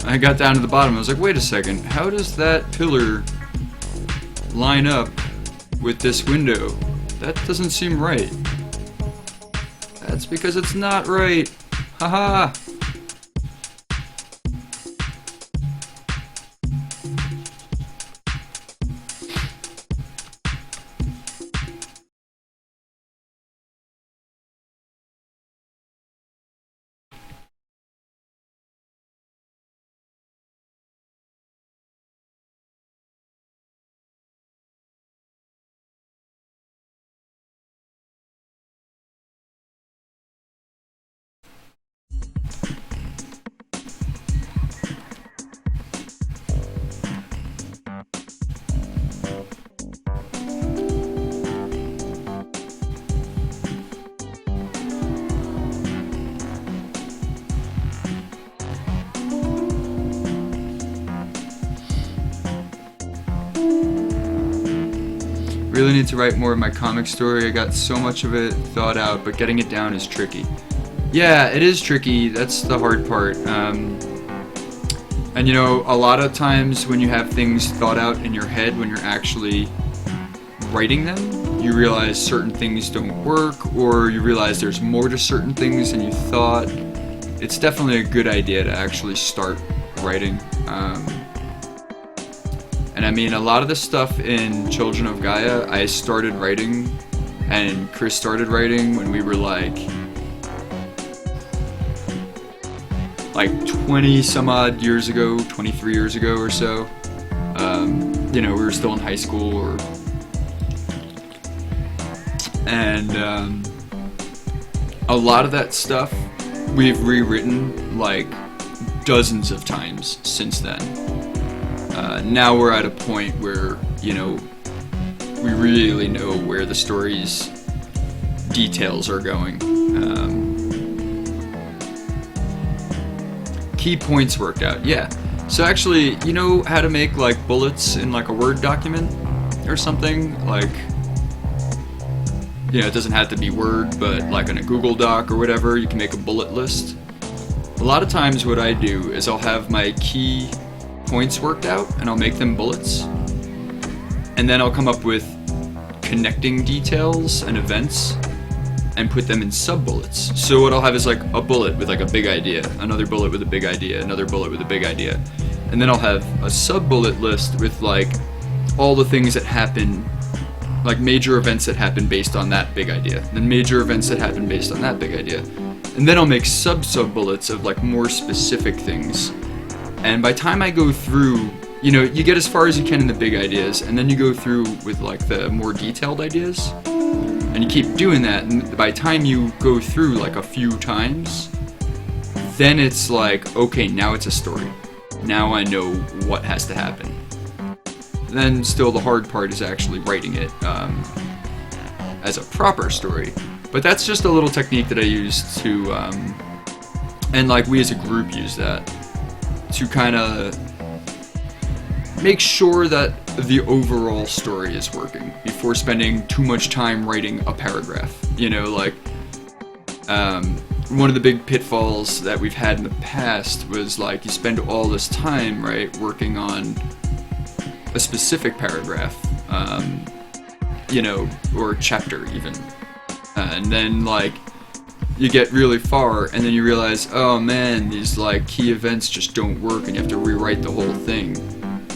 I got down to the bottom, I was like, wait a second, how does that pillar line up with this window? That doesn't seem right. That's because it's not right. Haha! Really need to write more of my comic story. I got so much of it thought out, but getting it down is tricky. Yeah, it is tricky. That's the hard part. And you know, a lot of times when you have things thought out in your head, when you're actually writing them, you realize certain things don't work, or you realize there's more to certain things than you thought. It's definitely a good idea to actually start writing. And I mean, a lot of the stuff in Children of Gaia, I started writing, and Chris started writing when we were like 20 some odd years ago, 23 years ago or so. You know, we were still in high school, and a lot of that stuff we've rewritten like dozens of times since then. Now we're at a point where, you know, we really know where the story's details are going. Key points worked out, yeah. So actually, you know how to make like bullets in like a Word document or something? Like, you know, it doesn't have to be Word, but like in a Google Doc or whatever, you can make a bullet list. A lot of times what I do is I'll have my key points worked out and I'll make them bullets, and then I'll come up with connecting details and events and put them in sub-bullets. So what I'll have is like a bullet with like a big idea, another bullet with a big idea, another bullet with a big idea, and then I'll have a sub-bullet list with like all the things that happen, like major events that happen based on that big idea, then major events that happen based on that big idea, and then I'll make sub-bullets of like more specific things. And by the time I go through, you know, you get as far as you can in the big ideas, and then you go through with like the more detailed ideas, and you keep doing that, and by the time you go through like a few times, then it's like, okay, now it's a story. Now I know what has to happen. Then still the hard part is actually writing it as a proper story. But that's just a little technique that I use to, and like we as a group use that, to kind of make sure that the overall story is working before spending too much time writing a paragraph. You know, like, one of the big pitfalls that we've had in the past was like you spend all this time, right, working on a specific paragraph, you know, or chapter even, and then like you get really far and then you realize, oh man, these like key events just don't work and you have to rewrite the whole thing.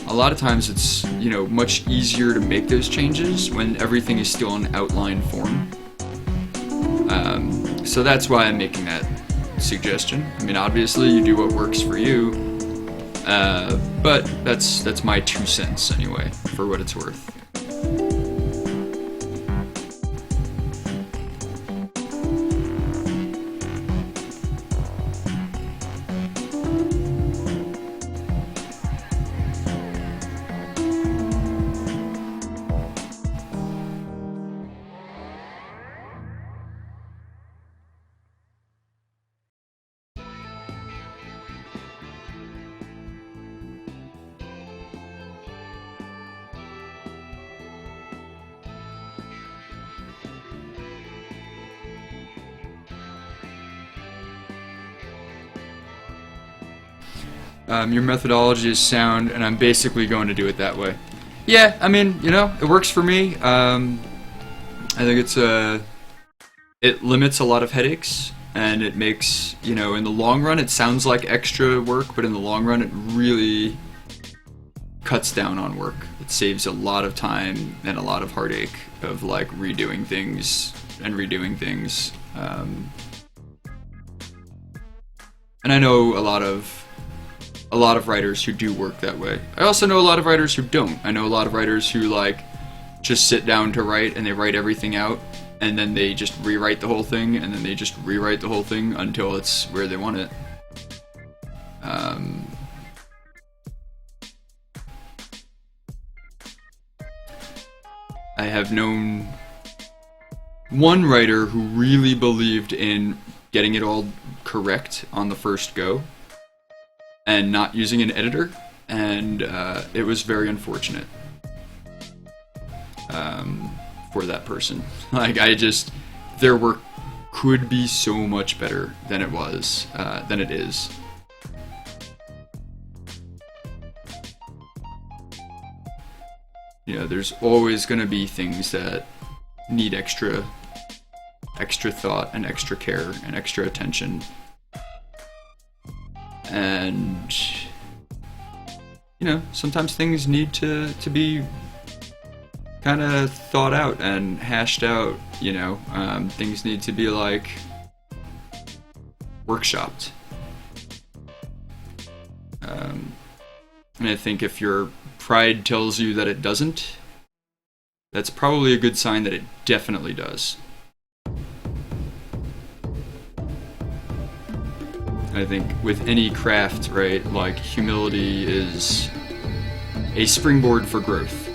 A lot of times it's, you know, much easier to make those changes when everything is still in outline form. So that's why I'm making that suggestion. I mean, obviously you do what works for you, but that's my 2 cents anyway, for what it's worth. Your methodology is sound, and I'm basically going to do it that way. Yeah, I mean, you know, it works for me. I think it limits a lot of headaches, and it makes, you know, in the long run, it sounds like extra work, but in the long run, it really cuts down on work. It saves a lot of time and a lot of heartache of, like, redoing things and redoing things. And I know a lot of writers who do work that way. I also know a lot of writers who don't. I know a lot of writers who like just sit down to write and they write everything out and then they just rewrite the whole thing and then they just rewrite the whole thing until it's where they want it. I have known one writer who really believed in getting it all correct on the first go and not using an editor, and it was very unfortunate for that person. Like, their work could be so much better than it was, than it is. You know, there's always gonna be things that need extra thought and extra care and extra attention. And, you know, sometimes things need to be kind of thought out and hashed out, you know. Things need to be, like, workshopped. And I think if your pride tells you that it doesn't, that's probably a good sign that it definitely does. I think with any craft, right, like, humility is a springboard for growth.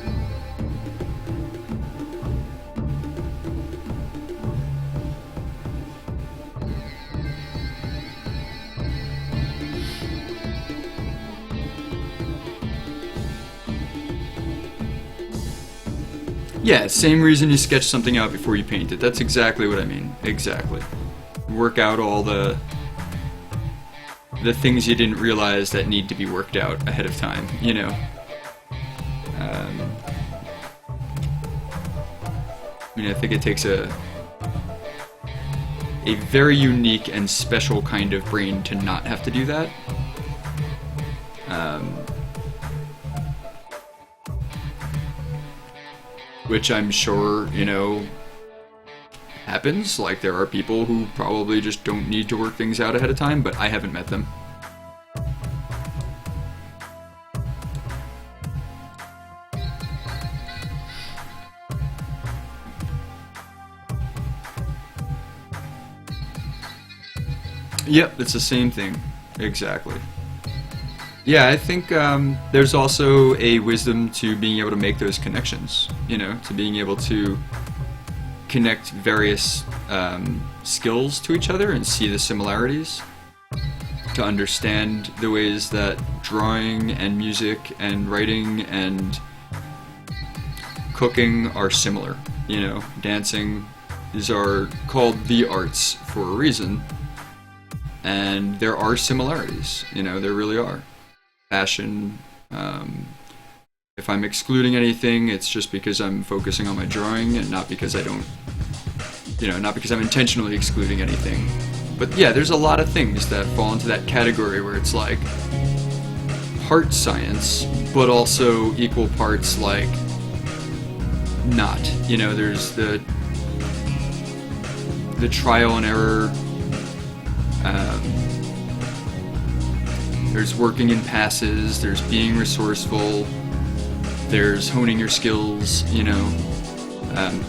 Yeah, same reason you sketch something out before you paint it. That's exactly what I mean. Exactly. Work out all the things you didn't realize that need to be worked out ahead of time, you know. I mean, I think it takes a very unique and special kind of brain to not have to do that. Which I'm sure, you know, happens. Like, there are people who probably just don't need to work things out ahead of time, but I haven't met them. Yep, it's the same thing. Exactly. Yeah, I think there's also a wisdom to being able to make those connections, you know, to being able to connect various skills to each other and see the similarities, to understand the ways that drawing and music and writing and cooking are similar, you know, dancing. These are called the arts for a reason, and there are similarities, you know, there really are. Fashion, if I'm excluding anything, it's just because I'm focusing on my drawing and not because I don't, you know, not because I'm intentionally excluding anything. But yeah, there's a lot of things that fall into that category where it's like part science, but also equal parts like not. You know, there's the trial and error. There's working in passes. There's being resourceful. There's honing your skills. You know,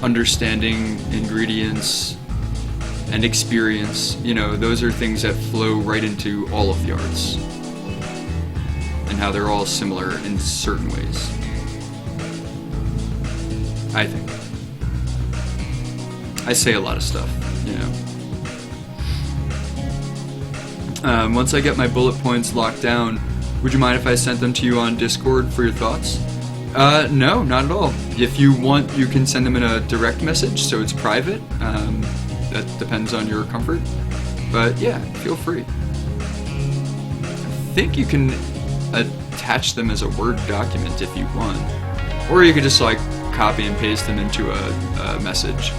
understanding ingredients and experience. You know, those are things that flow right into all of the arts, and how they're all similar in certain ways, I think. I say a lot of stuff, you know. Once I get my bullet points locked down, would you mind if I sent them to you on Discord for your thoughts? No, not at all. If you want, you can send them in a direct message, so it's private. That depends on your comfort. But yeah, feel free. I think you can attach them as a Word document if you want. Or you could just like copy and paste them into a message.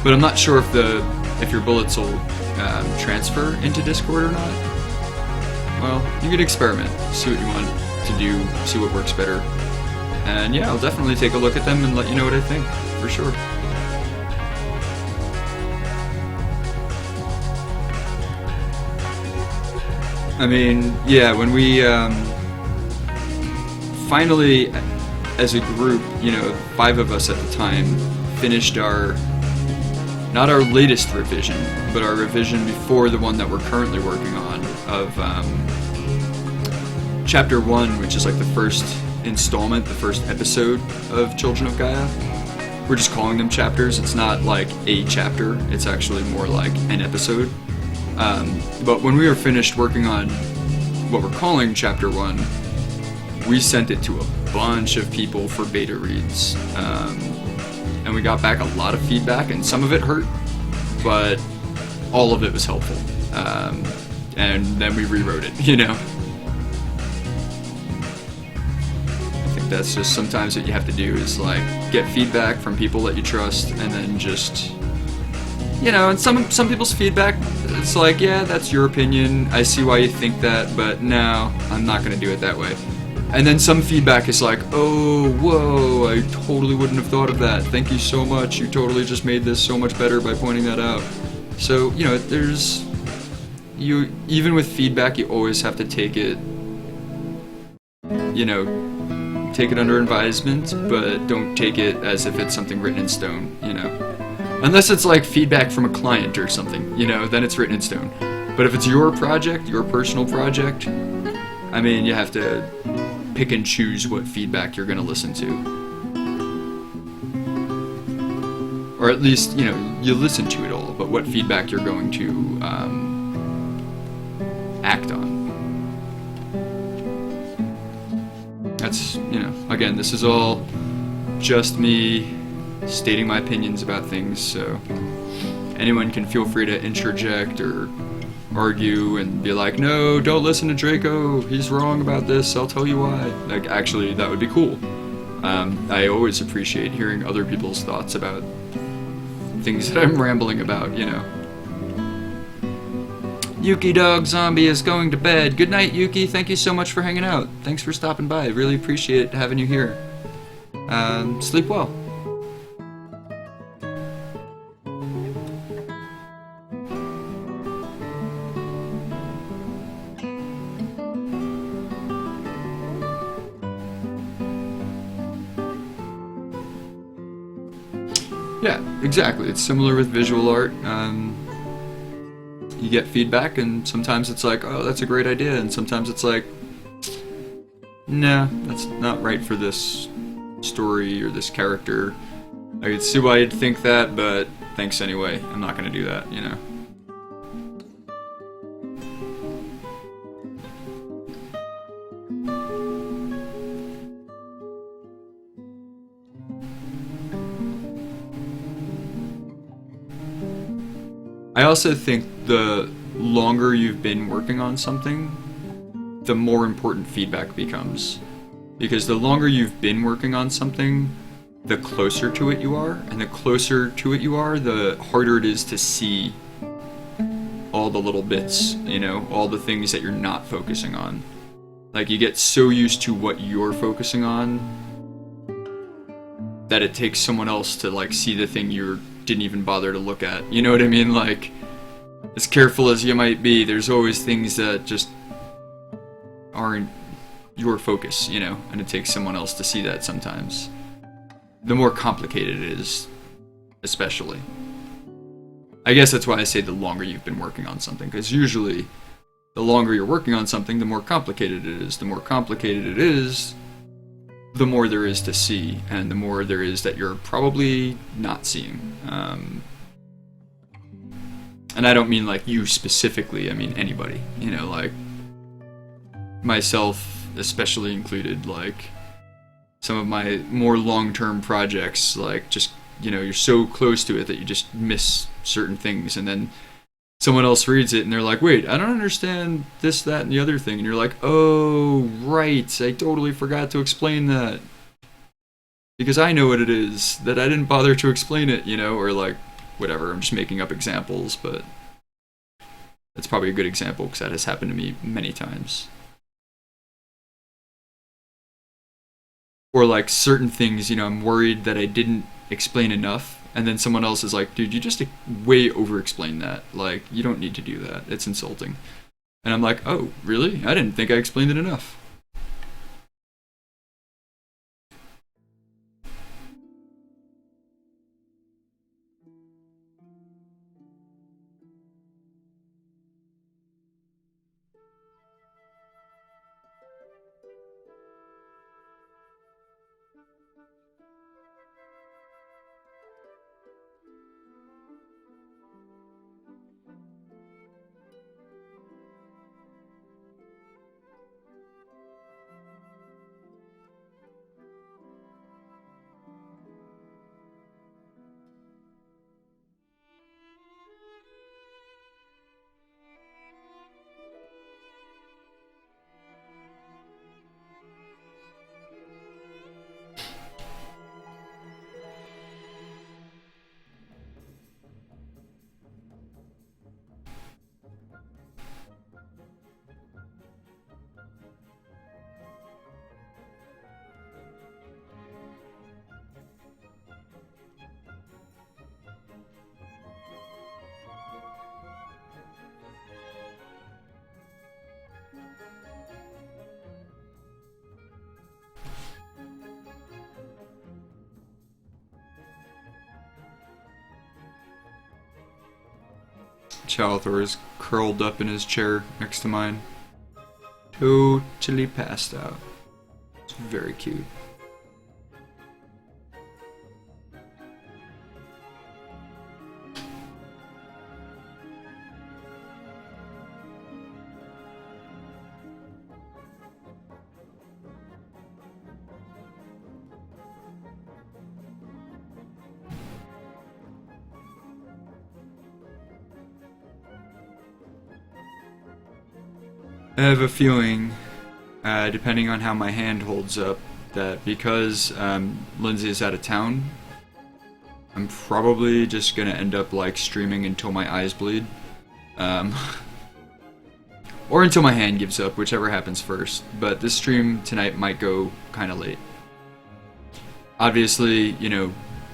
But I'm not sure if your bullets will transfer into Discord or not. Well, you can experiment, see what you want to do, see what works better. And yeah, I'll definitely take a look at them and let you know what I think, for sure. I mean, yeah, when we finally, as a group, you know, 5 of us at the time, finished not our latest revision, but our revision before the one that we're currently working on of Chapter 1, which is like the first installment, the first episode of Children of Gaia. We're just calling them chapters. It's not like a chapter, it's actually more like an episode. But when we were finished working on what we're calling Chapter 1, we sent it to a bunch of people for beta reads. And we got back a lot of feedback, and some of it hurt, but all of it was helpful. And then we rewrote it, you know? I think that's just sometimes what you have to do is like get feedback from people that you trust, and then just, you know, and some people's feedback, it's like, yeah, that's your opinion, I see why you think that, but no, I'm not gonna do it that way. And then some feedback is like, oh, whoa, I totally wouldn't have thought of that. Thank you so much. You totally just made this so much better by pointing that out. So, you know, even with feedback, you always have to take it, you know, take it under advisement, but don't take it as if it's something written in stone, you know. Unless it's like feedback from a client or something, you know, then it's written in stone. But if it's your project, your personal project, I mean, you have to pick and choose what feedback you're going to listen to. Or at least, you know, you listen to it all, but what feedback you're going to act on. That's, you know, again, this is all just me stating my opinions about things, so anyone can feel free to interject or argue and be like, no, don't listen to Draco, he's wrong about this, I'll tell you why. Like, actually, that would be cool. I always appreciate hearing other people's thoughts about things that I'm rambling about, you know. Yuki Dog Zombie is going to bed. Good night, Yuki. Thank you so much for hanging out. Thanks for stopping by. Really appreciate having you here. Sleep well. Yeah, exactly. It's similar with visual art. you get feedback, and sometimes it's like, oh, that's a great idea, and sometimes it's like, nah, that's not right for this story or this character. I could see why you'd think that, but thanks anyway. I'm not gonna do that, you know. I also think the longer you've been working on something, the more important feedback becomes. Because the longer you've been working on something, the closer to it you are, and the closer to it you are, the harder it is to see all the little bits, you know, all the things that you're not focusing on. Like, you get so used to what you're focusing on that it takes someone else to, like, see the thing you didn't even bother to look at. You know what I mean? Like, as careful as you might be, there's always things that just aren't your focus, you know, and it takes someone else to see that sometimes. The more complicated it is, especially. I guess that's why I say the longer you've been working on something, because usually the longer you're working on something, the more complicated it is. The more complicated it is, the more there is to see, and the more there is that you're probably not seeing. And I don't mean like you specifically, I mean anybody, you know, like myself especially included. Like, some of my more long-term projects, like, just, you know, you're so close to it that you just miss certain things, and then someone else reads it and they're like, wait, I don't understand this, that, and the other thing, and you're like, oh, right, I totally forgot to explain that, because I know what it is, that I didn't bother to explain it, you know, or like, whatever, I'm just making up examples, but that's probably a good example, because that has happened to me many times. Or like certain things, you know, I'm worried that I didn't explain enough, and then someone else is like, dude, you just way over-explained that. Like, you don't need to do that. It's insulting. And I'm like, oh, really? I didn't think I explained it enough. Chalthor is curled up in his chair next to mine, totally passed out. It's very cute. I have a feeling, depending on how my hand holds up, that because Lindsay is out of town, I'm probably just gonna end up like streaming until my eyes bleed, or until my hand gives up, whichever happens first. But this stream tonight might go kind of late. Obviously, you know,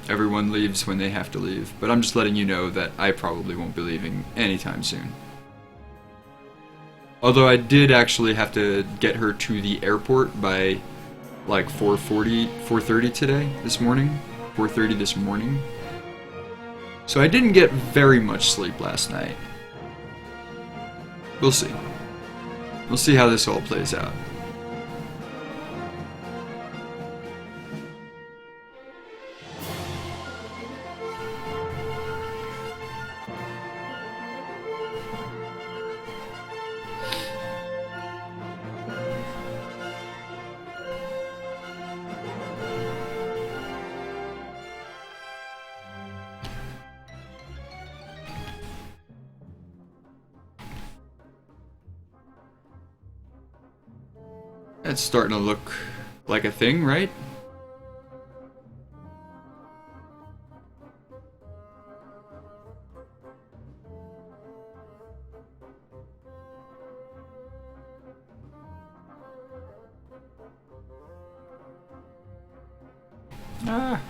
everyone leaves when they have to leave, but I'm just letting you know that I probably won't be leaving anytime soon. Although I did actually have to get her to the airport by like 4:30 today, this morning. 4:30 this morning. So I didn't get very much sleep last night. We'll see. We'll see how this all plays out. It's starting to look like a thing, right? Ah.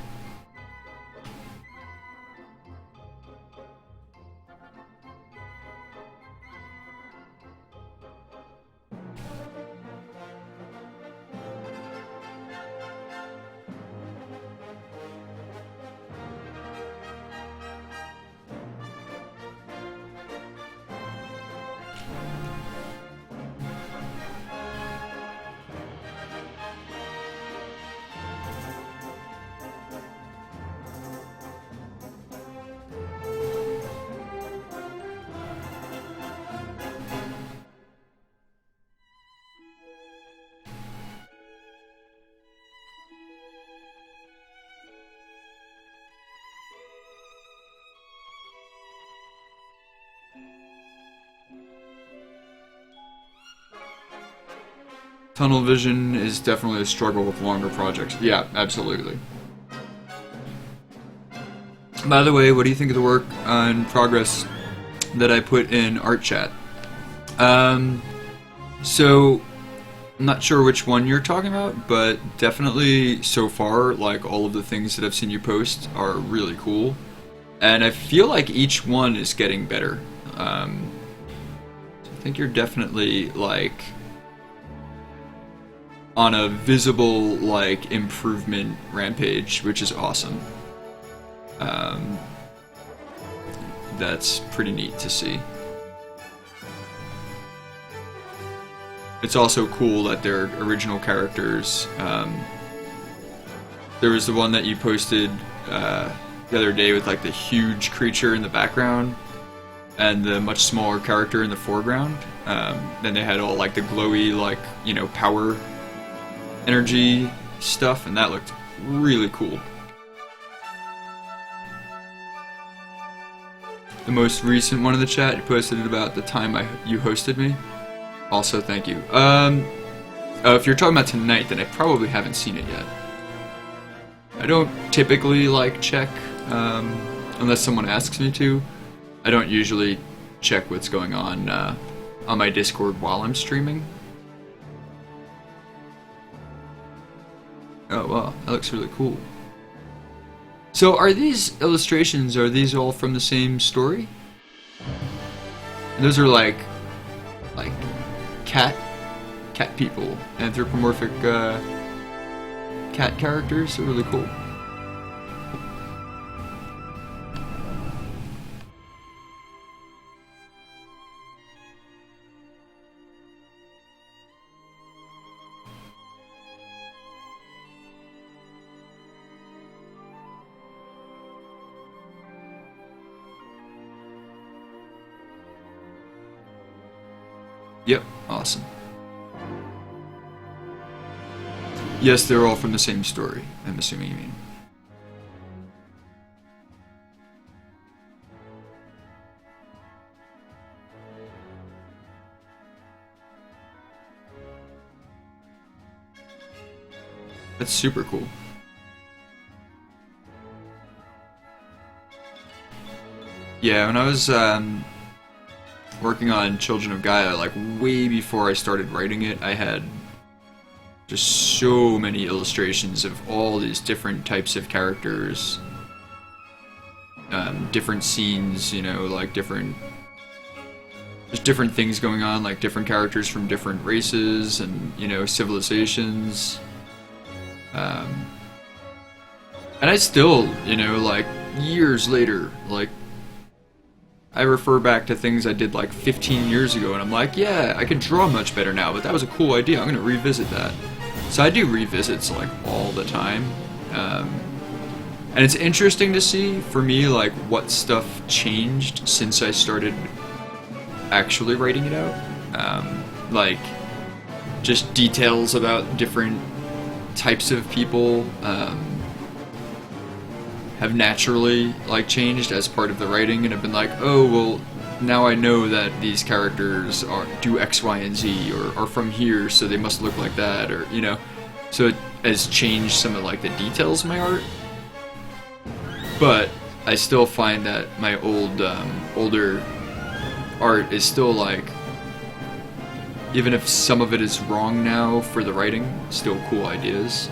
Tunnel vision is definitely a struggle with longer projects. Yeah, absolutely. By the way, what do you think of the work in progress that I put in art chat? So, I'm not sure which one you're talking about, but definitely so far, like all of the things that I've seen you post are really cool. And I feel like each one is getting better. I think you're definitely like on a visible like improvement rampage, which is awesome. That's pretty neat to see. It's also cool that they're original characters. There was the one that you posted the other day with like the huge creature in the background and the much smaller character in the foreground. Then they had all like the glowy, like, you know, power energy stuff, and that looked really cool. The most recent one in the chat, you posted it about the time you hosted me. Also, thank you. If you're talking about tonight, then I probably haven't seen it yet. I don't typically like check unless someone asks me to. I don't usually check what's going on my Discord while I'm streaming. Oh wow, that looks really cool. So are these illustrations, are these all from the same story? Those are like cat people, anthropomorphic cat characters. They're really cool. Yep, awesome. Yes, they're all from the same story, I'm assuming you mean. That's super cool. Yeah, when I was working on Children of Gaia, like way before I started writing it, I had just so many illustrations of all these different types of characters, different scenes, you know, like just different things going on, like different characters from different races and, you know, civilizations. And I still, you know, like years later, like I refer back to things I did like 15 years ago, and I'm like, yeah, I can draw much better now, but that was a cool idea. I'm gonna revisit that. So I do revisits like all the time, and it's interesting to see for me like what stuff changed since I started actually writing it out. Like just details about different types of people have naturally like changed as part of the writing, and have been like, oh well, now I know that these characters do X, Y, and Z, or are from here, so they must look like that, or you know. So it has changed some of like the details of my art, but I still find that my older art is still like, even if some of it is wrong now for the writing, still cool ideas.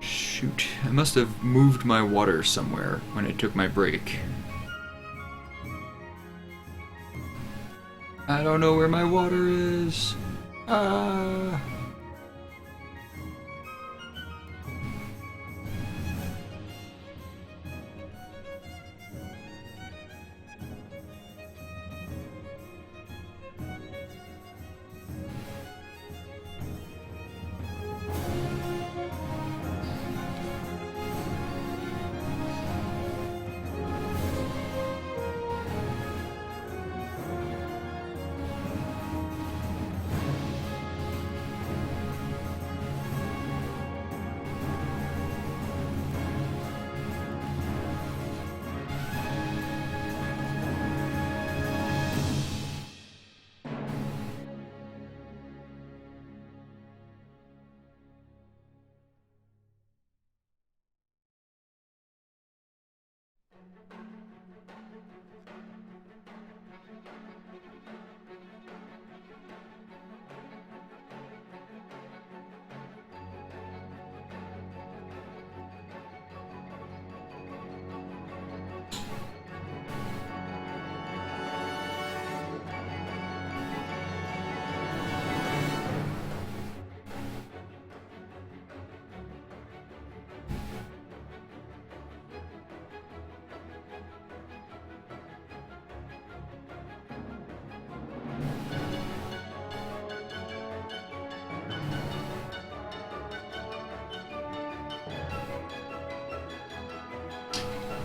Shoot, I must have moved my water somewhere when I took my break. I don't know where my water is.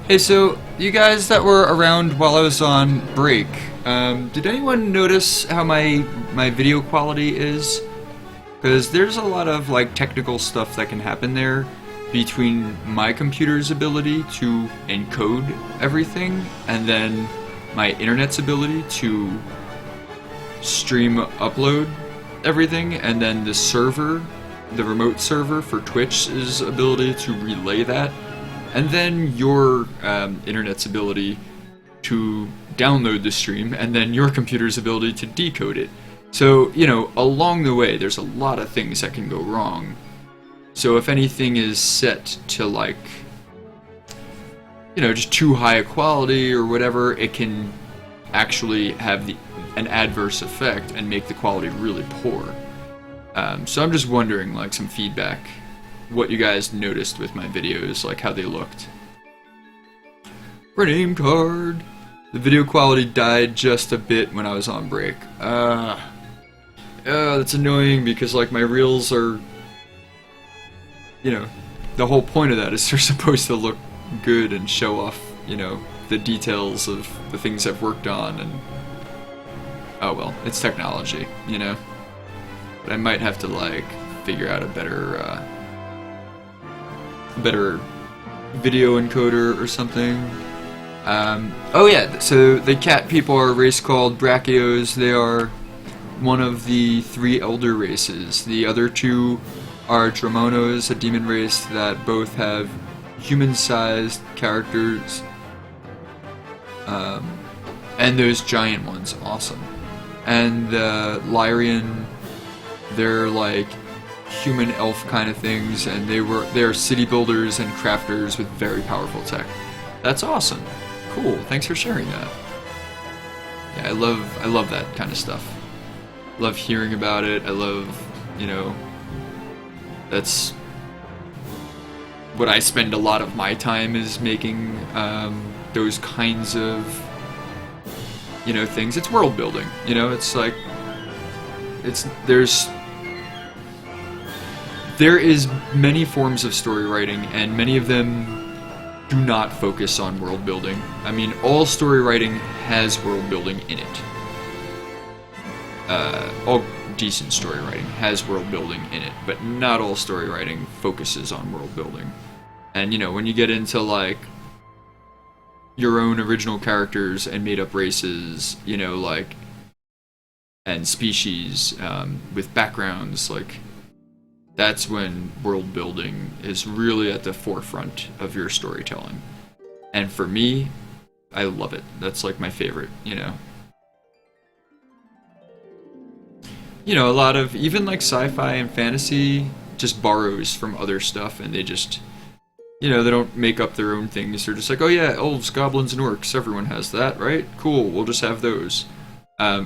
Hey, so you guys that were around while I was on break, did anyone notice how my video quality is? Because there's a lot of like technical stuff that can happen there between my computer's ability to encode everything and then my internet's ability to stream upload everything, and then the server, the remote server for Twitch's ability to relay that, and then your internet's ability to download the stream, and then your computer's ability to decode it. So, you know, along the way, there's a lot of things that can go wrong. So if anything is set to, like, you know, just too high a quality or whatever, it can actually have an adverse effect and make the quality really poor. So I'm just wondering, like, some feedback, what you guys noticed with my videos, like how they looked. For name card, the video quality died just a bit when I was on break. That's annoying because like my reels are, you know, the whole point of that is they're supposed to look good and show off, you know, the details of the things I've worked on, and oh well, it's technology, you know. But I might have to like figure out a better video encoder or something. Oh yeah, so the cat people are a race called Brachios. They are one of the 3 elder races. The other 2 are Dramonos, a demon race that both have human-sized characters. And those giant ones, awesome. And the Lyrian, they're like human elf kind of things, and they're city builders and crafters with very powerful tech. That's awesome. Cool. Thanks for sharing that. Yeah, I love that kind of stuff. Love hearing about it. I love, you know, that's what I spend a lot of my time is making those kinds of, you know, things. It's world building, you know. It's like there is many forms of story writing, and many of them do not focus on world building. I mean, all story writing has world building in it. All decent story writing has world building in it, but not all story writing focuses on world building. And you know, when you get into like your own original characters and made up races, you know, like, and species with backgrounds, like, that's when world building is really at the forefront of your storytelling. And for me, I love it. That's like my favorite, you know. You know, a lot of, even like sci-fi and fantasy just borrows from other stuff, and they just, you know, they don't make up their own things. They're just like, oh yeah, elves, goblins, and orcs, everyone has that, right? Cool, we'll just have those.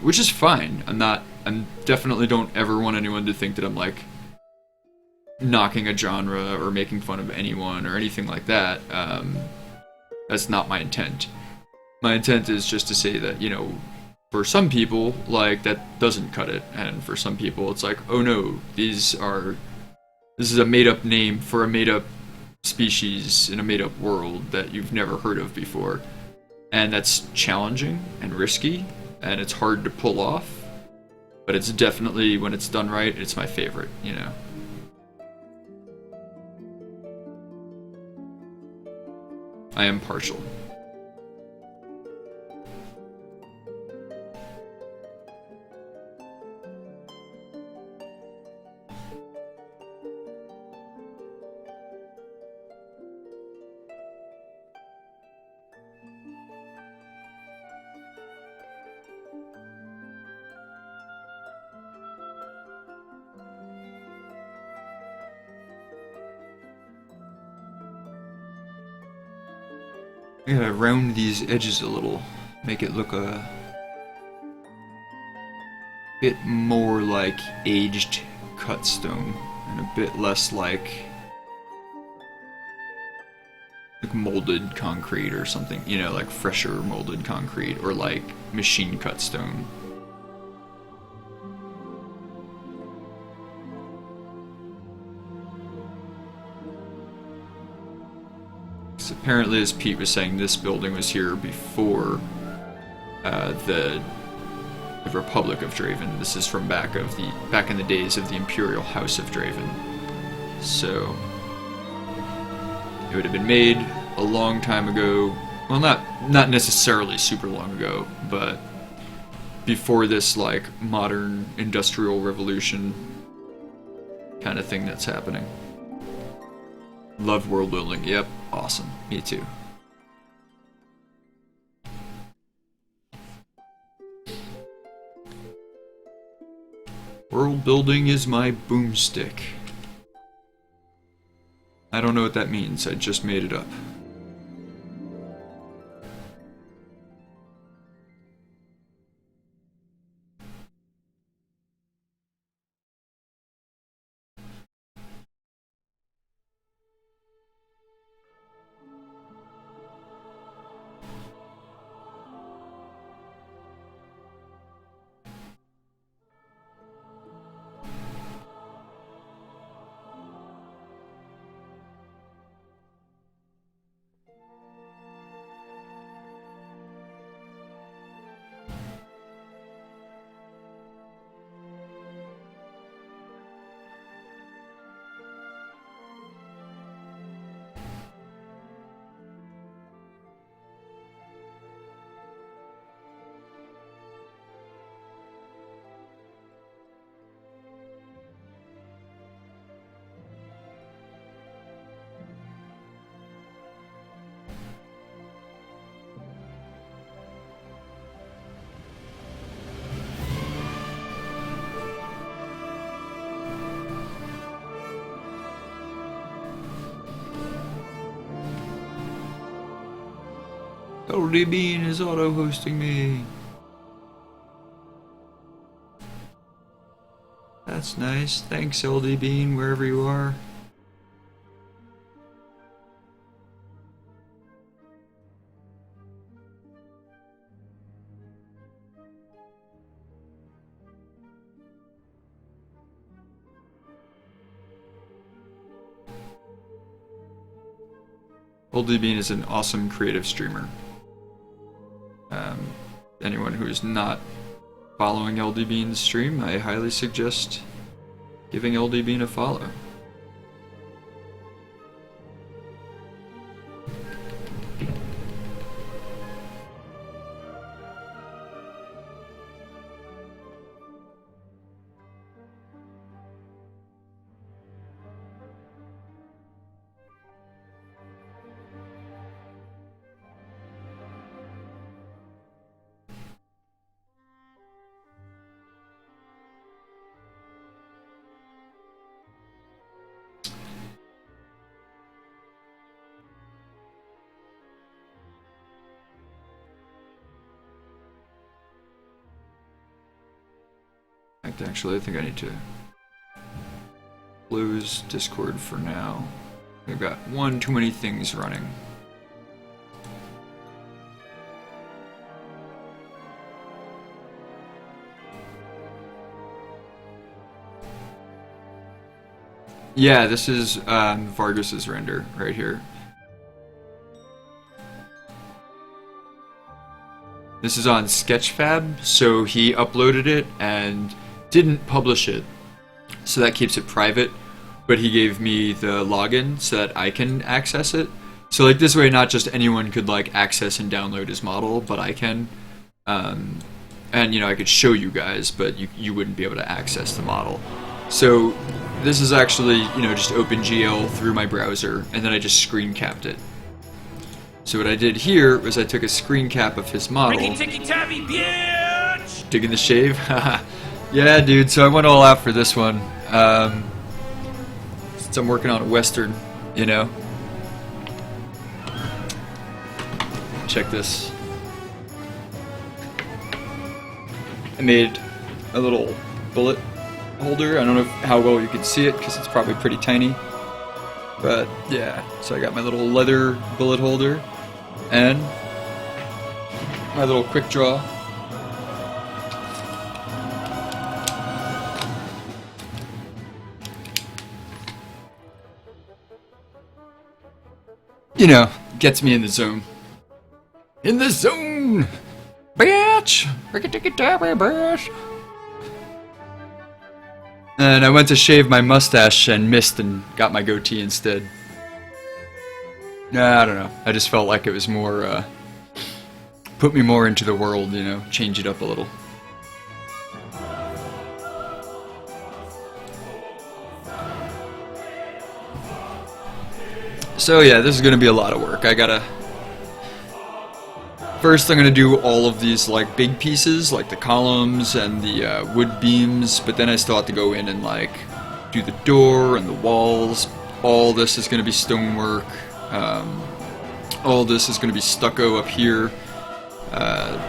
Which is fine. I definitely don't ever want anyone to think that I'm like knocking a genre or making fun of anyone or anything like that. That's not my intent. My intent is just to say that, you know, for some people, like, that doesn't cut it, and for some people it's like, oh no, this is a made-up name for a made-up species in a made-up world that you've never heard of before. And that's challenging and risky, and it's hard to pull off, but it's definitely, when it's done right, it's my favorite, you know. I am partial. I gotta round these edges a little, make it look a bit more like aged cut stone, and a bit less like molded concrete or something, you know, like fresher molded concrete, or like machine cut stone. Apparently, as Pete was saying, this building was here before the Republic of Draven. This is from back in the days of the Imperial House of Draven. So it would have been made a long time ago. Well, not necessarily super long ago, but before this like modern industrial revolution kind of thing that's happening. Love world building. Yep, awesome. Me too. World building is my boomstick. I don't know what that means. I just made it up. LD Bean is auto-hosting me. That's nice. Thanks, LD Bean, wherever you are. LD Bean is an awesome creative streamer. Anyone who is not following LD Bean's stream, I highly suggest giving LD Bean a follow. Actually, I think I need to close Discord for now. I've got one too many things running. Yeah, this is Vargas's render right here. This is on Sketchfab, so he uploaded it and didn't publish it, so that keeps it private, but he gave me the login so that I can access it. So like this way, not just anyone could like access and download his model, but I can. And you know, I could show you guys, but you wouldn't be able to access the model. So this is actually, you know, just OpenGL through my browser, and then I just screen capped it. So what I did here was I took a screen cap of his model. Digging the shave? Yeah, dude, so I went all out for this one. Since I'm working on a Western, you know. Check this. I made a little bullet holder. I don't know how well you can see it because it's probably pretty tiny. But yeah, so I got my little leather bullet holder and my little quick draw. You know, gets me in the zone. In the zone! Bitch! Bitch! And I went to shave my mustache and missed and got my goatee instead. I don't know. I just felt like it was more, put me more into the world, you know, change it up a little. So yeah, this is gonna be a lot of work. First I'm gonna do all of these like big pieces, like the columns and the wood beams, but then I still have to go in and like do the door and the walls. All this is gonna be stonework. All this is gonna be stucco up here,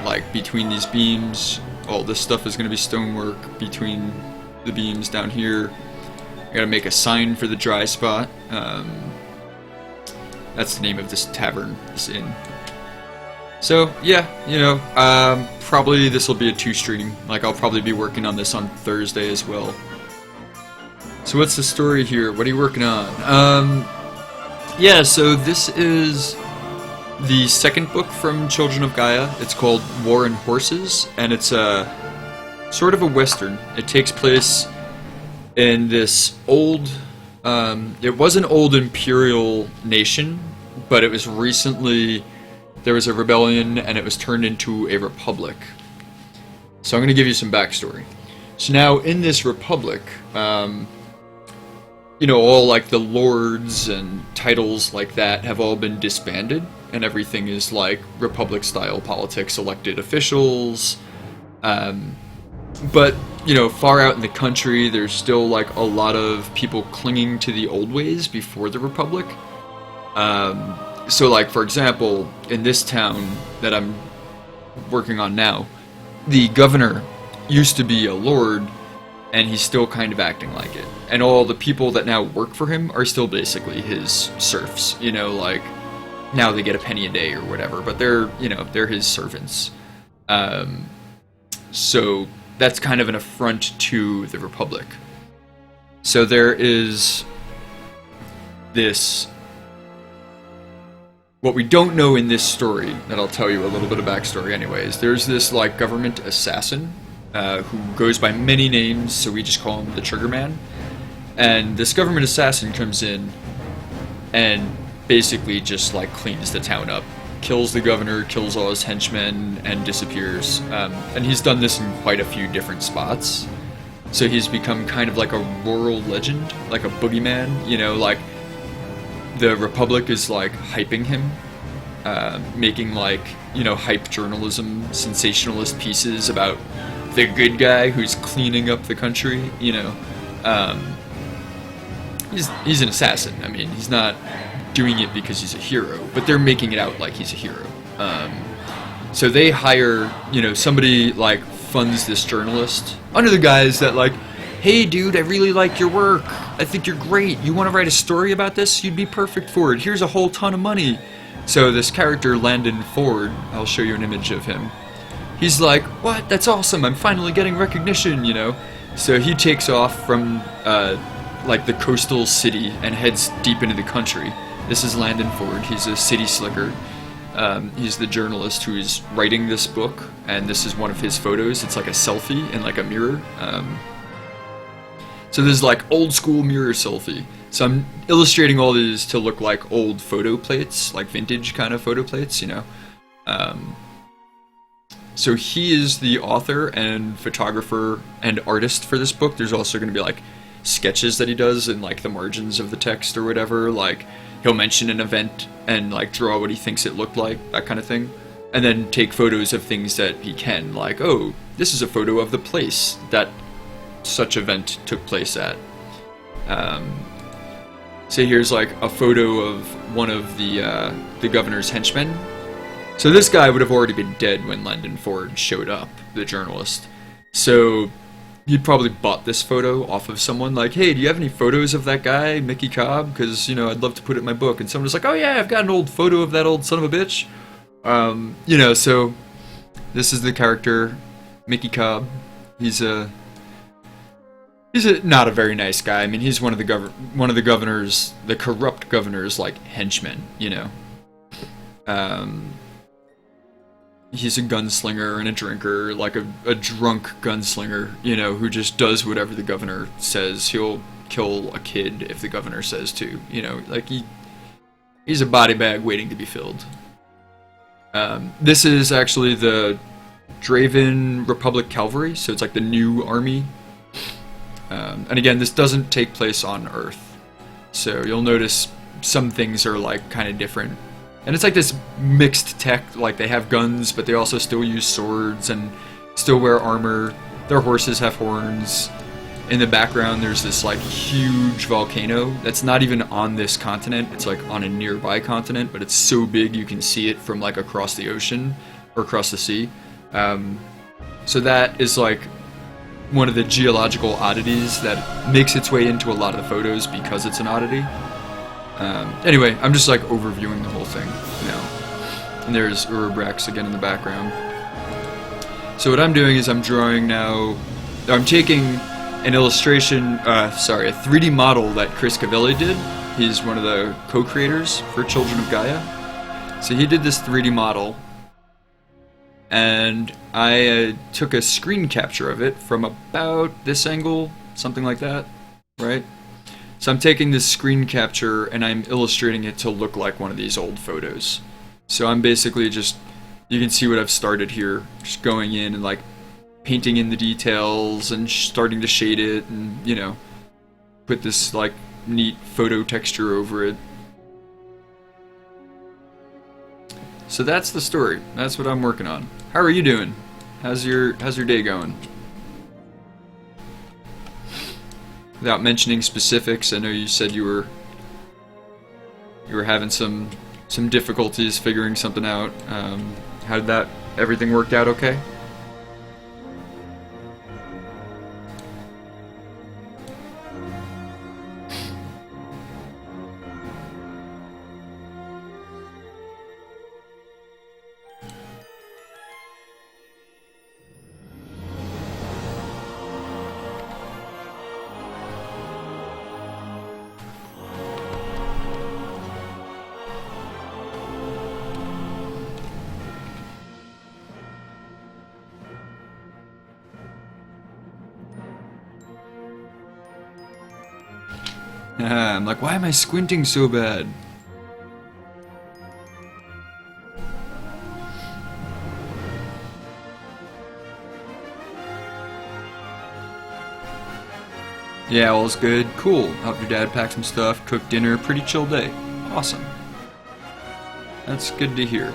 like between these beams. All this stuff is gonna be stonework between the beams down here. I gotta make a sign for the dry spot. That's the name of this tavern, this inn. So, yeah, you know, probably this will be a 2-stream. Like, I'll probably be working on this on Thursday as well. So what's the story here? What are you working on? Yeah, so this is the second book from Children of Gaia. It's called War and Horses, and it's sort of a western. It takes place in this old... it was an old imperial nation, but it was recently, there was a rebellion and it was turned into a republic. So I'm going to give you some backstory. So now in this republic, you know, all like the lords and titles like that have all been disbanded, and everything is like republic style politics, elected officials, but you know, far out in the country, there's still like a lot of people clinging to the old ways before the Republic. So, like, for example, in this town that I'm working on now, the governor used to be a lord, and he's still kind of acting like it. And all the people that now work for him are still basically his serfs, you know, like, now they get a penny a day or whatever, but they're, you know, they're his servants. So that's kind of an affront to the Republic. So there is this, what we don't know in this story, that I'll tell you a little bit of backstory anyways, there's this, like, government assassin, who goes by many names, so we just call him the Trigger Man. And this government assassin comes in and basically just, like, cleans the town up. Kills the governor, kills all his henchmen, and disappears. And he's done this in quite a few different spots. So he's become kind of like a rural legend, like a boogeyman, you know, like, the Republic is, like, hyping him, making, like, you know, hype journalism, sensationalist pieces about the good guy who's cleaning up the country, you know. He's an assassin. I mean, he's not doing it because he's a hero, but they're making it out like he's a hero. So they hire, you know, somebody, like, funds this journalist under the guise that, like, hey dude, I really like your work, I think you're great, you want to write a story about this? You'd be perfect for it, here's a whole ton of money. So this character, Landon Ford, I'll show you an image of him, he's like, what, that's awesome, I'm finally getting recognition, you know. So he takes off from like the coastal city and heads deep into the country. This is Landon Ford, he's a city slicker. He's the journalist who is writing this book, and this is one of his photos. It's like a selfie in, like, a mirror. So this is, like, old school mirror selfie. So I'm illustrating all these to look like old photo plates, like vintage kind of photo plates, you know. So he is the author and photographer and artist for this book. There's also going to be, like, sketches that he does in, like, the margins of the text or whatever. Like, he'll mention an event and, like, draw what he thinks it looked like, that kind of thing. And then take photos of things that he can, like, oh, this is a photo of the place that such event took place at. So here's, like, a photo of one of the governor's henchmen. So this guy would have already been dead when Landon Ford showed up, the journalist. So he'd probably bought this photo off of someone, like, hey, do you have any photos of that guy, Mickey Cobb? Because, you know, I'd love to put it in my book. And someone was like, oh yeah, I've got an old photo of that old son of a bitch. You know, so this is the character, Mickey Cobb. He's not a very nice guy. I mean, he's one of the governor's, the corrupt governor's, like, henchmen, you know. He's a gunslinger and a drinker, like a drunk gunslinger, you know, who just does whatever the governor says. He'll kill a kid if the governor says to, you know, like, he's a body bag waiting to be filled. This is actually the Draven Republic Cavalry, so it's like the new army. And again, this doesn't take place on Earth, so you'll notice some things are, like, kind of different. And it's like this mixed tech, like, they have guns, but they also still use swords and still wear armor. Their horses have horns. In the background, there's this, like, huge volcano that's not even on this continent. It's, like, on a nearby continent, but it's so big you can see it from, like, across the ocean or across the sea. So that is, like, one of the geological oddities that makes its way into a lot of the photos because it's an oddity. Anyway, I'm just, like, overviewing the whole thing, you know. And there's Urubrex again in the background. So what I'm doing is I'm drawing now, I'm taking an illustration, a 3D model that Chris Cavelli did. He's one of the co-creators for Children of Gaia. So he did this 3D model, and I took a screen capture of it from about this angle, something like that, right? So I'm taking this screen capture and I'm illustrating it to look like one of these old photos. So I'm basically just, you can see what I've started here, just going in and, like, painting in the details and starting to shade it and, you know, put this, like, neat photo texture over it. So that's the story. That's what I'm working on. How are you doing? How's your day going? Without mentioning specifics, I know you said you were having some some difficulties figuring something out. How did that, everything worked out okay? I'm like, why am I squinting so bad? Yeah, all's good. Cool. Helped your dad pack some stuff, cook dinner, pretty chill day. Awesome. That's good to hear.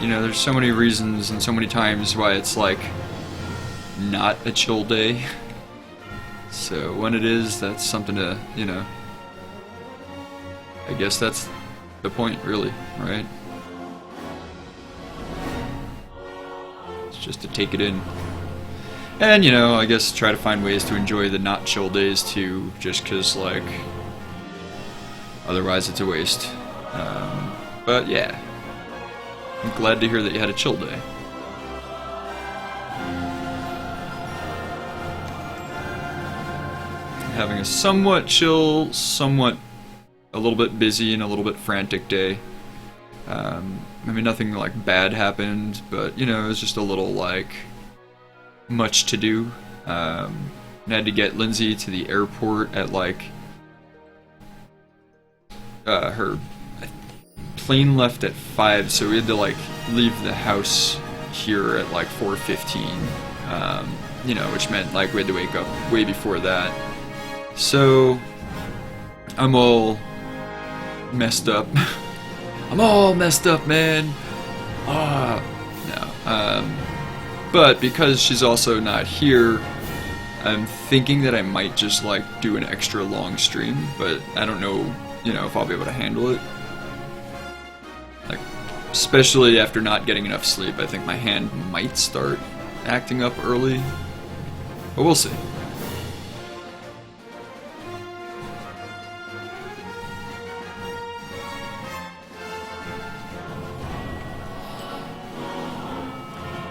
You know, there's so many reasons and so many times why it's like not a chill day. So when it is, that's something to, you know, I guess that's the point, really, right? It's just to take it in. And, you know, I guess try to find ways to enjoy the not chill days too, just because, like, otherwise it's a waste. But yeah, I'm glad to hear that you had a chill day. Having a somewhat chill, somewhat a little bit busy and a little bit frantic day. I mean, nothing like bad happened, but you know, it was just a little like much to do. I had to get Lindsay to the airport at like her plane left at 5, so we had to like leave the house here at like 4:15. You know, which meant like we had to wake up way before that. So I'm all messed up. I'm all messed up, man. No. But because she's also not here, I'm thinking that I might just like do an extra long stream, but I don't know, you know, if I'll be able to handle it. Like, especially after not getting enough sleep, I think my hand might start acting up early. But we'll see.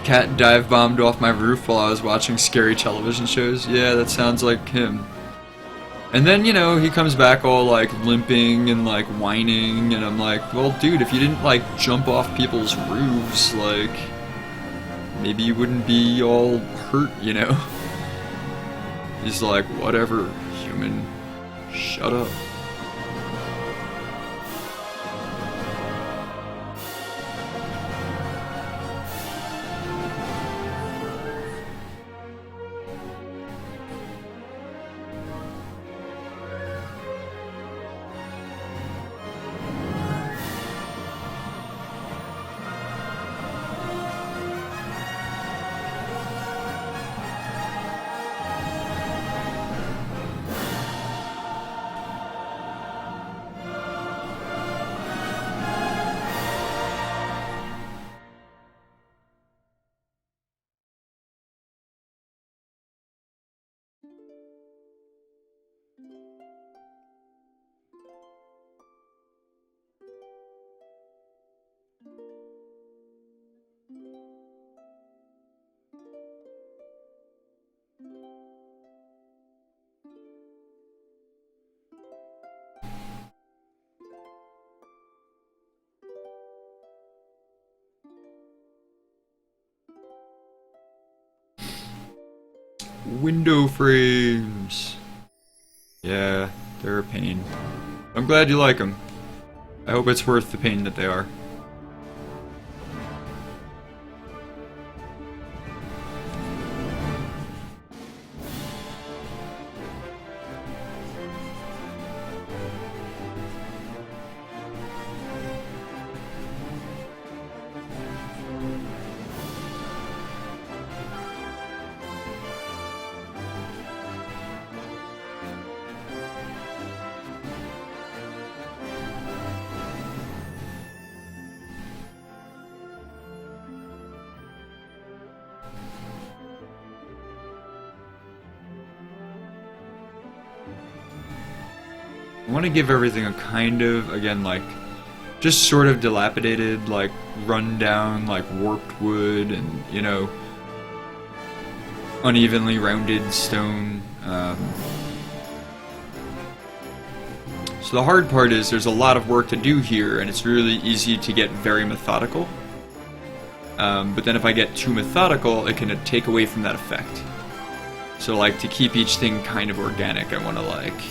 Cat dive bombed off my roof while I was watching scary television shows. Yeah, that sounds like him. And then, you know, he comes back all like limping and like whining, and I'm like, well, dude, if you didn't like jump off people's roofs, like, maybe you wouldn't be all hurt, you know? He's like, whatever, human, shut up. Window frames. Yeah, they're a pain. I'm glad you like them. I hope it's worth the pain that they are. I want to give everything a kind of, again, like, just sort of dilapidated, like, run down, like, warped wood and, you know, unevenly rounded stone. So the hard part is there's a lot of work to do here, and it's really easy to get very methodical. But then if I get too methodical, it can take away from that effect. So, like, to keep each thing kind of organic, I want to, like,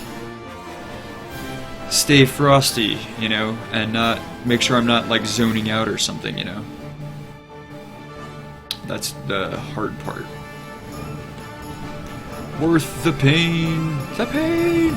stay frosty, you know, and not make sure I'm not, like, zoning out or something, you know. That's the hard part. Worth the pain. The pain!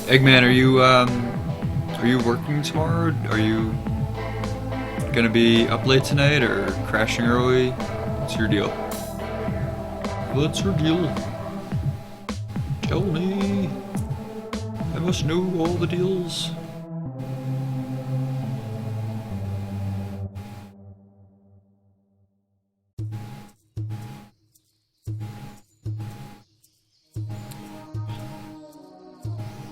Eggman, are you working tomorrow? Are you gonna be up late tonight or crashing early? What's your deal? What's your deal? Tell me. I must know all the deals.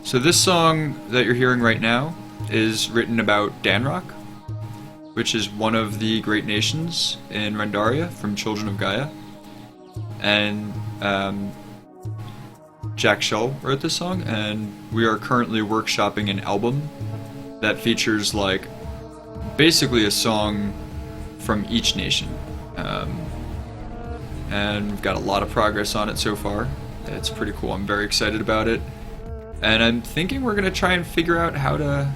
So this song that you're hearing right now is written about Danrock, which is one of the great nations in Rendaria from Children of Gaia. And Jack Shell wrote this song, and we are currently workshopping an album that features, like, basically a song from each nation. And we've got a lot of progress on it so far. It's pretty cool. I'm very excited about it. And I'm thinking we're gonna try and figure out how to,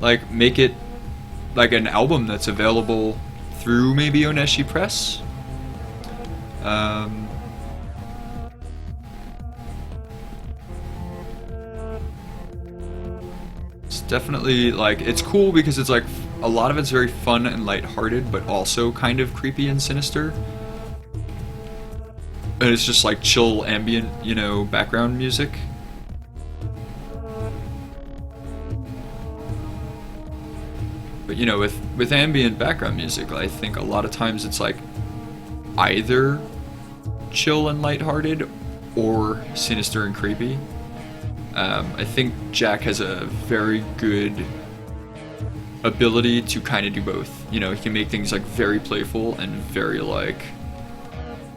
like, make it like an album that's available through maybe Oneshi Press. It's definitely, like, it's cool because it's like a lot of it's very fun and lighthearted, but also kind of creepy and sinister. And it's just like chill ambient, you know, background music. But, you know, with ambient background music, I think a lot of times it's like either chill and lighthearted or sinister and creepy. I think Jack has a very good ability to kind of do both. You know, he can make things like very playful and very, like,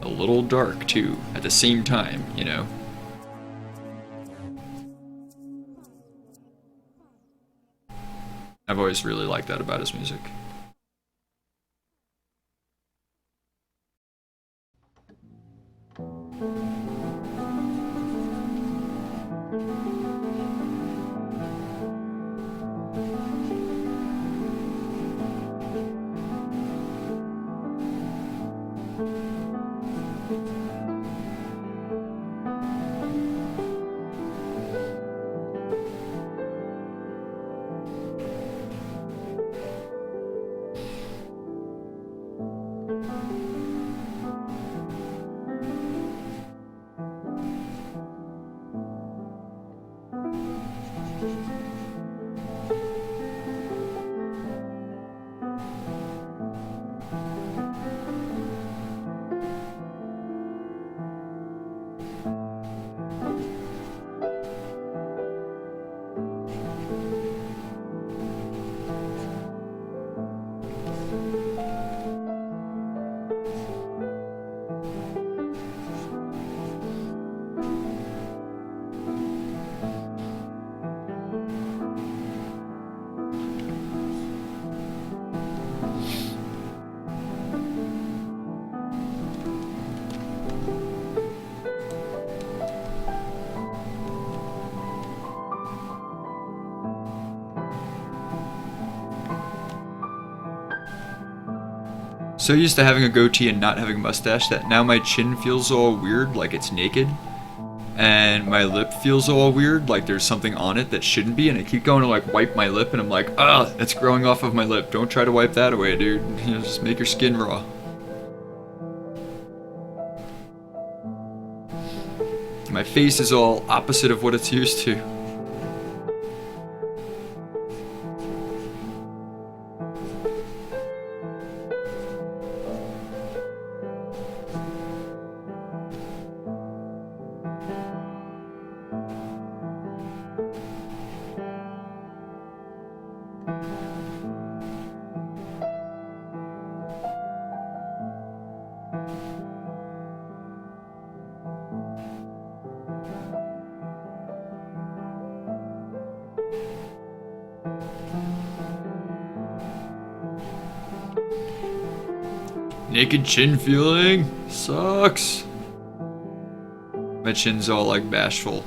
a little dark too at the same time, you know. I've always really liked that about his music. so used to having a goatee and not having a mustache that now my chin feels all weird, like it's naked. And my lip feels all weird, like there's something on it that shouldn't be, and I keep going to like wipe my lip, and I'm like, ah, it's growing off of my lip. Don't try to wipe that away, dude. You know, just make your skin raw. My face is all opposite of what it's used to. Naked chin feeling sucks. My chin's all like bashful.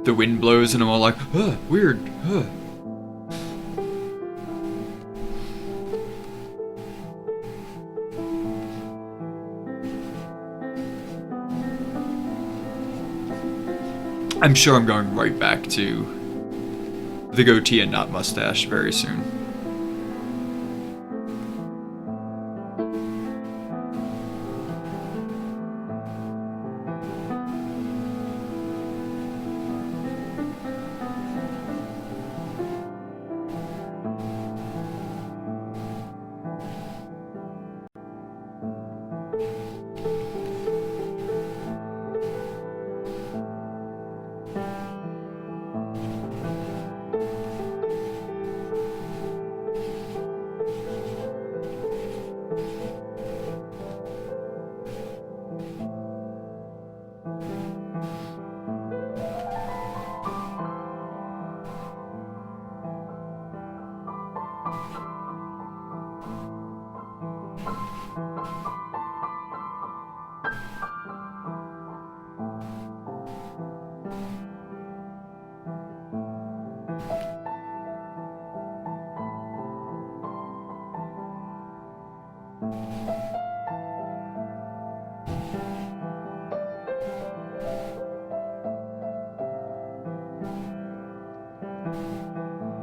The wind blows and I'm all like, weird. I'm sure I'm going right back to the goatee and not mustache very soon.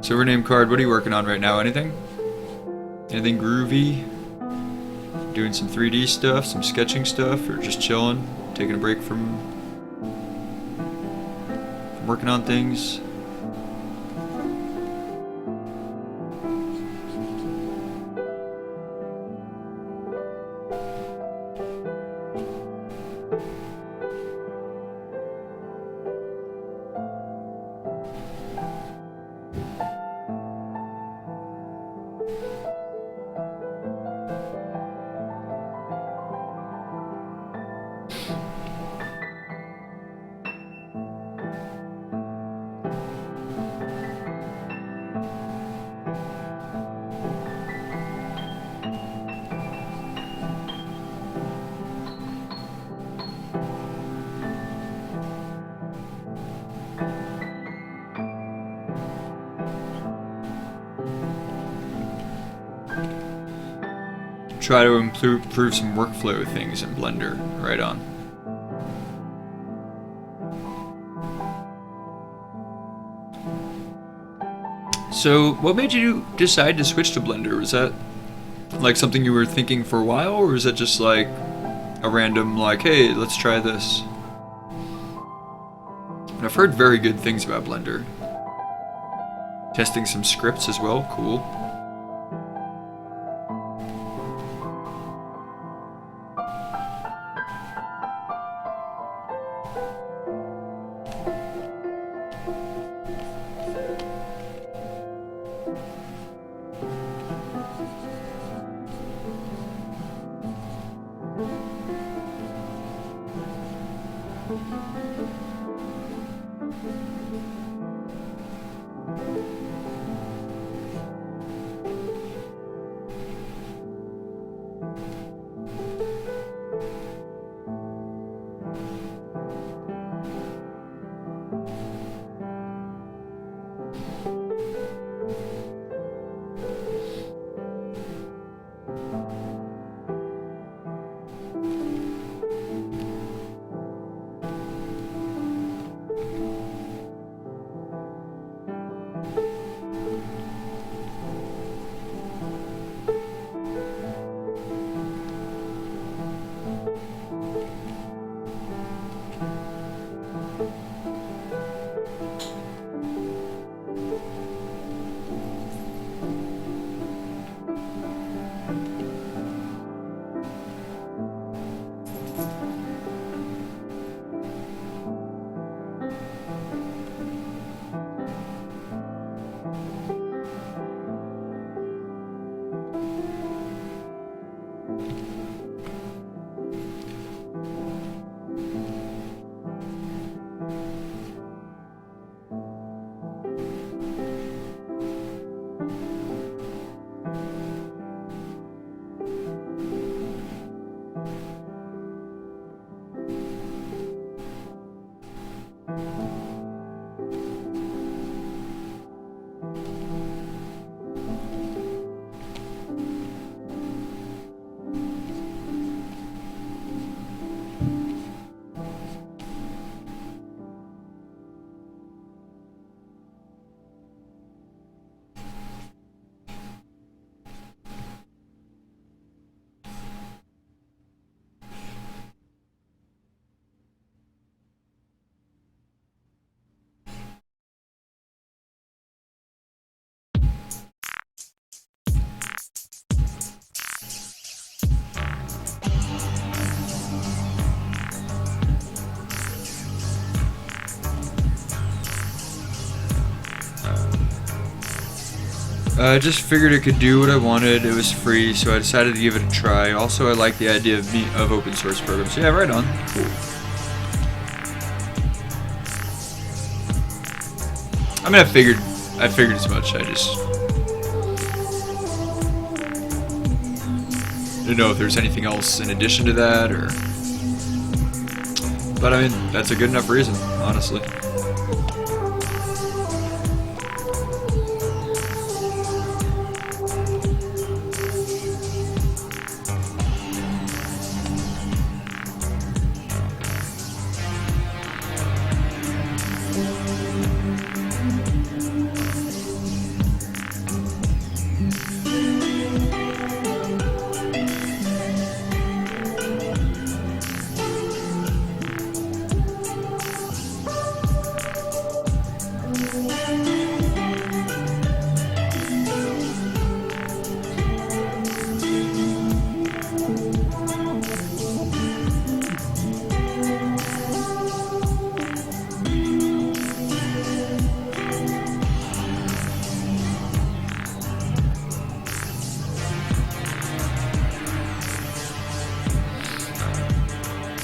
Silver name card, what are you working on right now? Anything? Anything groovy? Doing some 3D stuff, some sketching stuff, or just chilling? Taking a break from working on things? Try to improve some workflow things in Blender. Right on. So, what made you decide to switch to Blender? Was that like something you were thinking for a while, or was that just like a random like, hey, let's try this? And I've heard very good things about Blender. Testing some scripts as well, cool. I just figured it could do what I wanted. It was free, so I decided to give it a try. Also, I like the idea of open source programs. Yeah, right on. Cool. I mean, I figured as much. I just didn't know if there's anything else in addition to that, or. But I mean, that's a good enough reason, honestly.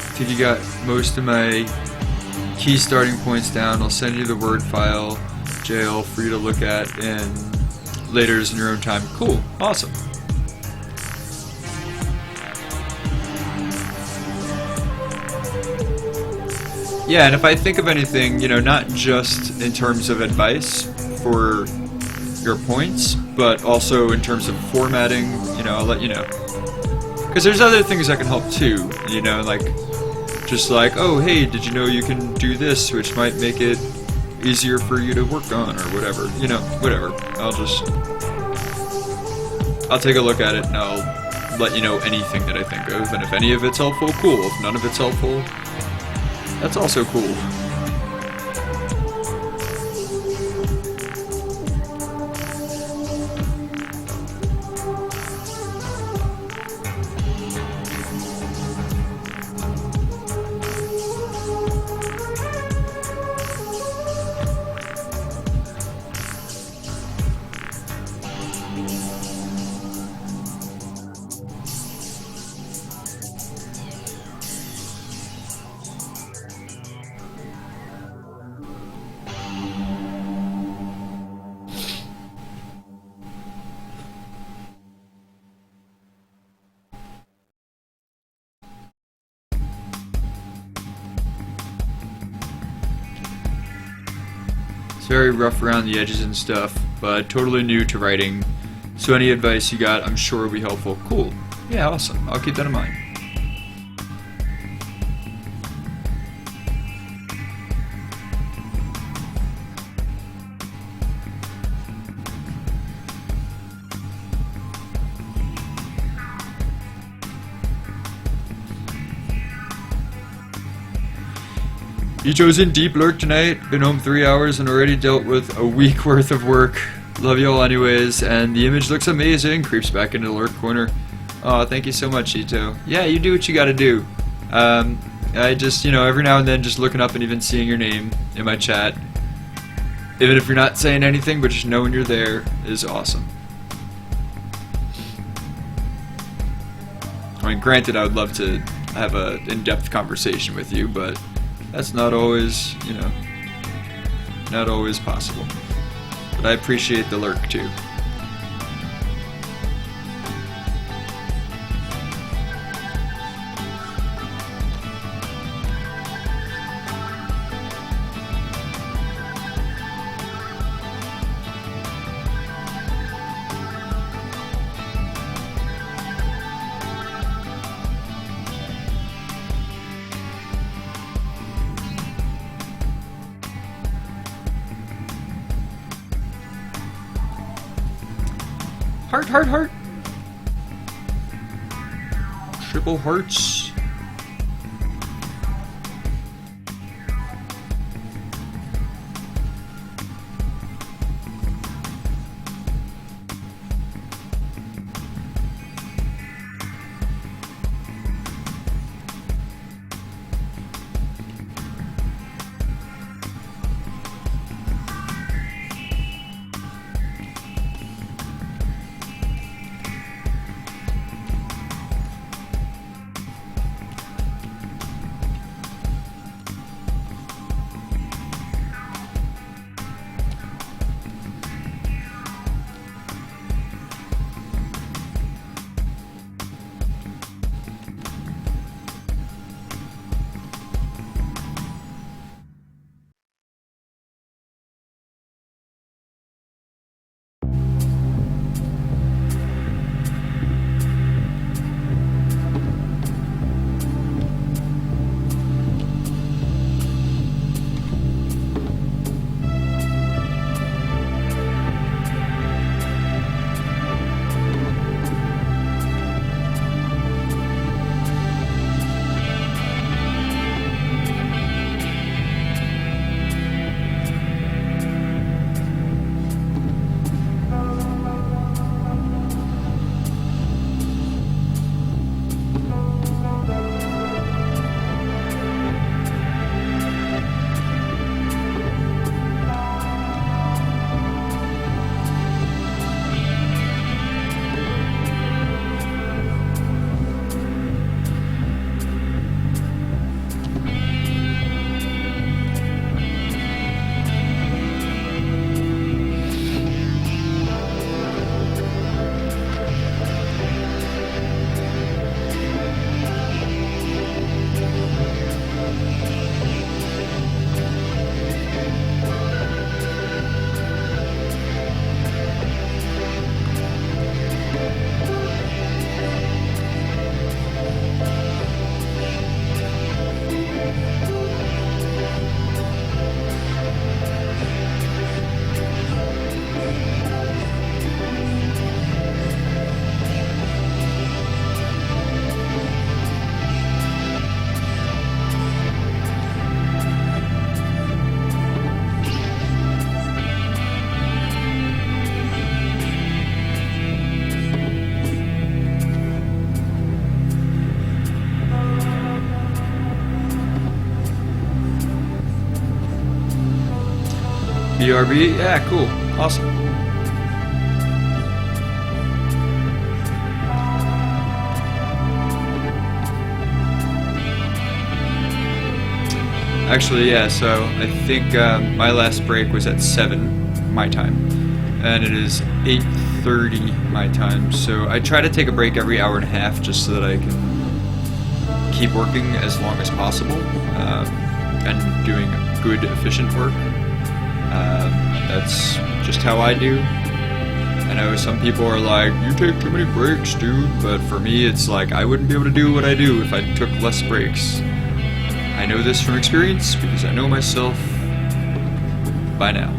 I think you got most of my key starting points down. I'll send you the Word file, Jayel, for you to look at and later in your own time. Cool. Awesome. Yeah, and if I think of anything, you know, not just in terms of advice for your points, but also in terms of formatting, you know, I'll let you know. Because there's other things that can help too, you know, like, just like, oh, hey, did you know you can do this, which might make it easier for you to work on, or whatever, you know, whatever. I'll take a look at it, and I'll let you know anything that I think of, and if any of it's helpful, cool. If none of it's helpful, that's also cool. It's very rough around the edges and stuff, but totally new to writing, so any advice you got I'm sure will be helpful. Cool. Yeah, awesome. I'll keep that in mind. Icho's in deep lurk tonight. Been home 3 hours and already dealt with a week worth of work. Love y'all anyways, and the image looks amazing. Creeps back into the lurk corner. Oh, thank you so much, Ito. Yeah, you do what you gotta do. I just, you know, every now and then just looking up and even seeing your name in my chat, even if you're not saying anything, but just knowing you're there is awesome. I mean, granted, I would love to have a in-depth conversation with you, but that's not always, you know, not always possible. But I appreciate the lurk too. Heart, heart, heart. Triple hearts. BRB? Yeah, cool. Awesome. Actually, yeah, so I think my last break was at 7 my time, and it is 8:30 my time, so I try to take a break every hour and a half just so that I can keep working as long as possible, and doing good, efficient work. That's just how I do. I know some people are like, you take too many breaks, dude, but for me it's like I wouldn't be able to do what I do if I took less breaks. I know this from experience because I know myself by now.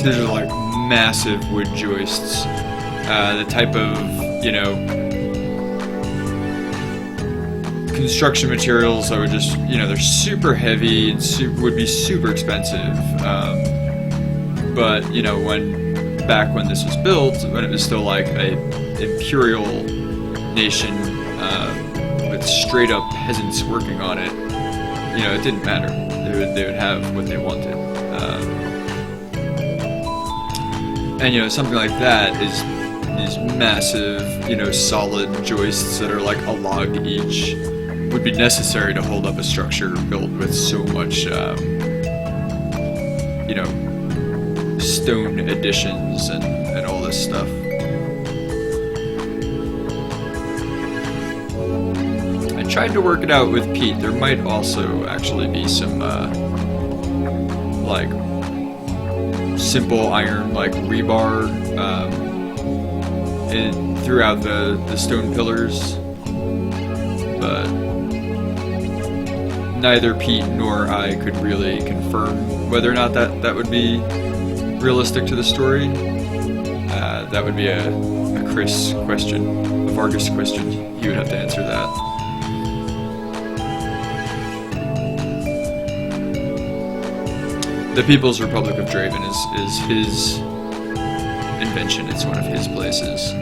These are like massive wood joists. The type of, construction materials that would just, they're super heavy and would be super expensive. But, when this was built, when it was still like a imperial nation with straight up peasants working on it, it didn't matter. They would have what they wanted. And something like that is these massive, solid joists that are like a log each would be necessary to hold up a structure built with so much, stone additions and all this stuff. I tried to work it out with Pete. There might also actually be some, simple iron rebar throughout the stone pillars, but neither Pete nor I could really confirm whether or not that would be realistic to the story. That would be a Chris question, a Vargas question. He would have to answer that. The People's Republic of Draven is his invention. It's one of his places.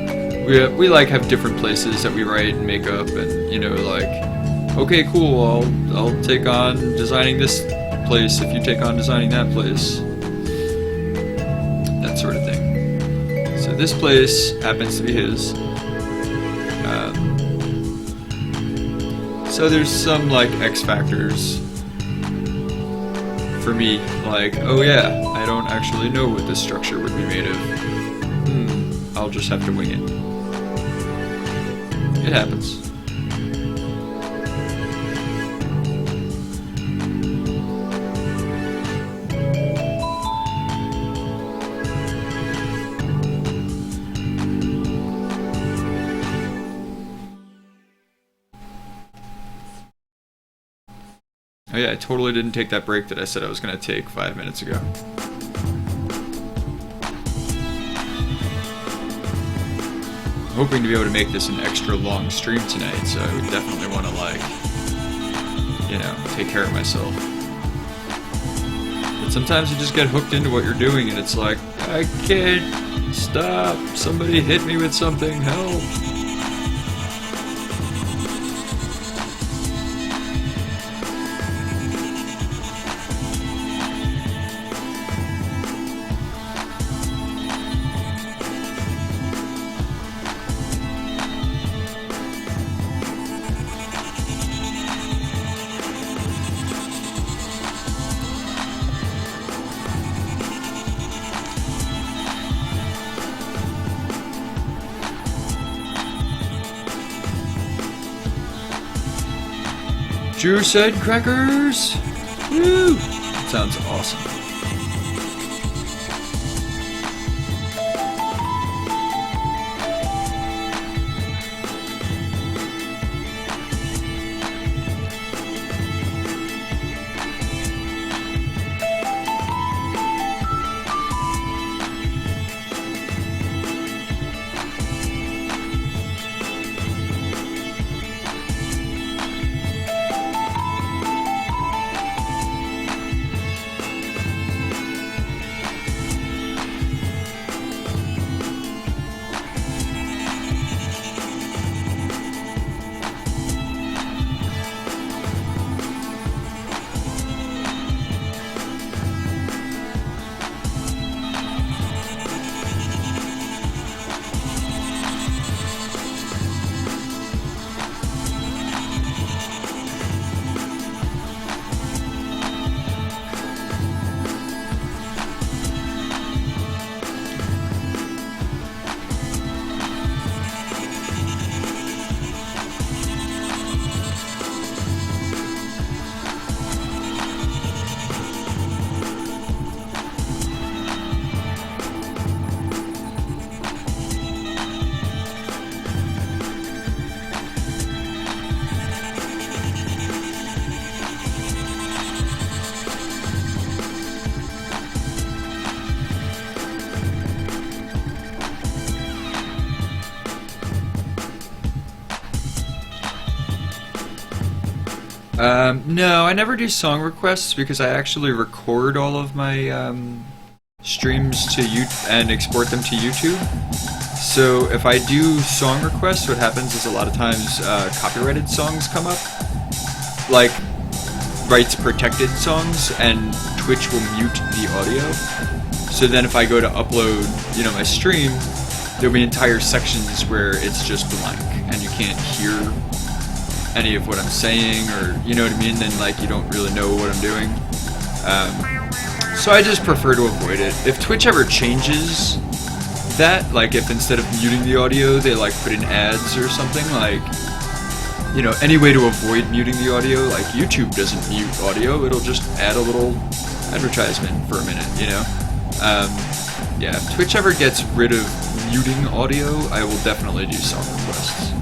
We like have different places that we write and make up, and you know, like, okay, cool, I'll take on designing this place if you take on designing that place. That sort of thing. So this place happens to be his. So there's some like X factors for me, like, oh yeah, I don't actually know what this structure would be made of. I'll just have to wing it. It happens. Oh yeah, I totally didn't take that break that I said I was going to take 5 minutes ago. I'm hoping to be able to make this an extra long stream tonight, so I would definitely want to, like, you know, take care of myself. But sometimes you just get hooked into what you're doing and it's like, I can't stop, somebody hit me with something, help. Juice and crackers! Woo! That sounds awesome. No, I never do song requests because I actually record all of my streams to YouTube and export them to YouTube. So if I do song requests, what happens is a lot of times copyrighted songs come up, like rights protected songs, and Twitch will mute the audio. So then if I go to upload, you know, my stream, there'll be entire sections where it's just blank and you can't hear any of what I'm saying, or you know what I mean, then like you don't really know what I'm doing. So I just prefer to avoid it. If Twitch ever changes that, like if instead of muting the audio they like put in ads or something, like, you know, any way to avoid muting the audio, like YouTube doesn't mute audio, it'll just add a little advertisement for a minute, you know. Yeah, if Twitch ever gets rid of muting audio, I will definitely do song requests.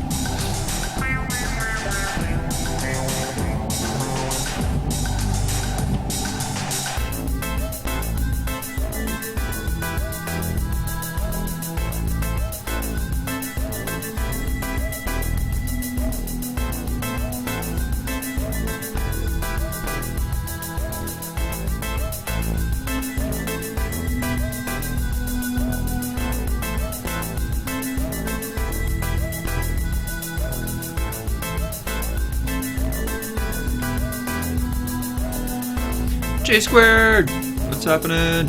J Squared! What's happening?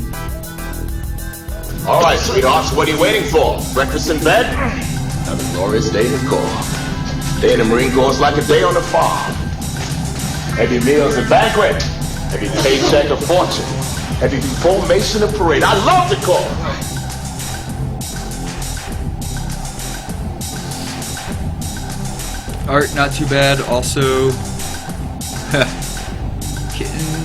All right, sweethearts, what are you waiting for? Breakfast in bed? Have a glorious day in the Corps. Day in the Marine Corps is like a day on the farm. Heavy meals and banquet. Heavy paycheck of fortune. Heavy formation of parade. I love the Corps. Art, not too bad. Also, kitten.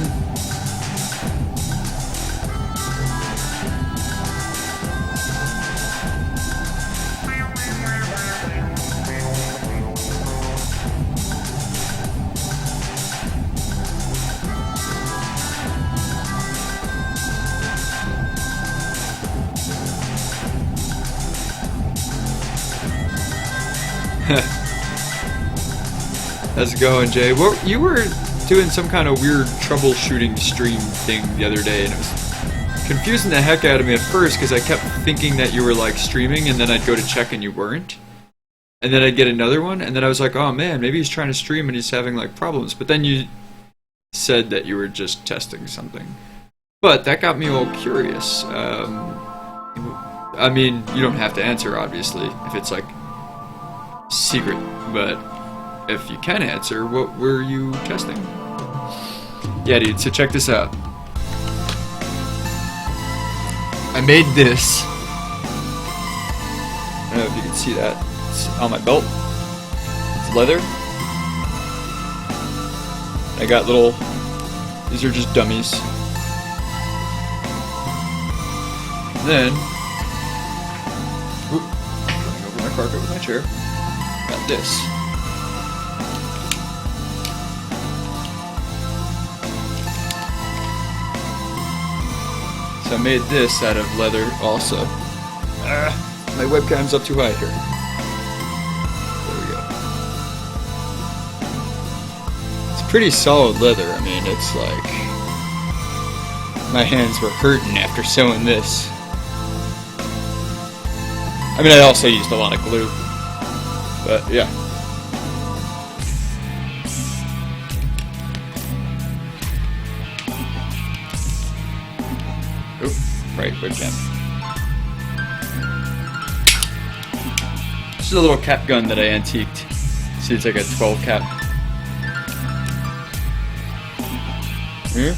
How's it going, Jay? Well, you were doing some kind of weird troubleshooting stream thing the other day, and it was confusing the heck out of me at first because I kept thinking that you were like streaming, and then I'd go to check and you weren't. And then I'd get another one, and then I was like, oh man, maybe he's trying to stream and he's having like problems. But then you said that you were just testing something. But that got me all curious. I mean, you don't have to answer, obviously, if it's like secret, but if you can answer, what were you testing? Yeah, dude, so check this out. I made this. I don't know if you can see that. It's on my belt. It's leather. I got little, these are just dummies. And then, running over my carpet with my chair. Got this. So I made this out of leather also. My webcam's up too high here. There we go. It's pretty solid leather. I mean, it's like... my hands were hurting after sewing this. I mean, I also used a lot of glue. But, yeah. Oop, right, webcam. This is a little cap gun that I antiqued. See, it's like a 12 cap. Here.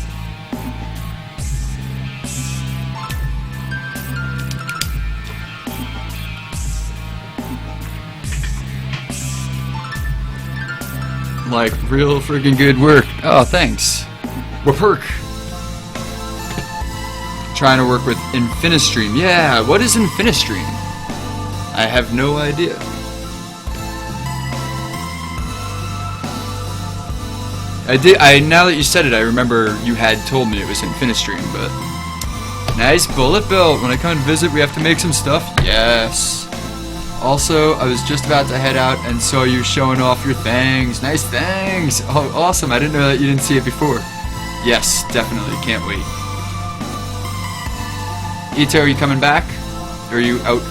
Like, real freaking good work. Oh, thanks. Work. Trying to work with Infinistream. Yeah, what is Infinistream? I have no idea. Now that you said it, I remember you had told me it was Infinistream, but... Nice bullet belt. When I come and visit, we have to make some stuff? Yes. Also, I was just about to head out and saw you showing off your things. Nice things! Oh, awesome. I didn't know that you didn't see it before. Yes, definitely. Can't wait. Ito, are you coming back? Or are you out?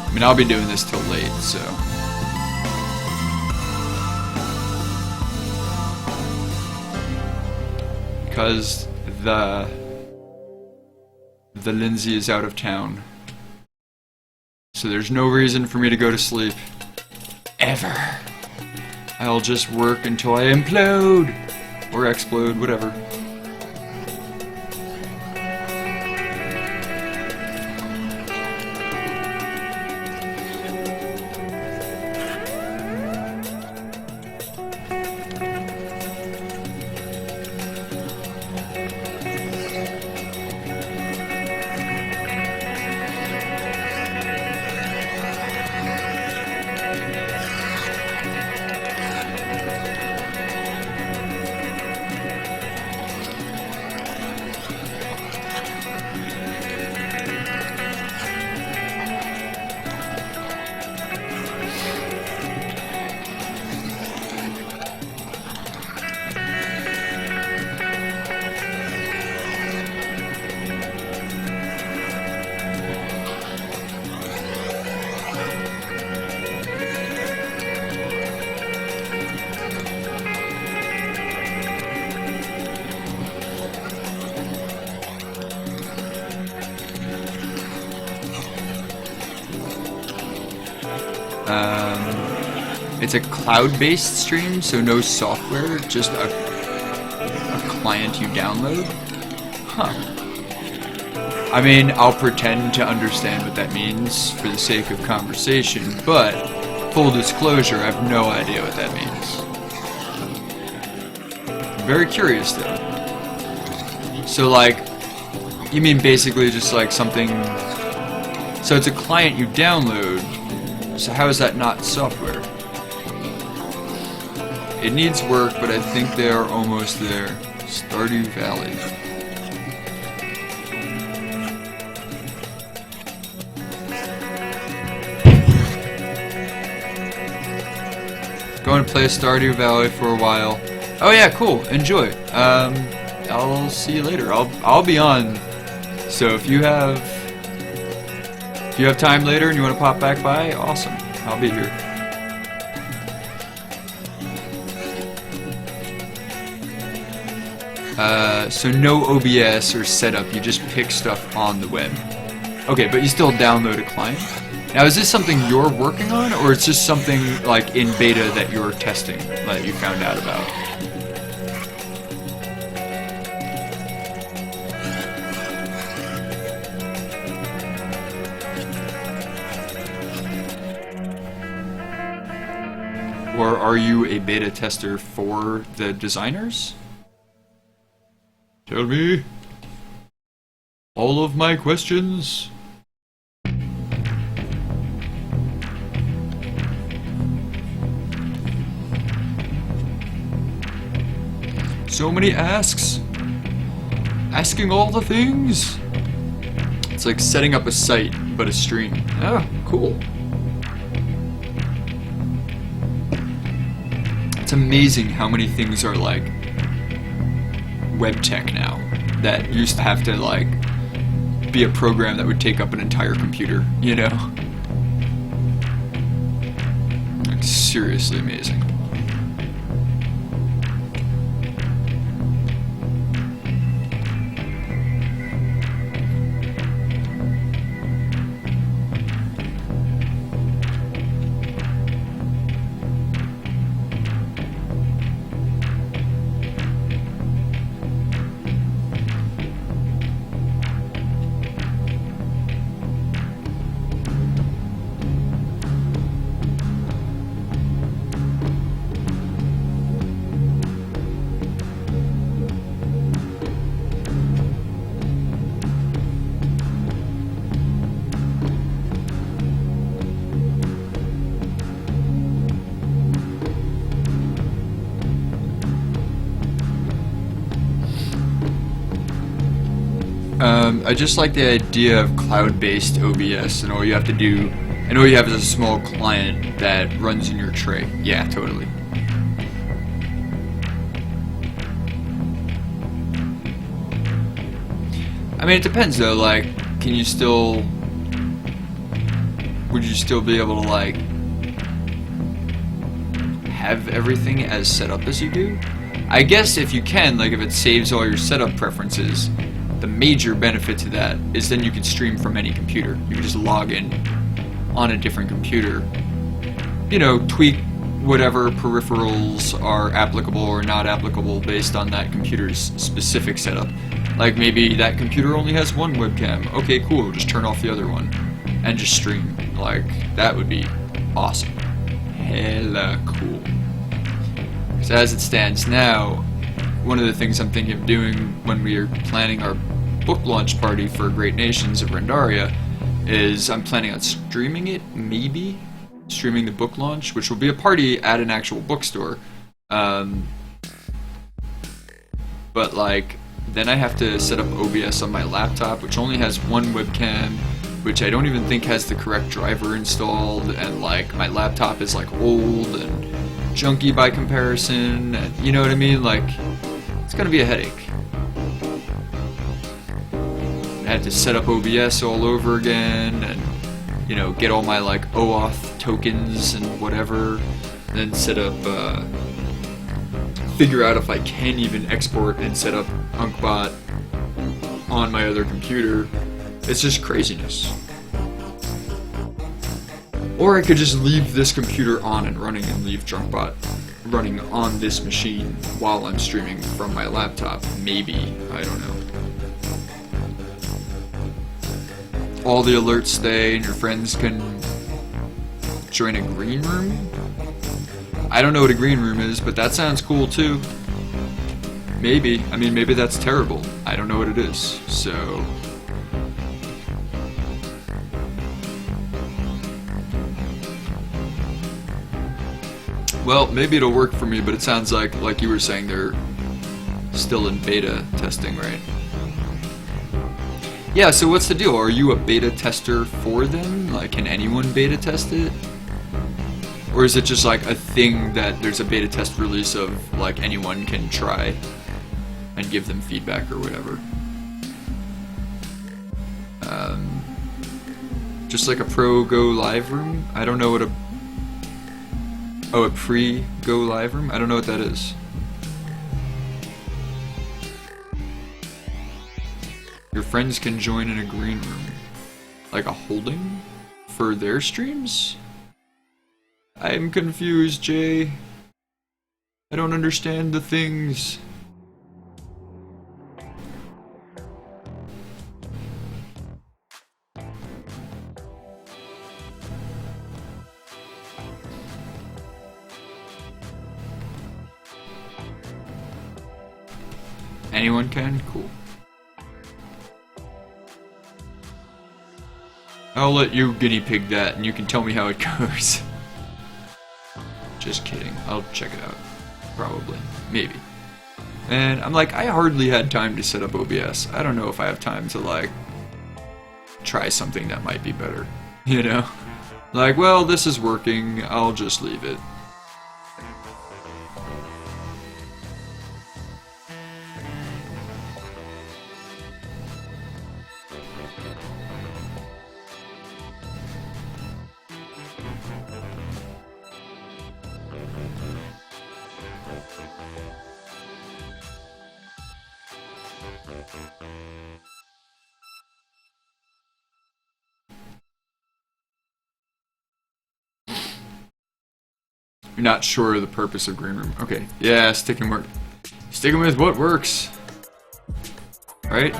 I mean, I'll be doing this till late, so... because the Lindsay is out of town. So there's no reason for me to go to sleep. Ever. I'll just work until I implode. Or explode, whatever. It's a cloud-based stream, so no software, just a client you download. Huh. I mean, I'll pretend to understand what that means for the sake of conversation, but full disclosure, I have no idea what that means. I'm very curious though. So like, you mean basically just like something, so it's a client you download, so how is that not software? It needs work, but I think they are almost there. Stardew Valley. Going to play Stardew Valley for a while. Oh yeah, cool. Enjoy. I'll see you later. I'll be on. So if you have time later and you want to pop back by, awesome. I'll be here. So no OBS or setup, you just pick stuff on the web. Okay, but you still download a client. Now is this something you're working on, or it's just something like in beta that you're testing, that you found out about? Or are you a beta tester for the designers? Tell me all of my questions. So many asks. Asking all the things. It's like setting up a site, but a stream. Ah, cool. It's amazing how many things are like web tech now that used to have to like be a program that would take up an entire computer, you know? Like seriously amazing. I just like the idea of cloud-based OBS, and all you have to do, and all you have is a small client that runs in your tray. Yeah, totally. I mean, it depends though, like, can you still, would you still be able to like, have everything as set up as you do? I guess if you can, like if it saves all your setup preferences, the major benefit to that is then you can stream from any computer. You can just log in on a different computer. You know, tweak whatever peripherals are applicable or not applicable based on that computer's specific setup. Like maybe that computer only has one webcam. Okay, cool, just turn off the other one and just stream. Like, that would be awesome. Hella cool. So as it stands now, one of the things I'm thinking of doing when we are planning our book launch party for Great Nations of Rendaria is I'm planning on streaming it, maybe? Streaming the book launch, which will be a party at an actual bookstore. But like, then I have to set up OBS on my laptop, which only has one webcam, which I don't even think has the correct driver installed, and like, my laptop is like old and junky by comparison, and you know what I mean? Like, it's gonna be a headache. I had to set up OBS all over again, and you know, get all my like OAuth tokens and whatever, and then set up, figure out if I can even export and set up UncBot on my other computer. It's just craziness. Or I could just leave this computer on and running and leave Drunkbot running on this machine while I'm streaming from my laptop. Maybe. I don't know. All the alerts stay and your friends can join a green room? I don't know what a green room is, but that sounds cool too. Maybe. I mean, maybe that's terrible. I don't know what it is. So... well, maybe it'll work for me, but it sounds like you were saying, they're still in beta testing, right? Yeah, so what's the deal? Are you a beta tester for them? Like, can anyone beta test it? Or is it just like a thing that there's a beta test release of, like, anyone can try and give them feedback or whatever? Just like a pro go live room? I don't know what a... oh, a pre-go live room? I don't know what that is. Your friends can join in a green room. Like a holding? For their streams? I'm confused, Jay. I don't understand the things. Anyone can? Cool. I'll let you guinea pig that and you can tell me how it goes. Just kidding. I'll check it out. Probably. Maybe. And I'm like, I hardly had time to set up OBS. I don't know if I have time to, like, try something that might be better. You know? Like, well, this is working. I'll just leave it. You're not sure of the purpose of green room. Okay, yeah, sticking with what works. Right?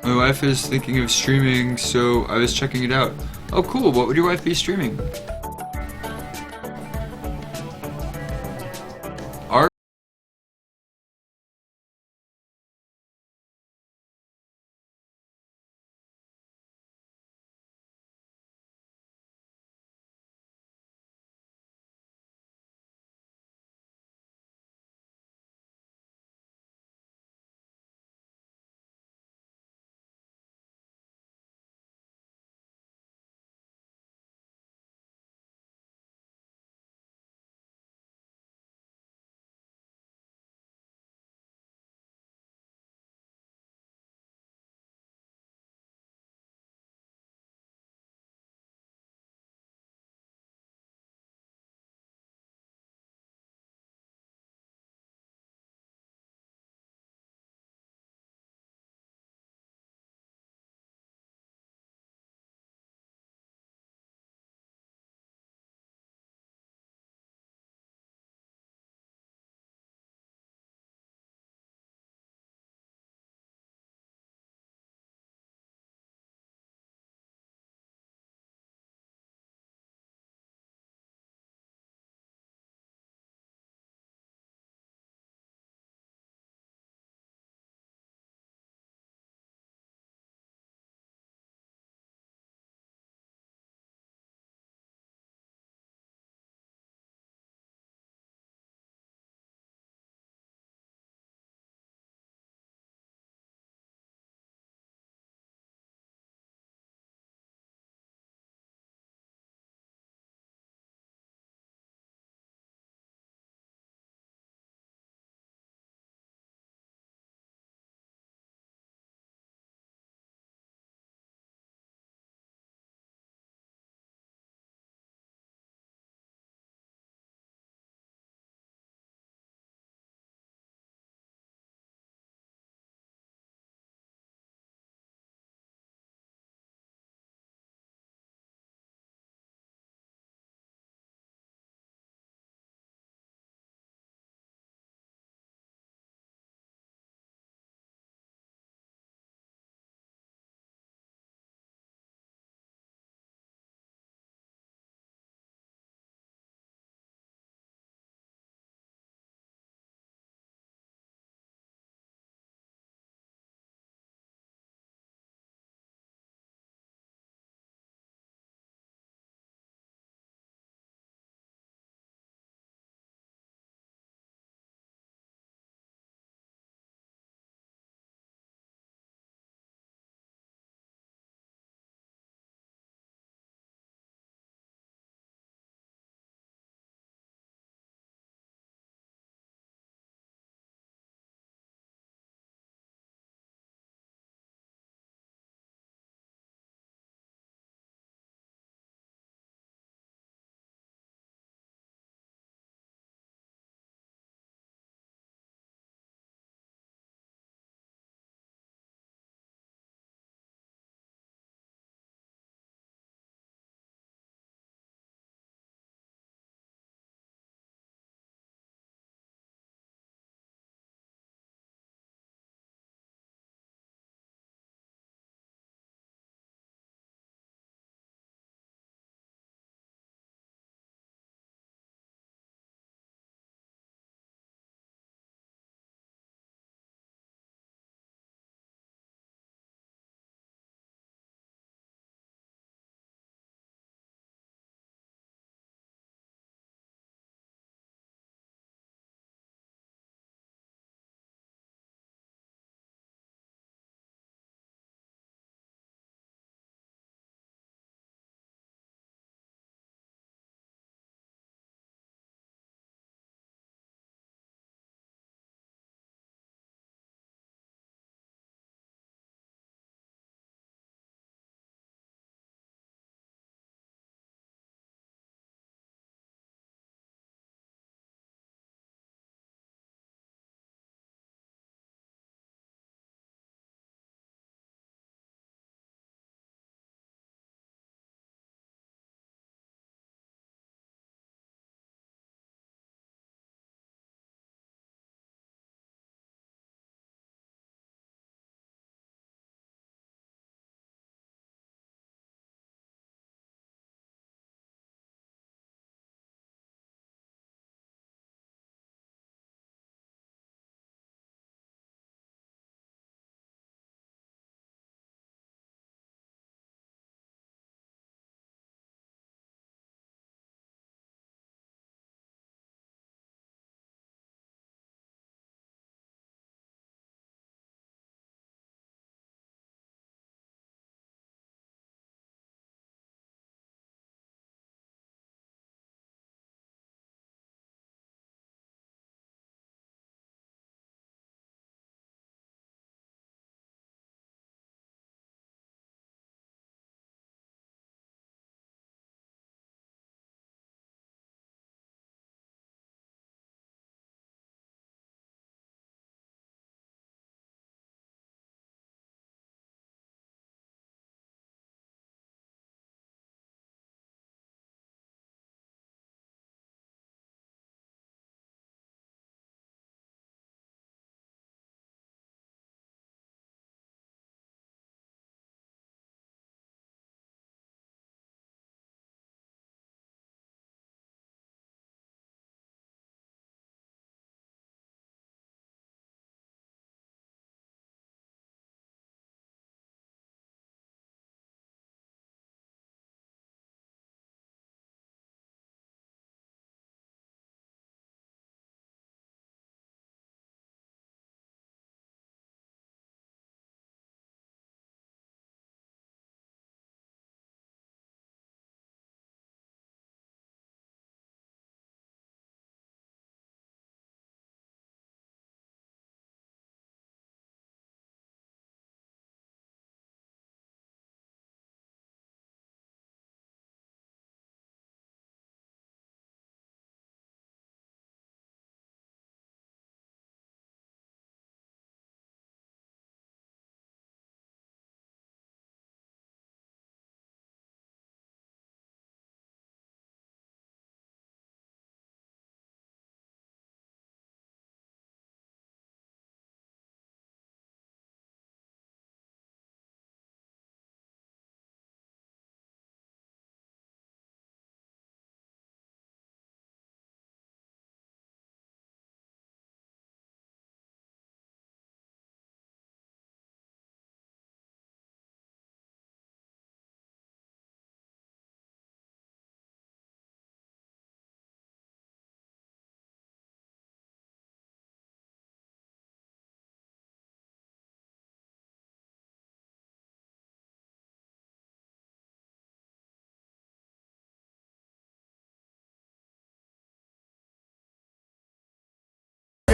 My wife is thinking of streaming, so I was checking it out. Oh, cool. What would your wife be streaming?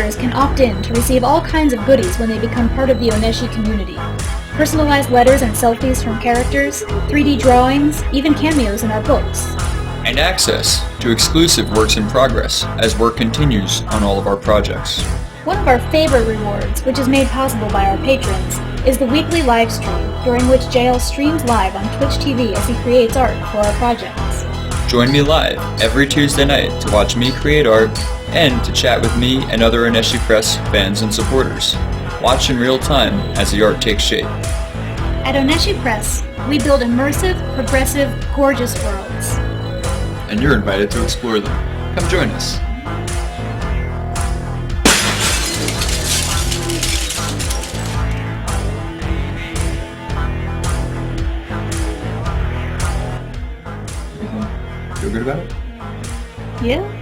letters can opt in to receive all kinds of goodies when they become part of the Oneshi community. Personalized letters and selfies from characters, 3D drawings, even cameos in our books. And access to exclusive works in progress as work continues on all of our projects. One of our favorite rewards, which is made possible by our patrons, is the weekly live stream, during which Jayel streams live on Twitch TV as he creates art for our projects. Join me live every Tuesday night to watch me create art and to chat with me and other Oneshi Press fans and supporters. Watch in real time as the art takes shape. At Oneshi Press, we build immersive, progressive, gorgeous worlds. And you're invited to explore them. Come join us. Feel good about it? Yeah?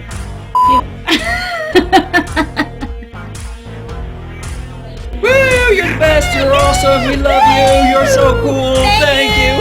Woo! You're the best! You're awesome! We love you! You're so cool! Thank you!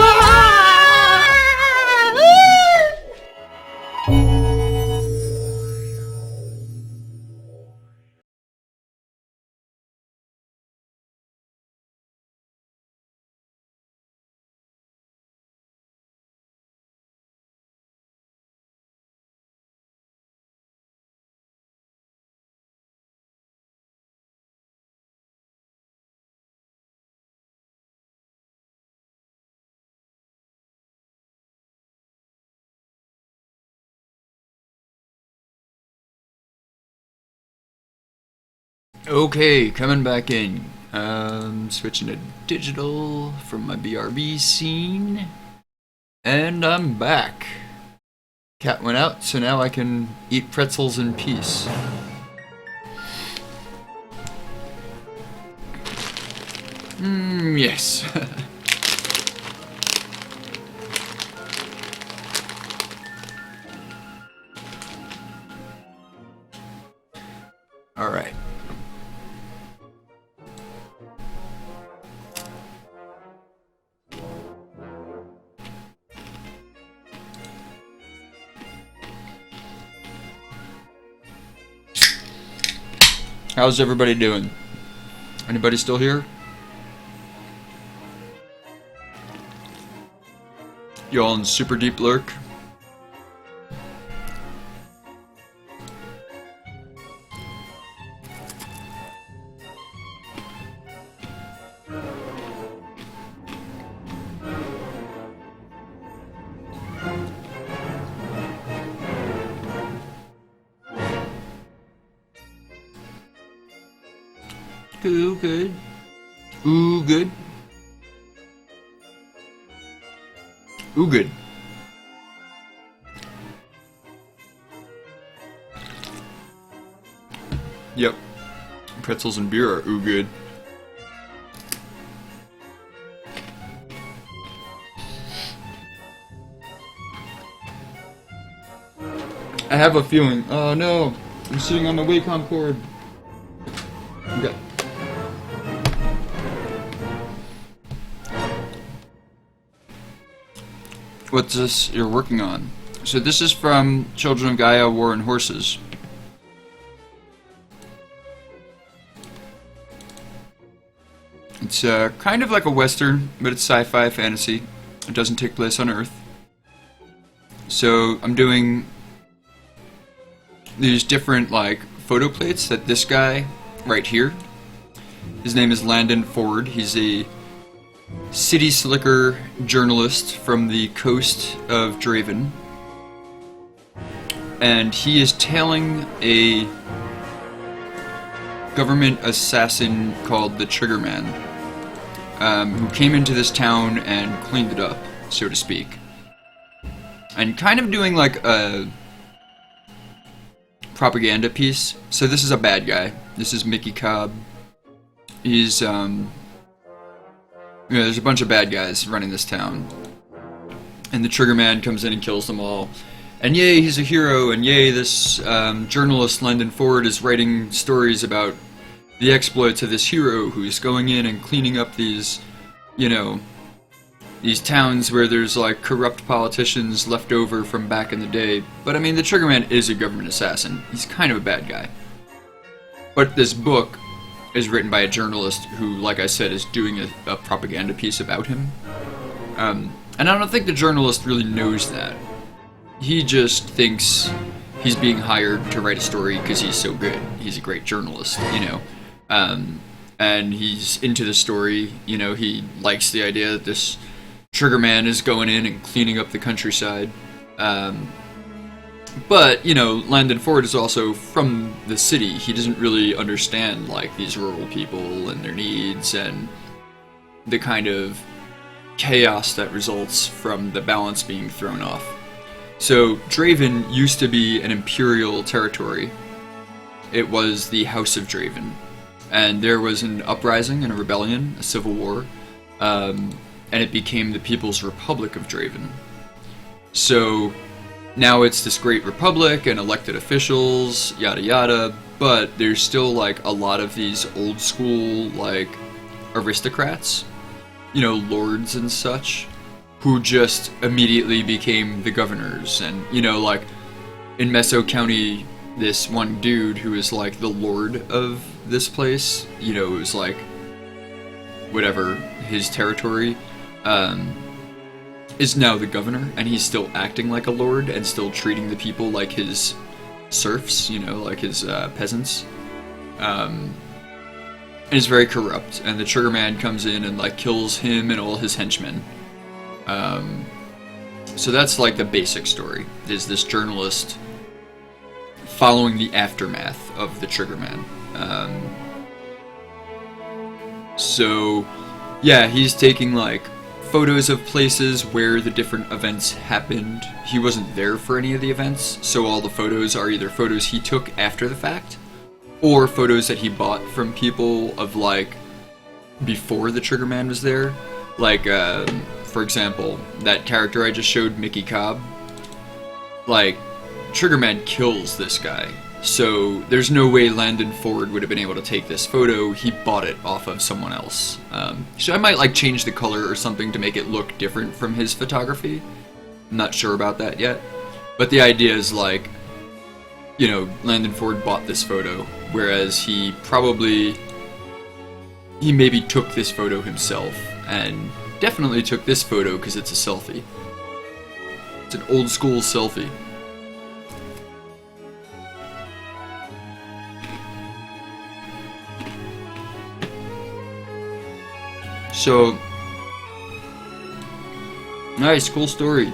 Okay, coming back in. Switching to digital from my BRB scene. And I'm back. Cat went out, so now I can eat pretzels in peace. Yes. Alright. How's everybody doing? Anybody still here? You all in super deep lurk? Ooh, good. Ooh, good. Ooh, good. Yep. Pretzels and beer are ooh, good. I have a feeling. Oh no! I'm sitting on my wacom cord. Okay. What's this you're working on? So this is from Children of Gaia, War and Horses. It's kind of like a western, but it's sci-fi fantasy. It doesn't take place on Earth. So I'm doing these different like photo plates that this guy right here, his name is Landon Ford. He's a city slicker journalist from the coast of Draven, and he is tailing a government assassin called the Triggerman, who came into this town and cleaned it up, so to speak, and kind of doing like a propaganda piece. So this is a bad guy. This is Mickey Cobb. He's there's a bunch of bad guys running this town, and the Triggerman comes in and kills them all. And yay, he's a hero, and yay, this journalist Landon Ford is writing stories about the exploits of this hero who's going in and cleaning up these, you know, these towns where there's like corrupt politicians left over from back in the day. But I mean, the Triggerman is a government assassin. He's kind of a bad guy. But this book is written by a journalist who, like I said, is doing a propaganda piece about him. And I don't think the journalist really knows that. He just thinks he's being hired to write a story because he's so good. He's a great journalist, you know. And he's into the story, you know, he likes the idea that this Trigger Man is going in and cleaning up the countryside. But, you know, Landon Ford is also from the city. He doesn't really understand, like, these rural people and their needs and the kind of chaos that results from the balance being thrown off. So, Draven used to be an imperial territory. It was the House of Draven. And there was an uprising and a rebellion, a civil war, and it became the People's Republic of Draven. So, now it's this great republic and elected officials, yada yada, but there's still, like, a lot of these old school, like, aristocrats, you know, lords and such, who just immediately became the governors. And, you know, like, in Meso County, this one dude who is, like, the lord of this place, you know, it was, like, whatever, his territory, is now the governor, and he's still acting like a lord and still treating the people like his serfs, you know, like his peasants. And he's very corrupt, and the Trigger Man comes in and, like, kills him and all his henchmen. So that's, like, the basic story, is this journalist following the aftermath of the Trigger Man. So, yeah, he's taking, like, photos of places where the different events happened. He wasn't there for any of the events, so all the photos are either photos he took after the fact, or photos that he bought from people of, like, before the Trigger Man was there. Like, for example, that character I just showed, Mickey Cobb, like, Trigger Man kills this guy. So there's no way Landon Ford would have been able to take this photo. He bought it off of someone else. So I might, like, change the color or something to make it look different from his photography. I'm not sure about that yet. But the idea is, like, you know, Landon Ford bought this photo, whereas he maybe took this photo himself, and definitely took this photo because it's a selfie. It's an old school selfie. So, nice, cool story.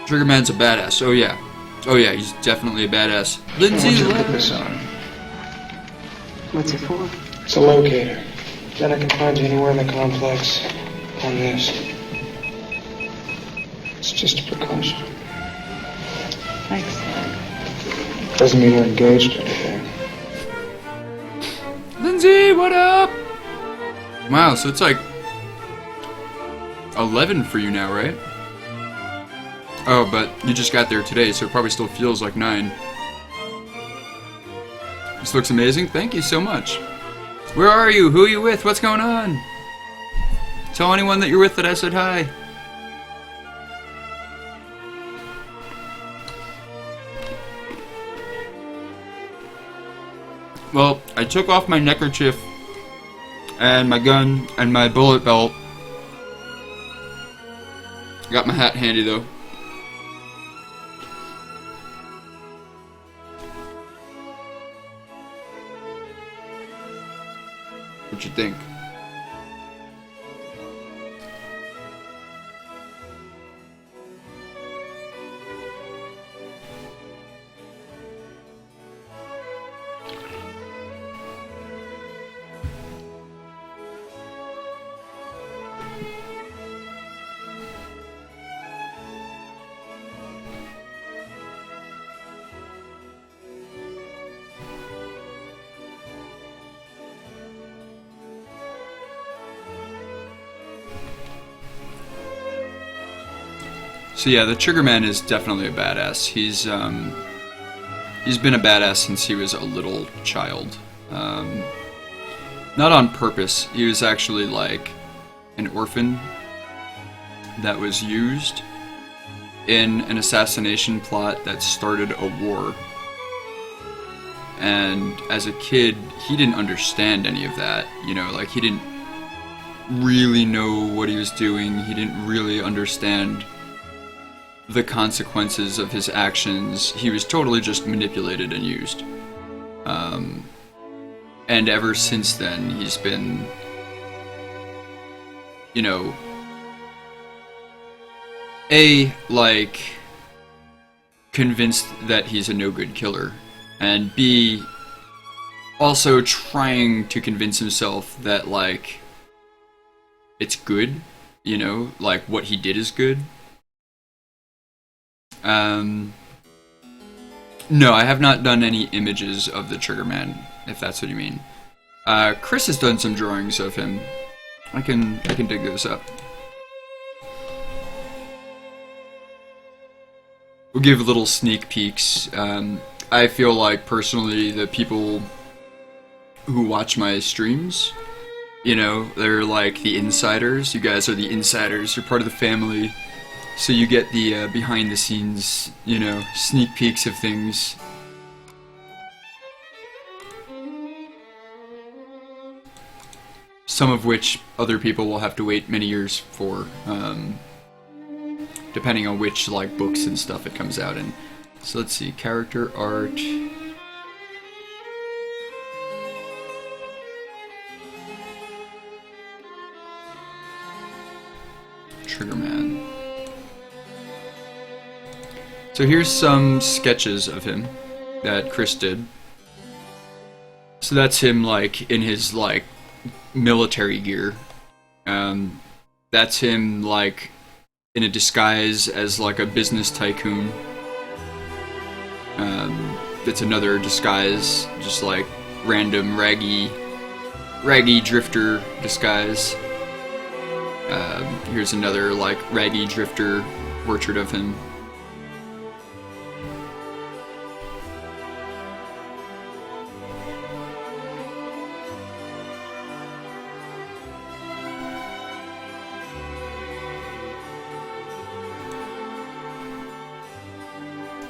Trigger Man's a badass. Oh yeah, he's definitely a badass. Lindsay, I want you to put this on. What's it for? It's a locator. Then I can find you anywhere in the complex on this. It's just a precaution. Thanks. Doesn't mean we're engaged or anything. Lindsay, what up? Wow, so it's like 11 for you now, right? Oh, but you just got there today, so it probably still feels like 9. This looks amazing. Thank you so much. Where are you? Who are you with? What's going on? Tell anyone that you're with that I said hi. Well, I took off my neckerchief and my gun and my bullet belt. Got my hat handy though. What you think? So yeah, the Trigger Man is definitely a badass. He's been a badass since he was a little child. Not on purpose. He was actually like an orphan that was used in an assassination plot that started a war. and as a kid, he didn't understand any of that, you know, like he didn't really know what he was doing, he didn't really understand the consequences of his actions, he was totally just manipulated and used. And ever since then, he's been, you know, like, convinced that he's a no-good killer, and B, also trying to convince himself that, like, it's good, you know, like, what he did is good. No, I have not done any images of the Trigger Man, if that's what you mean. Chris has done some drawings of him. I can dig those up. We'll give little sneak peeks. I feel like, personally, the people who watch my streams, you know, they're like the insiders. You guys are the insiders. You're part of the family. So you get the behind the scenes, you know, sneak peeks of things. Some of which other people will have to wait many years for, depending on which, like, books and stuff it comes out in. So let's see, character art. Triggerman. So here's some sketches of him that Chris did. So that's him, like, in his, like, military gear. That's him, like, in a disguise as, like, a business tycoon. That's another disguise, just, like, random raggy drifter disguise. Here's another, like, raggy drifter portrait of him.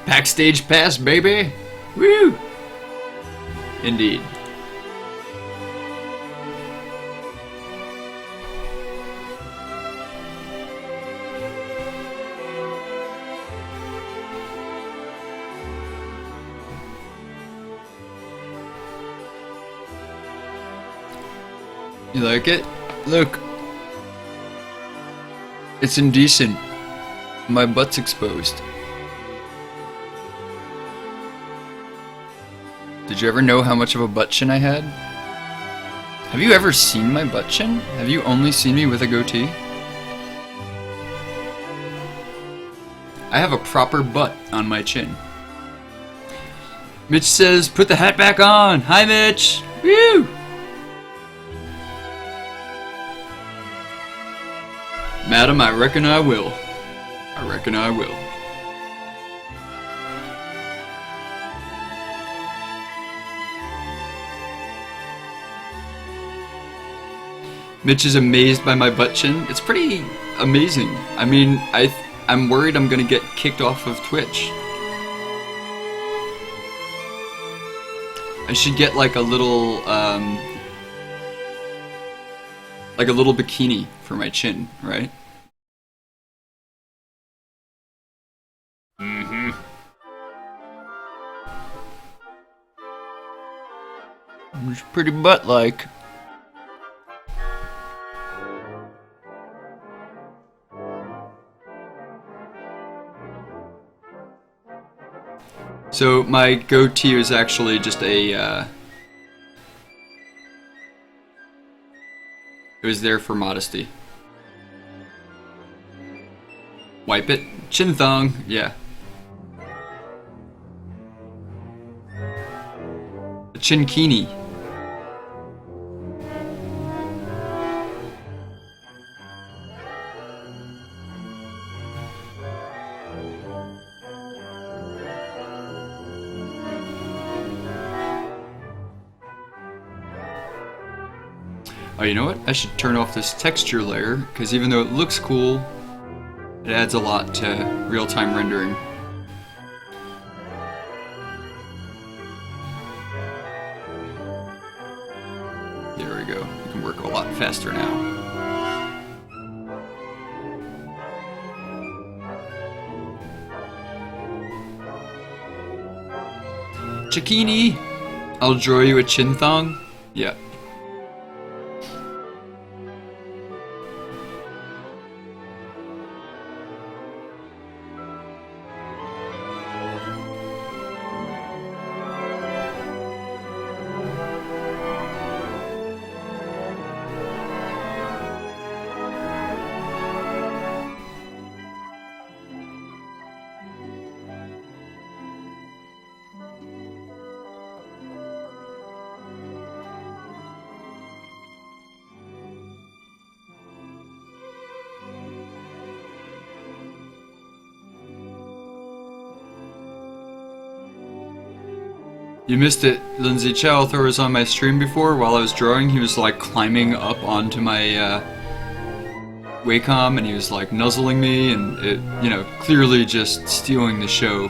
Backstage pass, baby! Woo! Indeed. You like it? Look. It's indecent. My butt's exposed. Did you ever know how much of a butt chin I had? Have you ever seen my butt chin? Have you only seen me with a goatee? I have a proper butt on my chin. Mitch says, put the hat back on! Hi, Mitch! Woo! Madam, I reckon I will. I reckon I will. Mitch is amazed by my butt chin. It's pretty amazing. I mean, I'm worried I'm gonna get kicked off of Twitch. I should get like a little bikini for my chin, right? Mm-hmm. It's pretty butt-like. So my goatee was actually just a, it was there for modesty. Wipe it? Chin thong, yeah. A chinkini. Oh, you know what? I should turn off this texture layer, because even though it looks cool, it adds a lot to real-time rendering. You can work a lot faster now. Chikini! I'll draw you a chin thong? Yeah. You missed it, Lindsay. Chowthor was on my stream before. While I was drawing, he was like climbing up onto my wacom, and he was like nuzzling me, and it, you know, clearly just stealing the show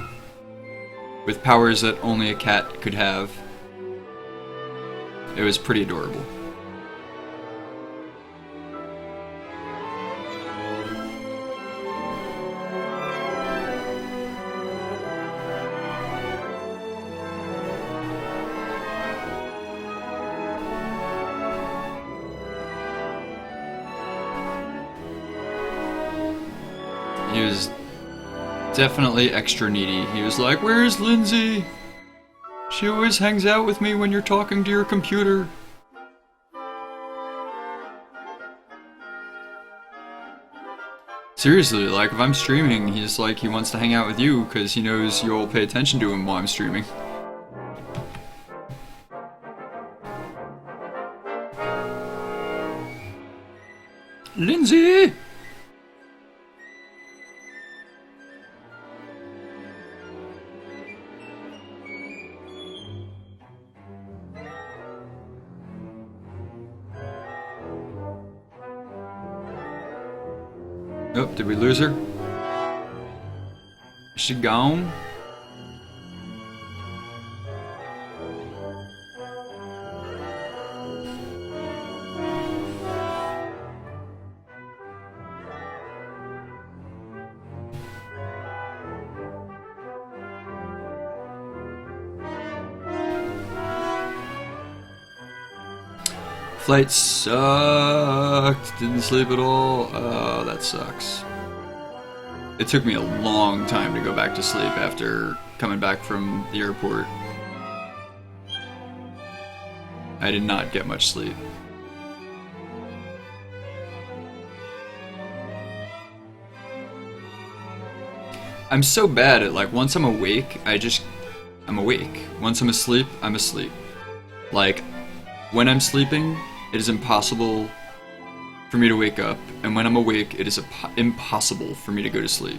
with powers that only a cat could have. It was pretty adorable. He was definitely extra needy. He was like, "Where's Lindsay? She always hangs out with me when you're talking to your computer." Seriously, like, if I'm streaming, he's like, he wants to hang out with you because he knows you'll pay attention to him while I'm streaming. Lindsay! Oh, did we lose her? Is she gone? Flight sucked. Didn't sleep at all. Oh, that sucks. It took me a long time to go back to sleep after coming back from the airport. I did not get much sleep. I'm so bad at, like, once I'm awake, I'm awake. Once I'm asleep, I'm asleep. Like, when I'm sleeping, it is impossible for me to wake up, and when I'm awake, it is impossible for me to go to sleep.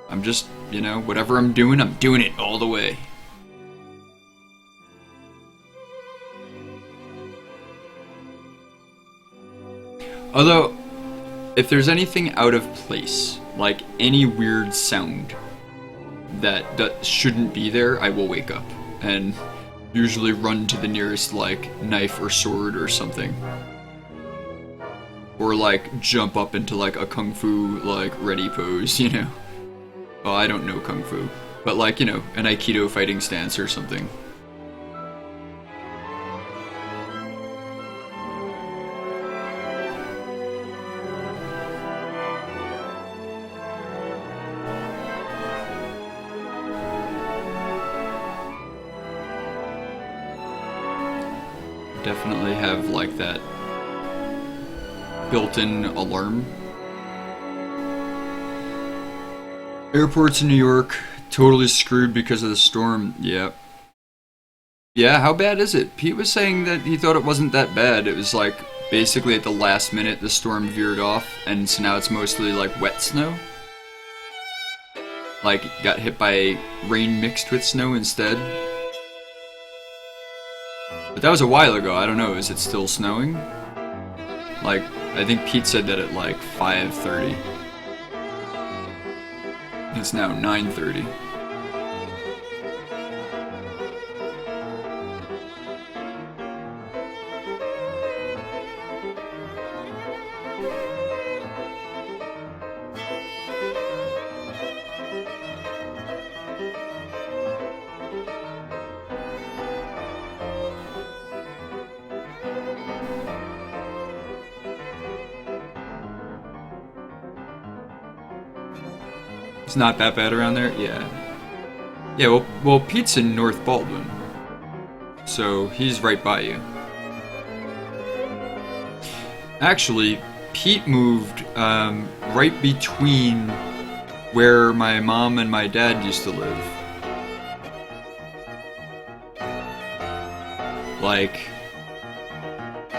I'm just, you know, whatever I'm doing it all the way. Although, if there's anything out of place, like any weird sound that shouldn't be there, I will wake up and usually run to the nearest, like, knife or sword or something. Or, like, jump up into, like, a kung fu, like, ready pose, you know? Well, I don't know kung fu, but, like, you know, an aikido fighting stance or something. Definitely have, like, that built-in alarm. Airports in New York, totally screwed because of the storm. Yeah. Yeah, how bad is it? Pete was saying that he thought it wasn't that bad. It was, like, basically at the last minute the storm veered off, and so now it's mostly, like, wet snow. Like, got hit by rain mixed with snow instead. But that was a while ago. I don't know, is it still snowing? Like, I think Pete said that at like 5:30. It's now 9:30. It's not that bad around there? Yeah. Yeah, well, Pete's in North Baldwin. So, he's right by you. Actually, Pete moved right between where my mom and my dad used to live. Like,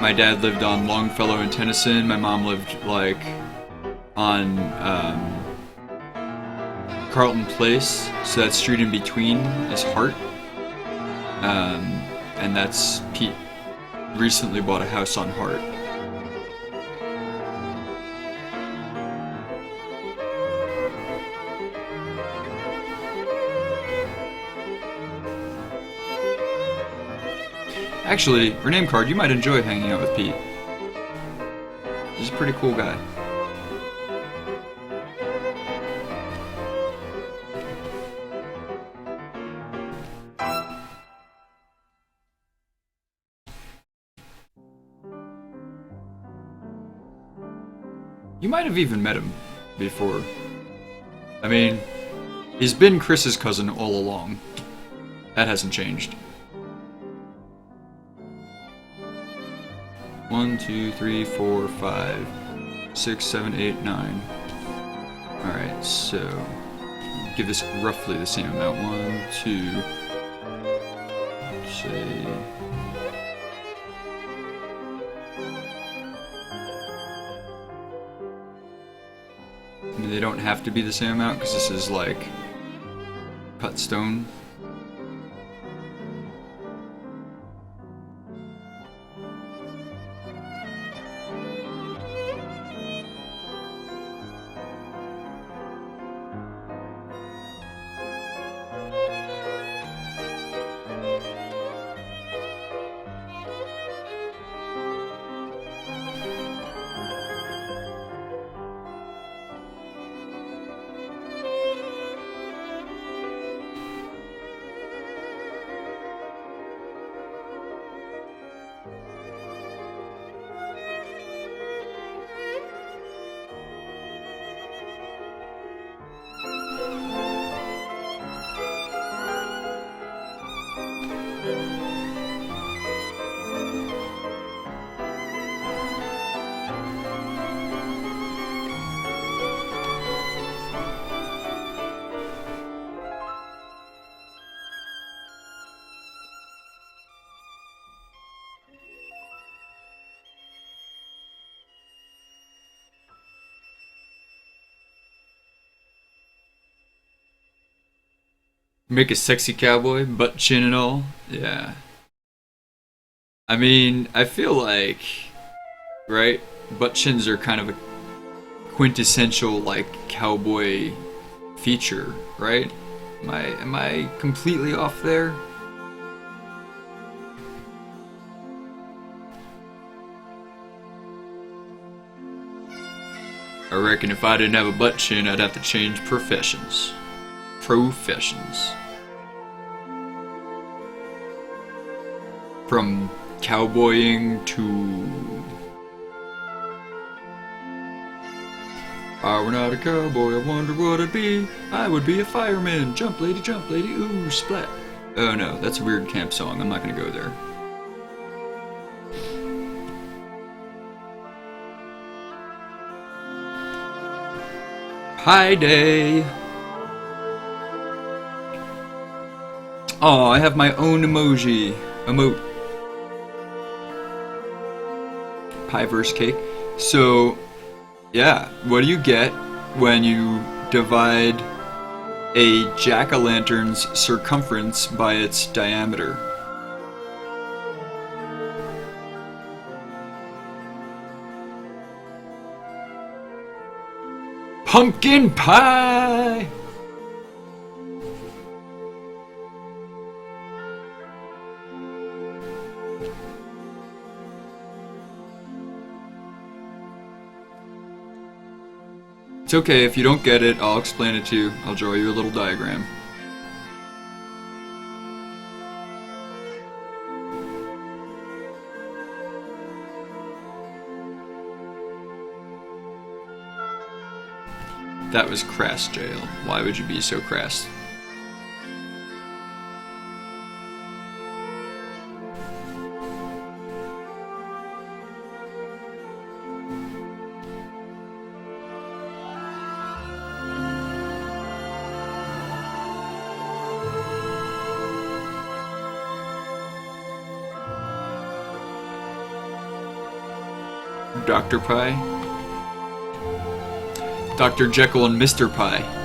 my dad lived on Longfellow and Tennyson. My mom lived, like, on Carlton Place. So that street in between is Hart. And that's Pete recently bought a house on Hart. Actually, for name card, you might enjoy hanging out with Pete. He's a pretty cool guy. You might have even met him before. I mean, he's been Chris's cousin all along. That hasn't changed. 1, 2, 3, 4, 5, 6, 7, 8, 9. Alright, so give this roughly the same amount. 1, 2, say. I mean, they don't have to be the same amount because this is like cut stone. Make a sexy cowboy, butt chin and all. Yeah. I mean, I feel like, right? Butt chins are kind of a quintessential, like, cowboy feature, right? Am I completely off there? I reckon if I didn't have a butt chin, I'd have to change professions. From cowboying to... If I were not a cowboy, I wonder what I'd be. I would be a fireman. Jump lady, ooh, splat. Oh no, that's a weird camp song. I'm not gonna go there. Hi day. Oh, I have my own emote. Pie versus cake. So, yeah, what do you get when you divide a jack-o'-lantern's circumference by its diameter? Pumpkin pie! It's okay, if you don't get it, I'll explain it to you. I'll draw you a little diagram. That was crass, Jayel. Why would you be so crass? Dr. Pie? Dr. Jekyll and Mr. Pie.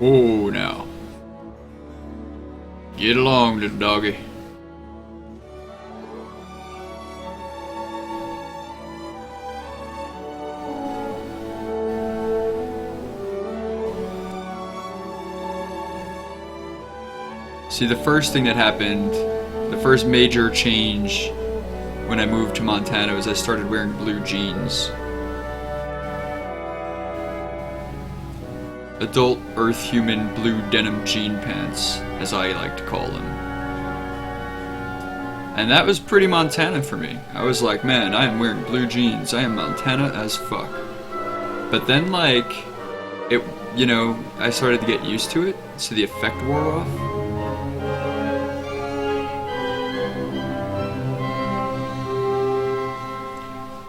Oh, now. Get along, little doggy. See, the first thing that happened, the first major change when I moved to Montana was I started wearing blue jeans. Adult Earth Human blue denim jean pants, as I like to call them. And that was pretty Montana for me. I was like, man, I am wearing blue jeans. I am Montana as fuck. But then, like, it, you know, I started to get used to it, so the effect wore off.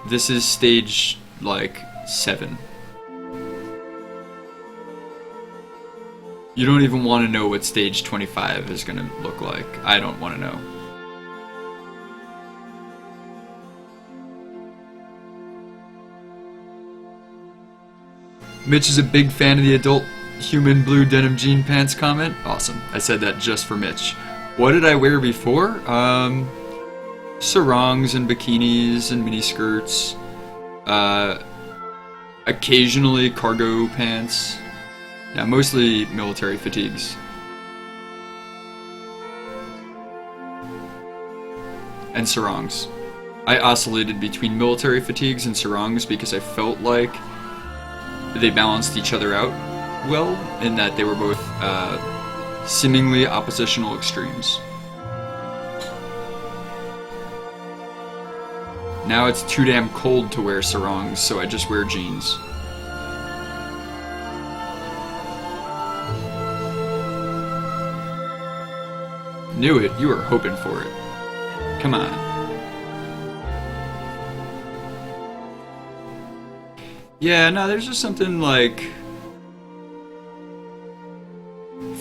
This is stage, like, 7. You don't even want to know what stage 25 is going to look like. I don't want to know. Mitch is a big fan of the adult human blue denim jean pants comment. Awesome. I said that just for Mitch. What did I wear before? Sarongs and bikinis and miniskirts. Occasionally cargo pants. Yeah, mostly military fatigues. And sarongs. I oscillated between military fatigues and sarongs because I felt like they balanced each other out well, in that they were both seemingly oppositional extremes. Now it's too damn cold to wear sarongs, so I just wear jeans. Knew it, you were hoping for it. Come on. Yeah, no, there's just something like,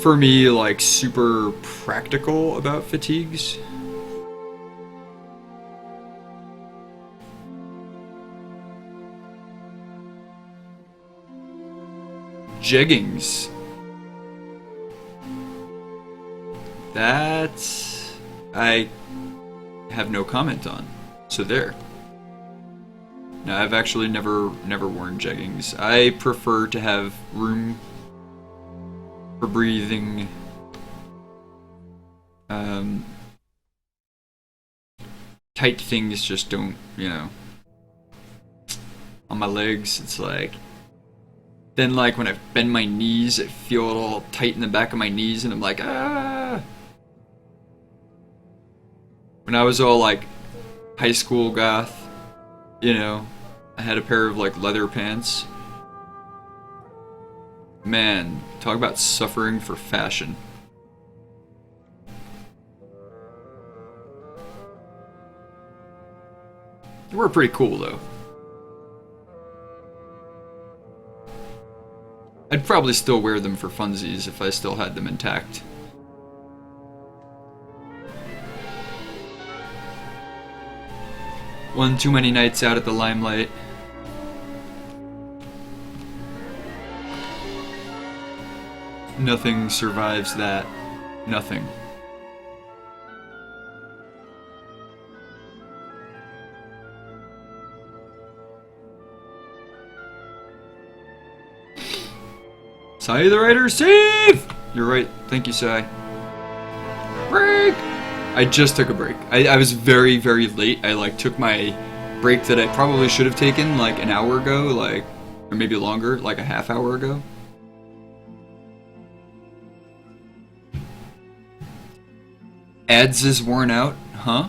for me, like super practical about fatigues. Jeggings. That I have no comment on. So there. No, I've actually never worn jeggings. I prefer to have room for breathing. Tight things just don't, you know. On my legs, it's like. Then, like, when I bend my knees, I feel it all tight in the back of my knees, and I'm like, ah. When I was all, like, high school goth, you know, I had a pair of, like, leather pants. Man, talk about suffering for fashion. They were pretty cool, though. I'd probably still wear them for funsies if I still had them intact. One too many nights out at the limelight. Nothing survives that. Nothing. Sai the writer, save! You're right. Thank you, Sai. Break! I just took a break. I was very, very late. I like took my break that I probably should have taken like an hour ago, like, or maybe longer, like a half hour ago. Ads is worn out, huh?